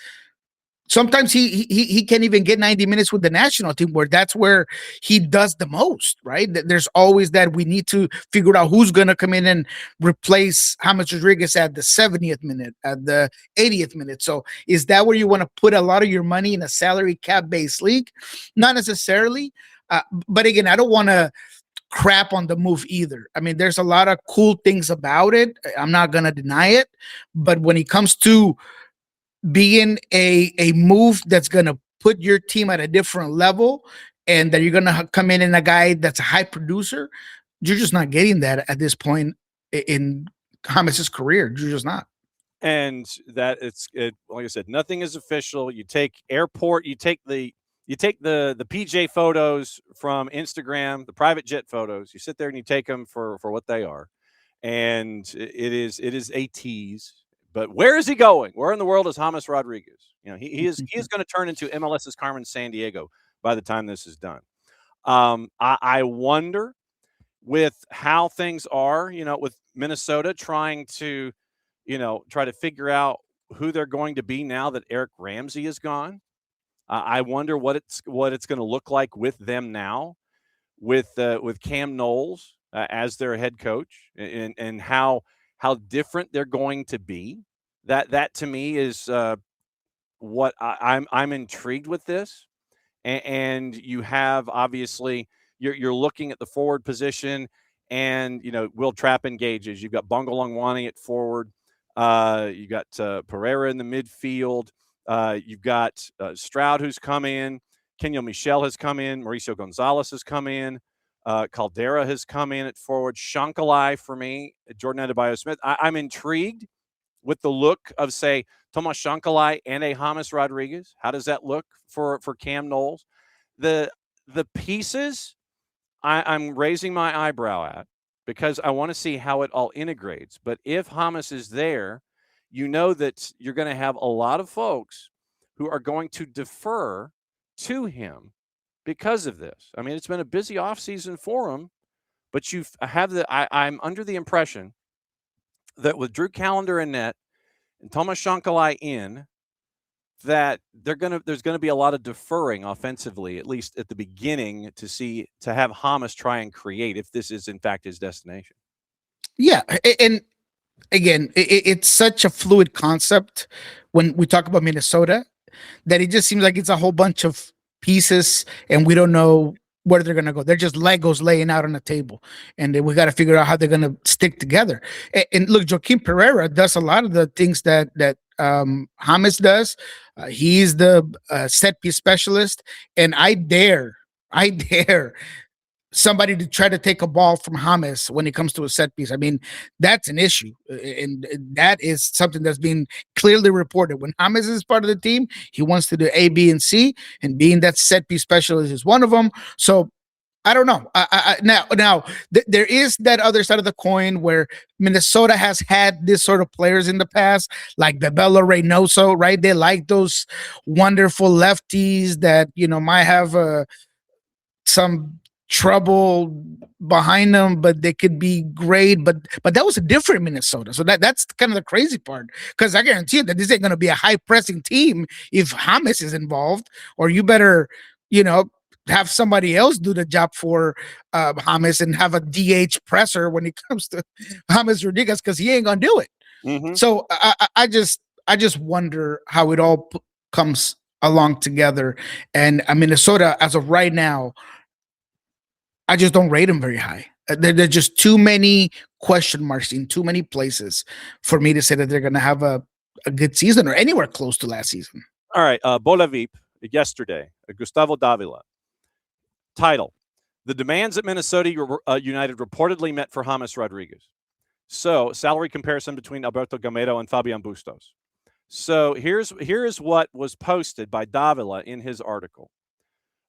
sometimes he can't even get 90 minutes with the national team, where that's where he does the most, right? There's always that we need to figure out who's going to come in and replace James Rodriguez at the 70th minute, at the 80th minute. So is that where you want to put a lot of your money in a salary cap based league? Not necessarily. But again, I don't want to crap on the move either. I mean, there's a lot of cool things about it. I'm not going to deny it. But when it comes to being a move that's going to put your team at a different level, and that you're going to come in a guy that's a high producer, you're just not getting that at this point in James's career. You're just not. And that like I said, nothing is official. You take the PJ photos from Instagram, the private jet photos. You sit there and you take them for what they are, and it is a tease. But where is he going? Where in the world is James Rodriguez? You know, he is going to turn into MLS's Carmen Sandiego by the time this is done. I wonder, with how things are, with Minnesota trying to, try to figure out who they're going to be now that Eric Ramsey is gone. I wonder what it's going to look like with them now, with Cam Knowles as their head coach, and how different they're going to be. That to me is what I'm intrigued with this. And you have, obviously, you're looking at the forward position, and Will Trapp engages. You've got Bungo Longwani at forward. You got Pereira in the midfield. You've got Stroud, who's come in. Kenyo Michel has come in. Mauricio Gonzalez has come in. Caldera has come in at forward. Shankalai for me. Jordan Adebayo-Smith. I'm intrigued with the look of, say, Tomas Shankalai and a James Rodriguez. How does that look for Cam Knowles? The pieces I'm raising my eyebrow at, because I want to see how it all integrates. But if James is there, that you're going to have a lot of folks who are going to defer to him because of this. I mean, it's been a busy offseason for him, but I'm under the impression that with Drew Callender in net and Tomas Shankalai in, that there's going to be a lot of deferring offensively, at least at the beginning, to have James try and create, if this is in fact his destination. Yeah, and again, it's such a fluid concept when we talk about Minnesota, that it just seems like it's a whole bunch of pieces and we don't know where they're going to go. They're just Legos laying out on the table, and we got to figure out how they're going to stick together. And look, Joaquin Pereira does a lot of the things that James does. He's the set piece specialist, and I dare somebody to try to take a ball from James when it comes to a set piece. I mean, that's an issue. And that is something that's been clearly reported. When James is part of the team, he wants to do A, B, and C, and being that set piece specialist is one of them. So I don't know. Now there is that other side of the coin where Minnesota has had this sort of players in the past, like Bebelo Reynoso, right? They like those wonderful lefties that, might have some trouble behind them, but they could be great. But that was a different Minnesota. So that's kind of the crazy part, because I guarantee you that this ain't going to be a high pressing team if James is involved, or you better, have somebody else do the job for James and have a DH presser when it comes to James Rodriguez, because he ain't going to do it. Mm-hmm. So I just wonder how it all comes along together. And Minnesota, as of right now, I just don't rate them very high. There's just too many question marks in too many places for me to say that they're going to have a good season or anywhere close to last season. All right. Bola Vip, yesterday, Gustavo Davila. Title: The demands at Minnesota United reportedly met for James Rodriguez. So, salary comparison between Alberto Gamero and Fabian Bustos. So, here's what was posted by Davila in his article.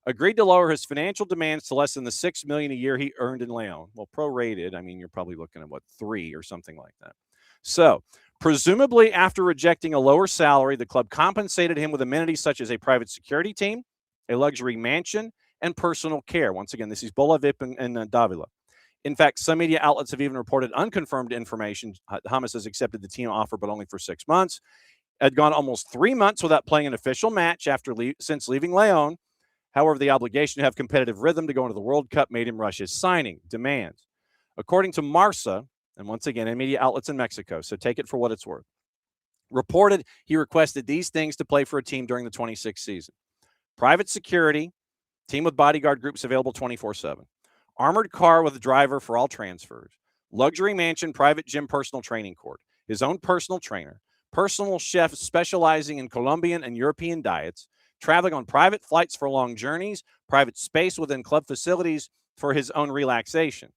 Agreed to lower his financial demands to less than the $6 million a year he earned in Leon. Well, prorated, you're probably looking at 3 or something like that. So, presumably after rejecting a lower salary, the club compensated him with amenities such as a private security team, a luxury mansion, and personal care. Once again, this is Bola Vip and Davila. In fact, some media outlets have even reported unconfirmed information. James has accepted the team offer, but only for 6 months. Had gone almost 3 months without playing an official match since leaving Leon. However, the obligation to have competitive rhythm to go into the World Cup made him rush his signing demands. According to Marca, and once again, in media outlets in Mexico, so take it for what it's worth, reported he requested these things to play for a team during the 26th season. Private security, team with bodyguard groups available 24/7. Armored car with a driver for all transfers. Luxury mansion, private gym, personal training court. His own personal trainer. Personal chef specializing in Colombian and European diets. Traveling on private flights for long journeys. Private space within club facilities for his own relaxation.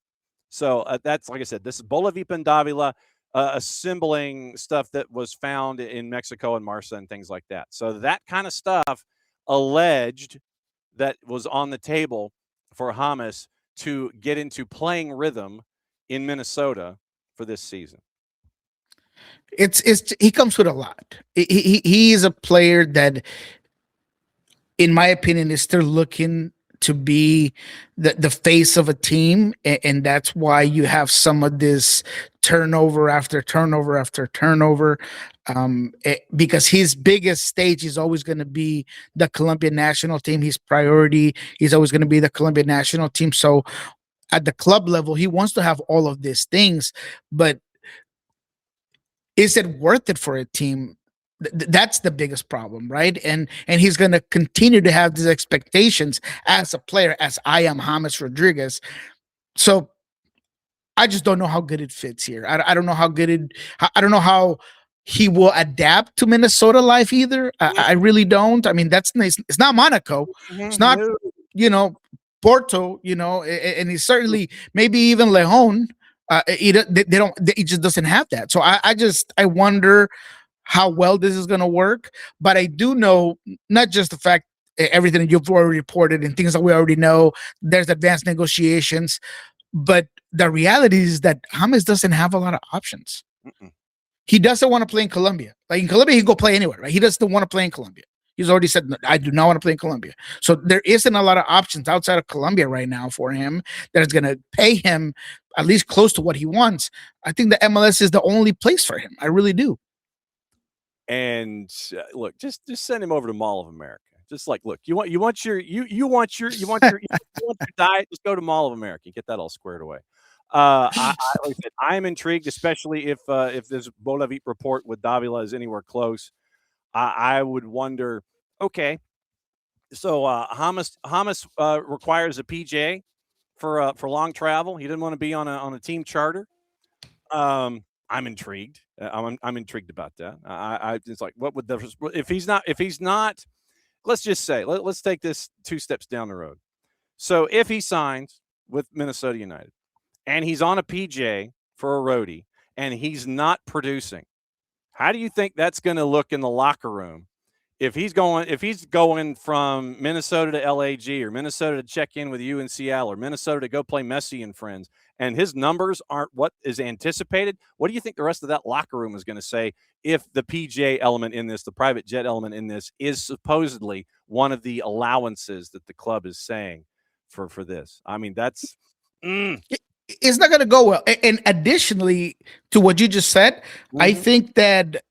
So that's, like I said, this is Bola Vip and Davila assembling stuff that was found in Mexico and Marca and things like that. So that kind of stuff alleged that was on the table for James to get into playing rhythm in Minnesota for this season. He comes with a lot. He is a player that, in my opinion, is still looking to be the face of a team, and that's why you have some of this turnover after turnover after turnover, because his biggest stage is always going to be the Colombian national team. His priority is always going to be the Colombian national team. So at the club level, he wants to have all of these things, but is it worth it for a team? That's the biggest problem, right? And he's going to continue to have these expectations as a player, as I am James Rodriguez. So I just don't know how good it fits here. I don't know how good I don't know how he will adapt to Minnesota life either. I really don't. I mean, that's nice. It's not Monaco. It's not, Porto, and he's certainly maybe even León. He just doesn't have that. So I wonder how well this is going to work. But I do know, not just the fact, everything that you've already reported and things that we already know, there's advanced negotiations, but the reality is that James doesn't have a lot of options. He doesn't want to play in Colombia. Like in Colombia, he can go play anywhere, right? He doesn't want to play in Colombia. He's already said, I do not want to play in Colombia. So there isn't a lot of options outside of Colombia right now for him that is going to pay him at least close to what he wants. I think the MLS is the only place for him. I really do. And look, just send him over to Mall of America. Just like, look, you want your diet, just go to Mall of America, get that all squared away. Like I said, I'm intrigued, especially if this Bola Vip report with Davila is anywhere close. I would wonder, okay, so James requires a PJ for long travel. He didn't want to be on a team charter. I'm intrigued. I'm intrigued about that. I it's like, what would if he's not, let's just say, let's take this 2 steps down the road. So if he signs with Minnesota United and he's on a PJ for a roadie and he's not producing, how do you think that's going to look in the locker room if he's going from Minnesota to LAG or Minnesota to check in with UNCL or Minnesota to go play Messi and friends, and his numbers aren't what is anticipated? What do you think the rest of that locker room is going to say if the PJ element in this, the private jet element in this, is supposedly one of the allowances that the club is saying for this? I mean, that's it's not going to go well. And additionally to what you just said, I think that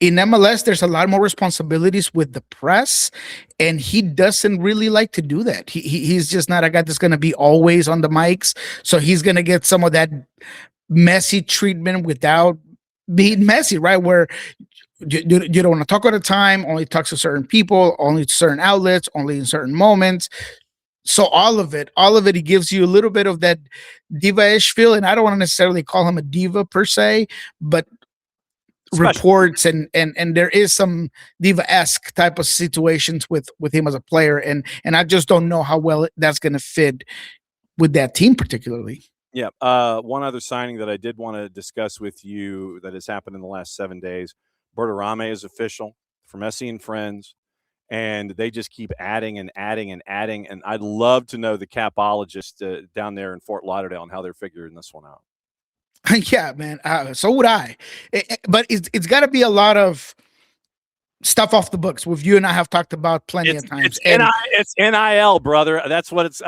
in MLS, there's a lot more responsibilities with the press, and he doesn't really like to do that. He's just not a guy that's going to be always on the mics. So he's going to get some of that messy treatment without being messy, right? Where you don't want to talk all the time, only talk to certain people, only to certain outlets, only in certain moments. So all of it, he gives you a little bit of that diva-ish feel. And I don't want to necessarily call him a diva per se, but reports and there is some diva-esque type of situations with him as a player, and I just don't know how well that's going to fit with that team particularly. Yeah. One other signing that I did want to discuss with you that has happened in the last 7 days, Berterame is official for Messi and friends, and they just keep adding and adding and adding, and I'd love to know the capologist down there in Fort Lauderdale and how they're figuring this one out. Yeah, man. So would I. But it's got to be a lot of stuff off the books. With you and I have talked about plenty of times. It's NIL, brother. That's what it's.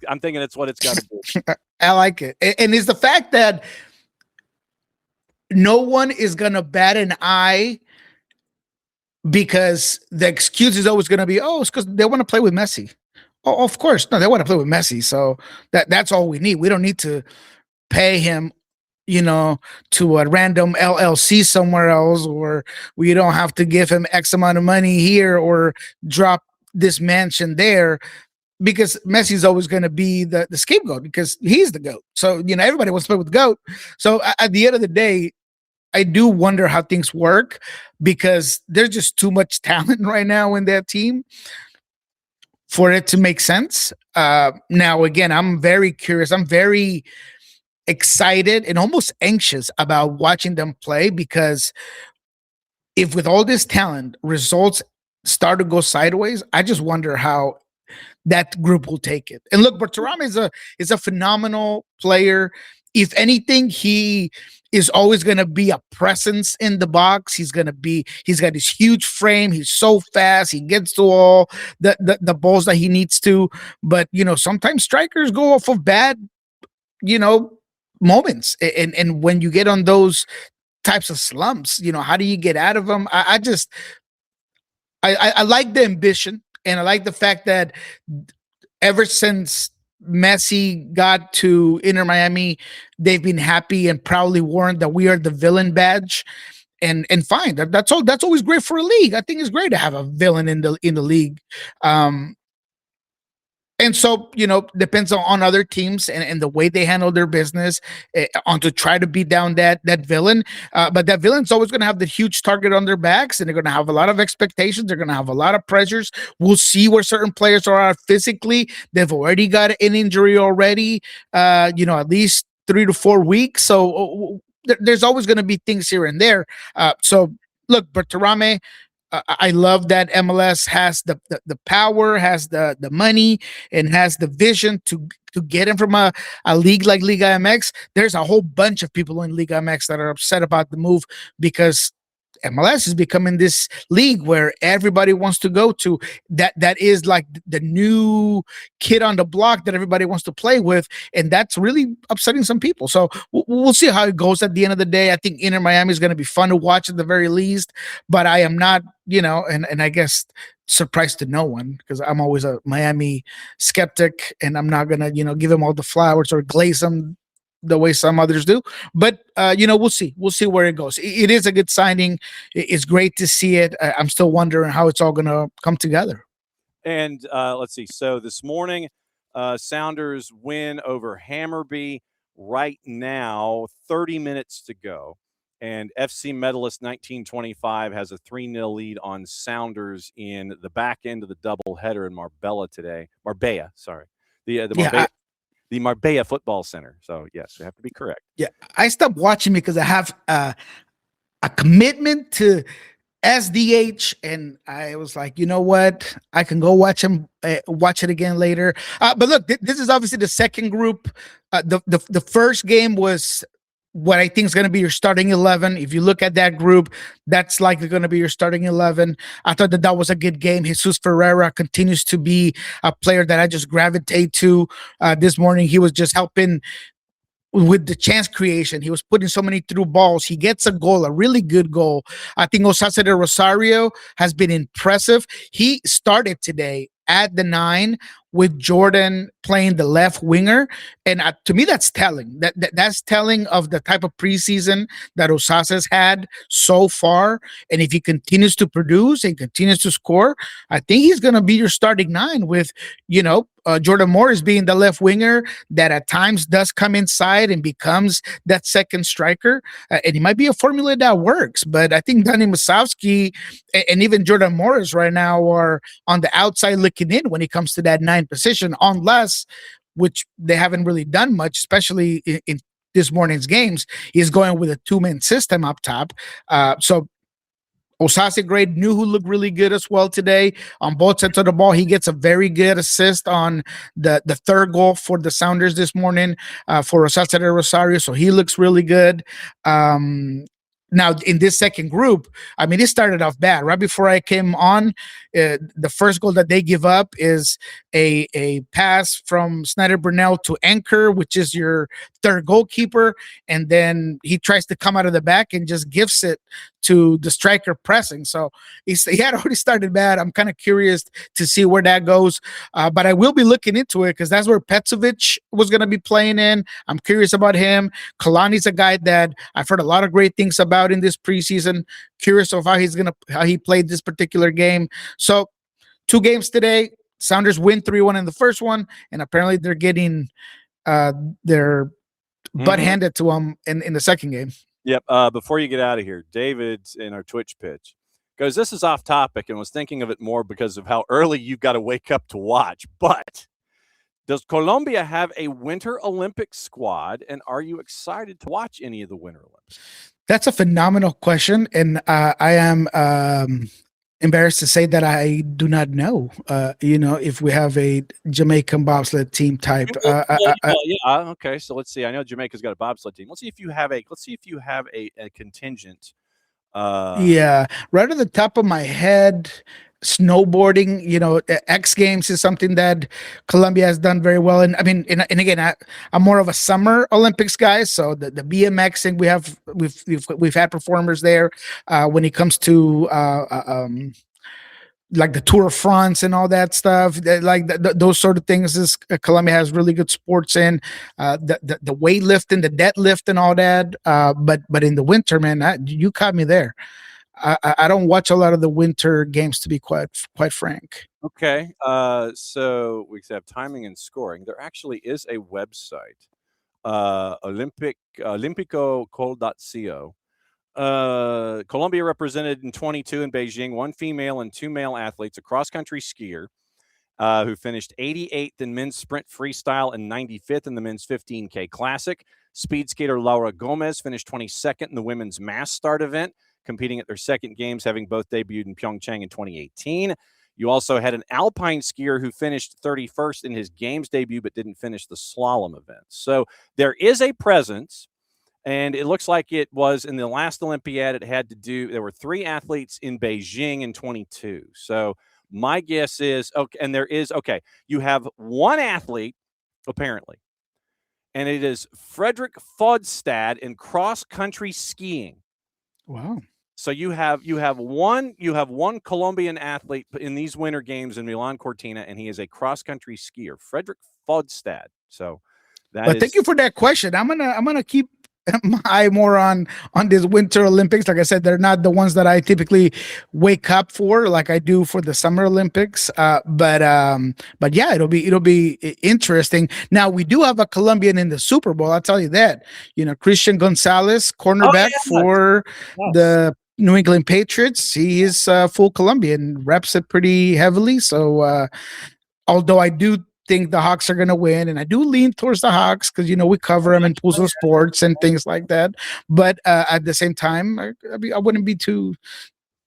I'm thinking it's what it's got to be. I like it, and it's the fact that no one is gonna bat an eye because the excuse is always gonna be, oh, it's because they want to play with Messi. Oh, of course, no, they want to play with Messi, so that's all we need. We don't need to pay him, to a random LLC somewhere else, or we don't have to give him X amount of money here or drop this mansion there, because Messi's always going to be the scapegoat because he's the GOAT. So, everybody wants to play with the GOAT. So at the end of the day, I do wonder how things work because there's just too much talent right now in that team for it to make sense. Now, again, I'm very curious. I'm very excited and almost anxious about watching them play, because if with all this talent results start to go sideways, I just wonder how that group will take it. And look, Berterame is a phenomenal player. If anything, he is always going to be a presence in the box. He's got this huge frame. He's so fast. He gets to all the balls that he needs to. But, sometimes strikers go off of bad, moments. And when you get on those types of slumps, how do you get out of them? I like the ambition, and I like the fact that ever since Messi got to Inter Miami, they've been happy and proudly worn that we are the villain badge. And fine, that's all. That's always great for a league. I think it's great to have a villain in the league. And so, depends on other teams and the way they handle their business on to try to beat down that villain. But that villain's always going to have the huge target on their backs, and they're going to have a lot of expectations. They're going to have a lot of pressures. We'll see where certain players are physically. They've already got an injury already, at least 3 to 4 weeks. So there's always going to be things here and there. So look, Berterame, I love that MLS has the power, has the money, and has the vision to get him from a league like Liga MX. There's a whole bunch of people in Liga MX that are upset about the move because MLS is becoming this league where everybody wants to go to. That is like the new kid on the block that everybody wants to play with, and that's really upsetting some people. So we'll see how it goes at the end of the day. I think Inter Miami is going to be fun to watch at the very least, but I am not, and I guess surprised to no one, because I'm always a Miami skeptic, and I'm not going to, give them all the flowers or glaze them the way some others do. But we'll see where it goes. It is a good signing. It's great to see it. I'm still wondering how it's all going to come together. And let's see. So this morning, Sounders win over Hammarby. Right now, 30 minutes to go, and FC medalist 1925 has a 3-0 lead on Sounders in the back end of the doubleheader in Marbella today. Marbella, sorry. The Marbella Football Center. So, yes, we have to be correct. Yeah, I stopped watching because I have a commitment to SDH, and I was like, you know what? I can go watch it again later. But look, this is obviously the second group. The first game was what I think is going to be your starting 11. If you look at that group, that's likely going to be your starting 11. I thought that was a good game. Jesus Ferreira continues to be a player that I just gravitate to. This morning, he was just helping with the chance creation. He was putting so many through balls. He gets a goal, a really good goal. I think Osasa de Rosario has been impressive. He started today at the 9 with Jordan playing the left winger. And to me, that's telling. That's telling of the type of preseason that Osasa's had so far. And if he continues to produce and continues to score, I think he's going to be your starting 9 with, Jordan Morris being the left winger that at times does come inside and becomes that second striker. And he might be a formula that works. But I think Danny Musowski and even Jordan Morris right now are on the outside looking in when it comes to that 9 position, unless, which they haven't really done much, especially in this morning's games, is going with a 2-man system up top. So Osasa great. Nuhu looked really good as well today on both sides of the ball. He gets a very good assist on the third goal for the Sounders this morning for Osasa de Rosario. So he looks really good. now in this second group, I mean, it started off bad. Right before I came on, the first goal that they give up is a pass from Snyder Burnell to Anchor, which is your third goalkeeper, and then he tries to come out of the back and just gives it to the striker pressing. So he had already started bad. I'm kind of curious to see where that goes, but I will be looking into it because that's where Petzovic was going to be playing in. I'm curious about him. Kalani's a guy that I've heard a lot of great things about in this preseason. Curious of how he played this particular game. So 2 games today. Sounders win 3-1 in the first one, and apparently they're getting their butt handed to them in the second game. Yep. Before you get out of here, David's in our Twitch pitch goes, this is off topic, and was thinking of it more because of how early you've got to wake up to watch. But does Colombia have a Winter Olympic squad, and are you excited to watch any of the Winter Olympics? That's a phenomenal question, and I am embarrassed to say that I do not know. If we have a Jamaican bobsled team type. Okay. So let's see. I know Jamaica's got a bobsled team. Let's see if you have a contingent. Right at the top of my head, snowboarding. X Games is something that Colombia has done very well. And I mean, and again, I'm more of a summer Olympics guy. So the BMX thing, we've had performers there. When it comes to like the Tour de France and all that stuff, those sort of things is Colombia has really good sports in the weightlifting, the deadlift and all that. But in the winter, man, you caught me there. I don't watch a lot of the winter games, to be quite frank. Okay. So we have timing and scoring. There actually is a website, Olympico.co. Colombia represented in 22 in Beijing, 1 female and 2 male athletes, a cross-country skier who finished 88th in men's sprint freestyle and 95th in the men's 15K classic. Speed skater Laura Gomez finished 22nd in the women's mass start event, competing at their second games, having both debuted in Pyeongchang in 2018. You also had an alpine skier who finished 31st in his games debut, but didn't finish the slalom event. So there is a presence. And it looks like it was in the last Olympiad. There were 3 athletes in Beijing in 22. So my guess is, you have 1 athlete, apparently, and it is Frederick Fodstad in cross-country skiing. Wow. So you have one Colombian athlete in these winter games in Milan Cortina, and he is a cross-country skier, Frederick Fodstad. So thank you for that question. I'm gonna keep my eye more on this Winter Olympics. Like I said, they're not the ones that I typically wake up for, like I do for the Summer Olympics. But yeah, it'll be interesting. Now we do have a Colombian in the Super Bowl. I'll tell you that. Christian Gonzalez, cornerback for the New England Patriots. He is full Colombian, reps it pretty heavily. So although I do think the Hawks are going to win, and I do lean towards the Hawks because we cover them in Pulso Sports and things like that. But at the same time, I wouldn't be too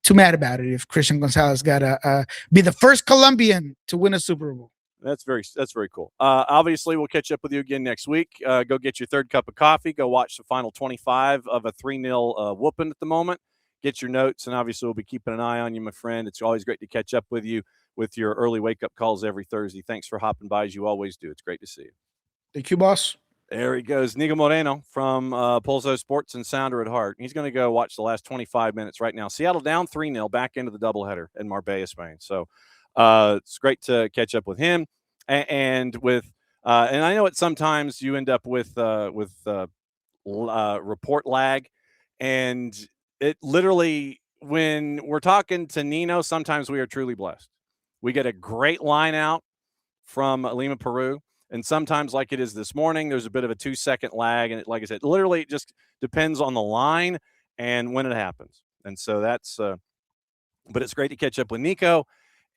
mad about it if Christian Gonzalez got to be the first Colombian to win a Super Bowl. That's very cool. Obviously, we'll catch up with you again next week. Go get your third cup of coffee. Go watch the final 25 of a 3-0 whooping at the moment. Get your notes, and obviously we'll be keeping an eye on you, my friend. It's always great to catch up with you with your early wake-up calls every Thursday. Thanks for hopping by, as you always do. It's great to see you. Thank you, boss. There he goes, Niko Moreno from Pulso Sports and Sounder at Heart. He's going to go watch the last 25 minutes right now. Seattle down 3-0, back into the doubleheader in Marbella, Spain. So it's great to catch up with him. And I know sometimes you end up with report lag, and it literally, when we're talking to Nino, sometimes we are truly blessed. We get a great line out from Lima, Peru. And sometimes, like it is this morning, there's a bit of a 2-second lag. And like I said, literally it just depends on the line and when it happens. And so that's but it's great to catch up with Niko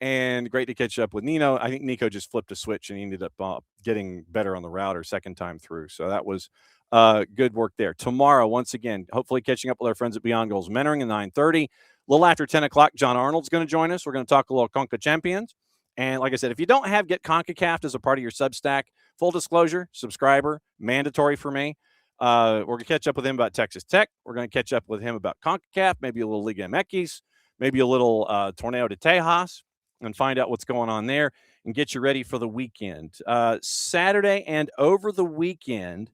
and great to catch up with Nino. I think Niko just flipped a switch and he ended up getting better on the router second time through. So that was good work there. Tomorrow, once again, hopefully catching up with our friends at Beyond Goals Mentoring at 9:30. A little after 10 o'clock, John Arnold's going to join us. We're going to talk a little CONCACAF Champions. And like I said, if you don't have Get CONCACAF as a part of your Substack, full disclosure, subscriber, mandatory for me. We're going to catch up with him about Texas Tech. We're going to catch up with him about CONCACAF, maybe a little Liga MX, maybe a little Torneo de Tejas, and find out what's going on there and get you ready for the weekend. Saturday and over the weekend,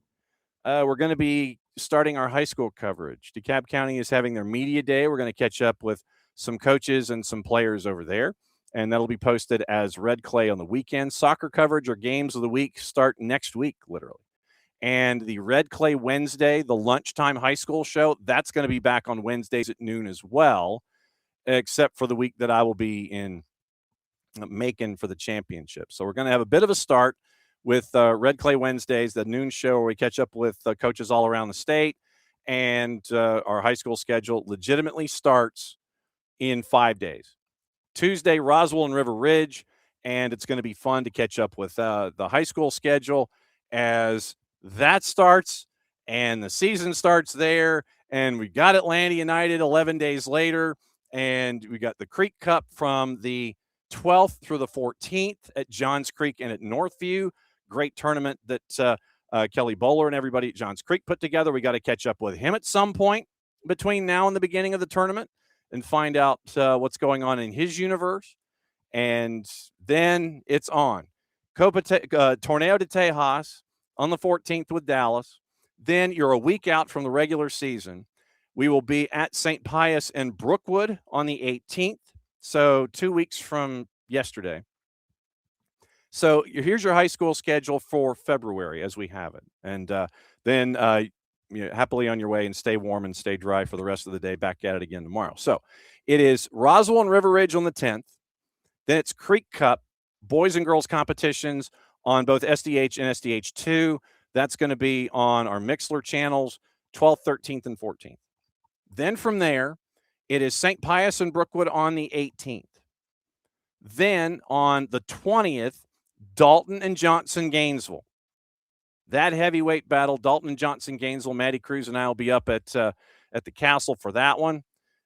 we're going to be starting our high school coverage. DeKalb County is having their media day. We're going to catch up with some coaches and some players over there, and that'll be posted as Red Clay on the weekend. Soccer coverage or games of the week start next week, literally. And the Red Clay Wednesday, the lunchtime high school show, that's going to be back on Wednesdays at noon as well, except for the week that I will be in Macon for the championship. So we're going to have a bit of a start with Red Clay Wednesdays, the noon show where we catch up with coaches all around the state. And our high school schedule legitimately starts in 5 days. Tuesday, Roswell and River Ridge. And it's going to be fun to catch up with the high school schedule as that starts and the season starts there. And we got Atlanta United 11 days later. And we got the Creek Cup from the 12th through the 14th at Johns Creek and at Northview. Great tournament that Kelly Bowler and everybody at Johns Creek put together. We got to catch up with him at some point between now and the beginning of the tournament and find out what's going on in his universe. And then it's on. Torneo de Tejas on the 14th with Dallas. Then you're a week out from the regular season. We will be at St. Pius and Brookwood on the 18th. So 2 weeks from yesterday. So here's your high school schedule for February as we have it. And then happily on your way and stay warm and stay dry for the rest of the day. Back at it again tomorrow. So it is Roswell and River Ridge on the 10th. Then it's Creek Cup, boys and girls competitions on both SDH and SDH2. That's going to be on our Mixler channels, 12th, 13th, and 14th. Then from there, it is St. Pius and Brookwood on the 18th. Then on the 20th, Dalton and Johnson Gainesville. That heavyweight battle, Dalton and Johnson Gainesville. Maddie Cruz and I will be up at the Castle for that one.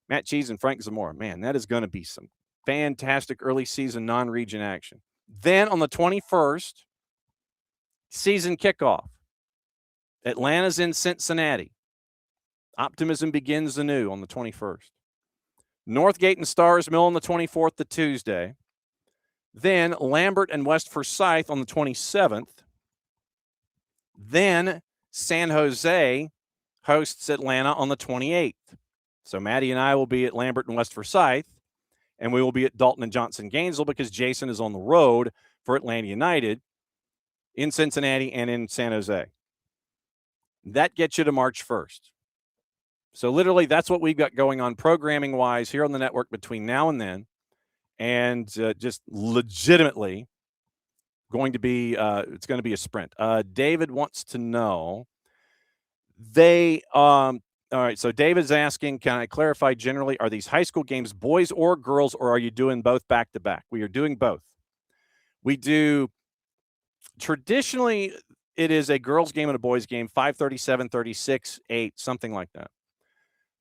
Matt Cheese and Frank Zamora. Man, that is going to be some fantastic early season non-region action. Then on the 21st, season kickoff. Atlanta's in Cincinnati. Optimism begins anew on the 21st. Northgate and Stars Mill on the 24th, the Tuesday. Then Lambert and West Forsyth on the 27th. Then San Jose hosts Atlanta on the 28th. So Maddie and I will be at Lambert and West Forsyth, and we will be at Dalton and Johnson Gainesville because Jason is on the road for Atlanta United in Cincinnati and in San Jose. That gets you to March 1st. So literally that's what we've got going on programming-wise here on the network between now and then. And just legitimately going to be it's going to be a sprint. David wants to know all right, so David's asking, can I clarify generally, are these high school games boys or girls, or are you doing both back to back? We are doing both. We do traditionally it is a girls game and a boys game, 5:30, 7:36, 8, something like that.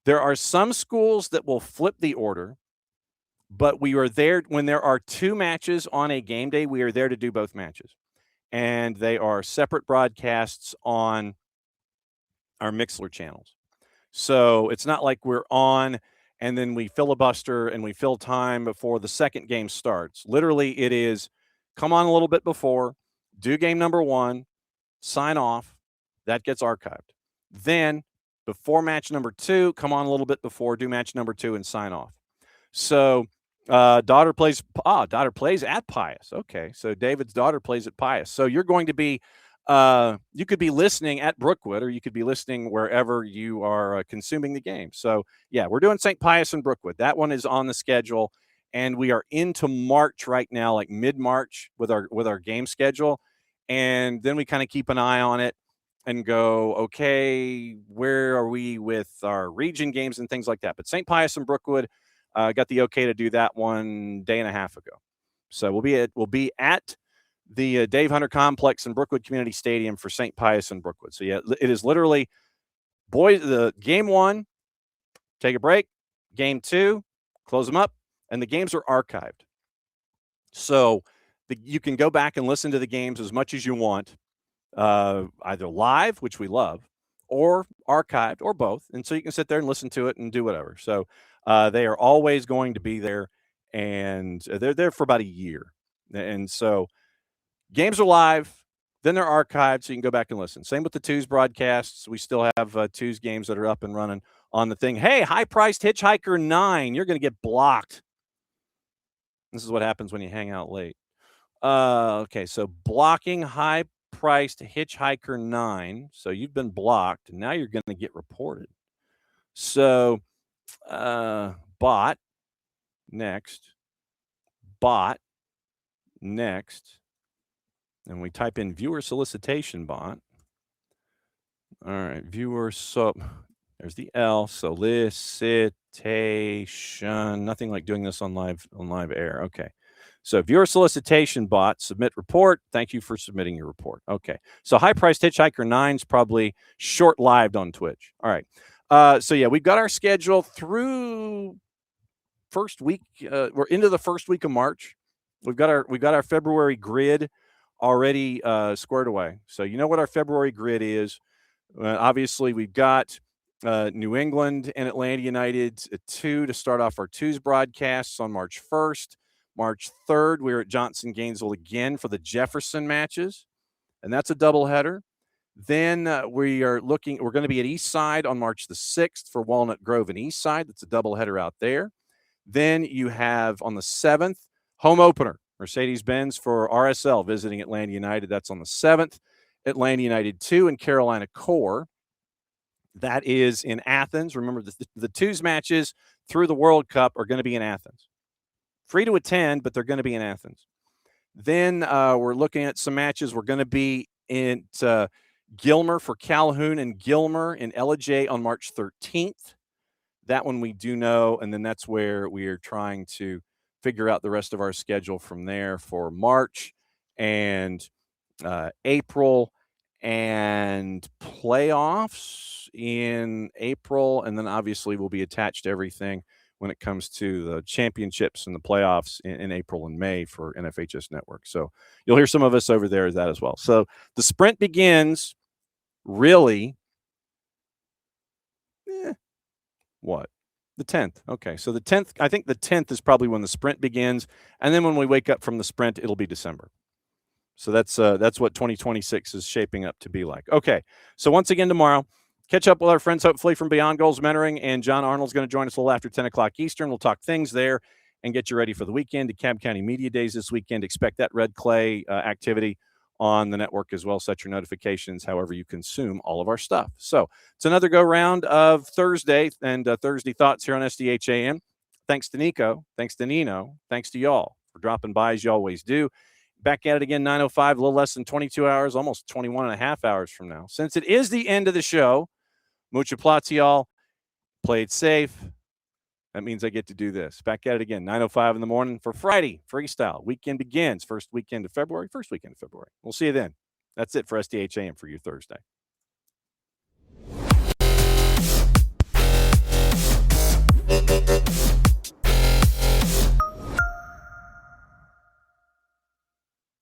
There are some schools that will flip the order. But we are there when there are two matches on a game day. We are there to do both matches. And they are separate broadcasts on our Mixler channels. So it's not like we're on and then we filibuster and we fill time before the second game starts. Literally, it is come on a little bit before, do game number one, sign off. That gets archived. Then before match number two, come on a little bit before, do match number two, and sign off. So daughter plays at Pius. Okay, so David's daughter plays at Pius. So you're going to be you could be listening at Brookwood, or you could be listening wherever you are consuming the game. So yeah, we're doing St. Pius and Brookwood. That one is on the schedule, and we are into March right now, like mid-March with our game schedule, and then we kind of keep an eye on it and go, okay, where are we with our region games and things like that. But St. Pius and Brookwood. Got the okay to do that one day and a half ago. So we'll be at the Dave Hunter Complex in Brookwood Community Stadium for St. Pius and Brookwood. So yeah, it is literally the game one, take a break, game two, close them up, and the games are archived. So you can go back and listen to the games as much as you want, either live, which we love, or archived or both. And so you can sit there and listen to it and do whatever. So they are always going to be there, and they're there for about a year. And so games are live, then they're archived, so you can go back and listen. Same with the Twos broadcasts. We still have Twos games that are up and running on the thing. Hey, high-priced Hitchhiker 9, you're going to get blocked. This is what happens when you hang out late. Okay, so blocking high-priced Hitchhiker 9. So you've been blocked, and now you're going to get reported. So bot, next. Bot, next. And we type in viewer solicitation bot. All right, viewer, so there's the L, solicitation. Nothing like doing this on live air. Okay. So viewer solicitation bot, submit report. Thank you for submitting your report. Okay. So high-priced Hitchhiker 9's probably short-lived on Twitch. All right. So yeah, we've got our schedule through first week. We're into the first week of March. We've got our February grid already squared away. So you know what our February grid is. Obviously, we've got New England and Atlanta United 2 to start off our Twos broadcasts on March 1st. March 3rd, we're at Johnson Gainesville again for the Jefferson matches, and that's a doubleheader. Then we're going to be at Eastside on March the 6th for Walnut Grove and Eastside. That's a doubleheader out there. Then you have on the 7th, home opener, Mercedes-Benz for RSL visiting Atlanta United. That's on the 7th. Atlanta United 2 and Carolina Core. That is in Athens. Remember, the Twos matches through the World Cup are going to be in Athens. Free to attend, but they're going to be in Athens. Then we're looking at some matches. We're going to be in Gilmer for Calhoun and Gilmer in LJ on March 13th. That one we do know, and then that's where we are trying to figure out the rest of our schedule from there for March and April and playoffs in April. And then obviously we'll be attached to everything when it comes to the championships and the playoffs in April and May for NFHS Network. So you'll hear some of us over there as that as well. So the sprint begins really, what? The 10th. Okay, so the 10th, I think the 10th is probably when the sprint begins. And then when we wake up from the sprint, it'll be December. So that's what 2026 is shaping up to be like. Okay, so once again tomorrow, catch up with our friends, hopefully, from Beyond Goals Mentoring, and John Arnold's going to join us a little after 10 o'clock Eastern. We'll talk things there and get you ready for the weekend. DeKalb County Media Days this weekend. Expect that Red Clay activity on the network as well. Set your notifications however you consume all of our stuff. So it's another go-round of Thursday and Thursday Thoughts here on SDH AM. Thanks to Nico. Thanks to Nino. Thanks to y'all for dropping by as you always do. Back at it again, 9:05, a little less than 22 hours, almost 21 and a half hours from now. Since it is the end of the show, mucha plats, y'all. Play it safe. That means I get to do this. Back at it again, 9:05 in the morning for Friday Freestyle. Weekend begins. First weekend of February. We'll see you then. That's it for SDH AM for you Thursday.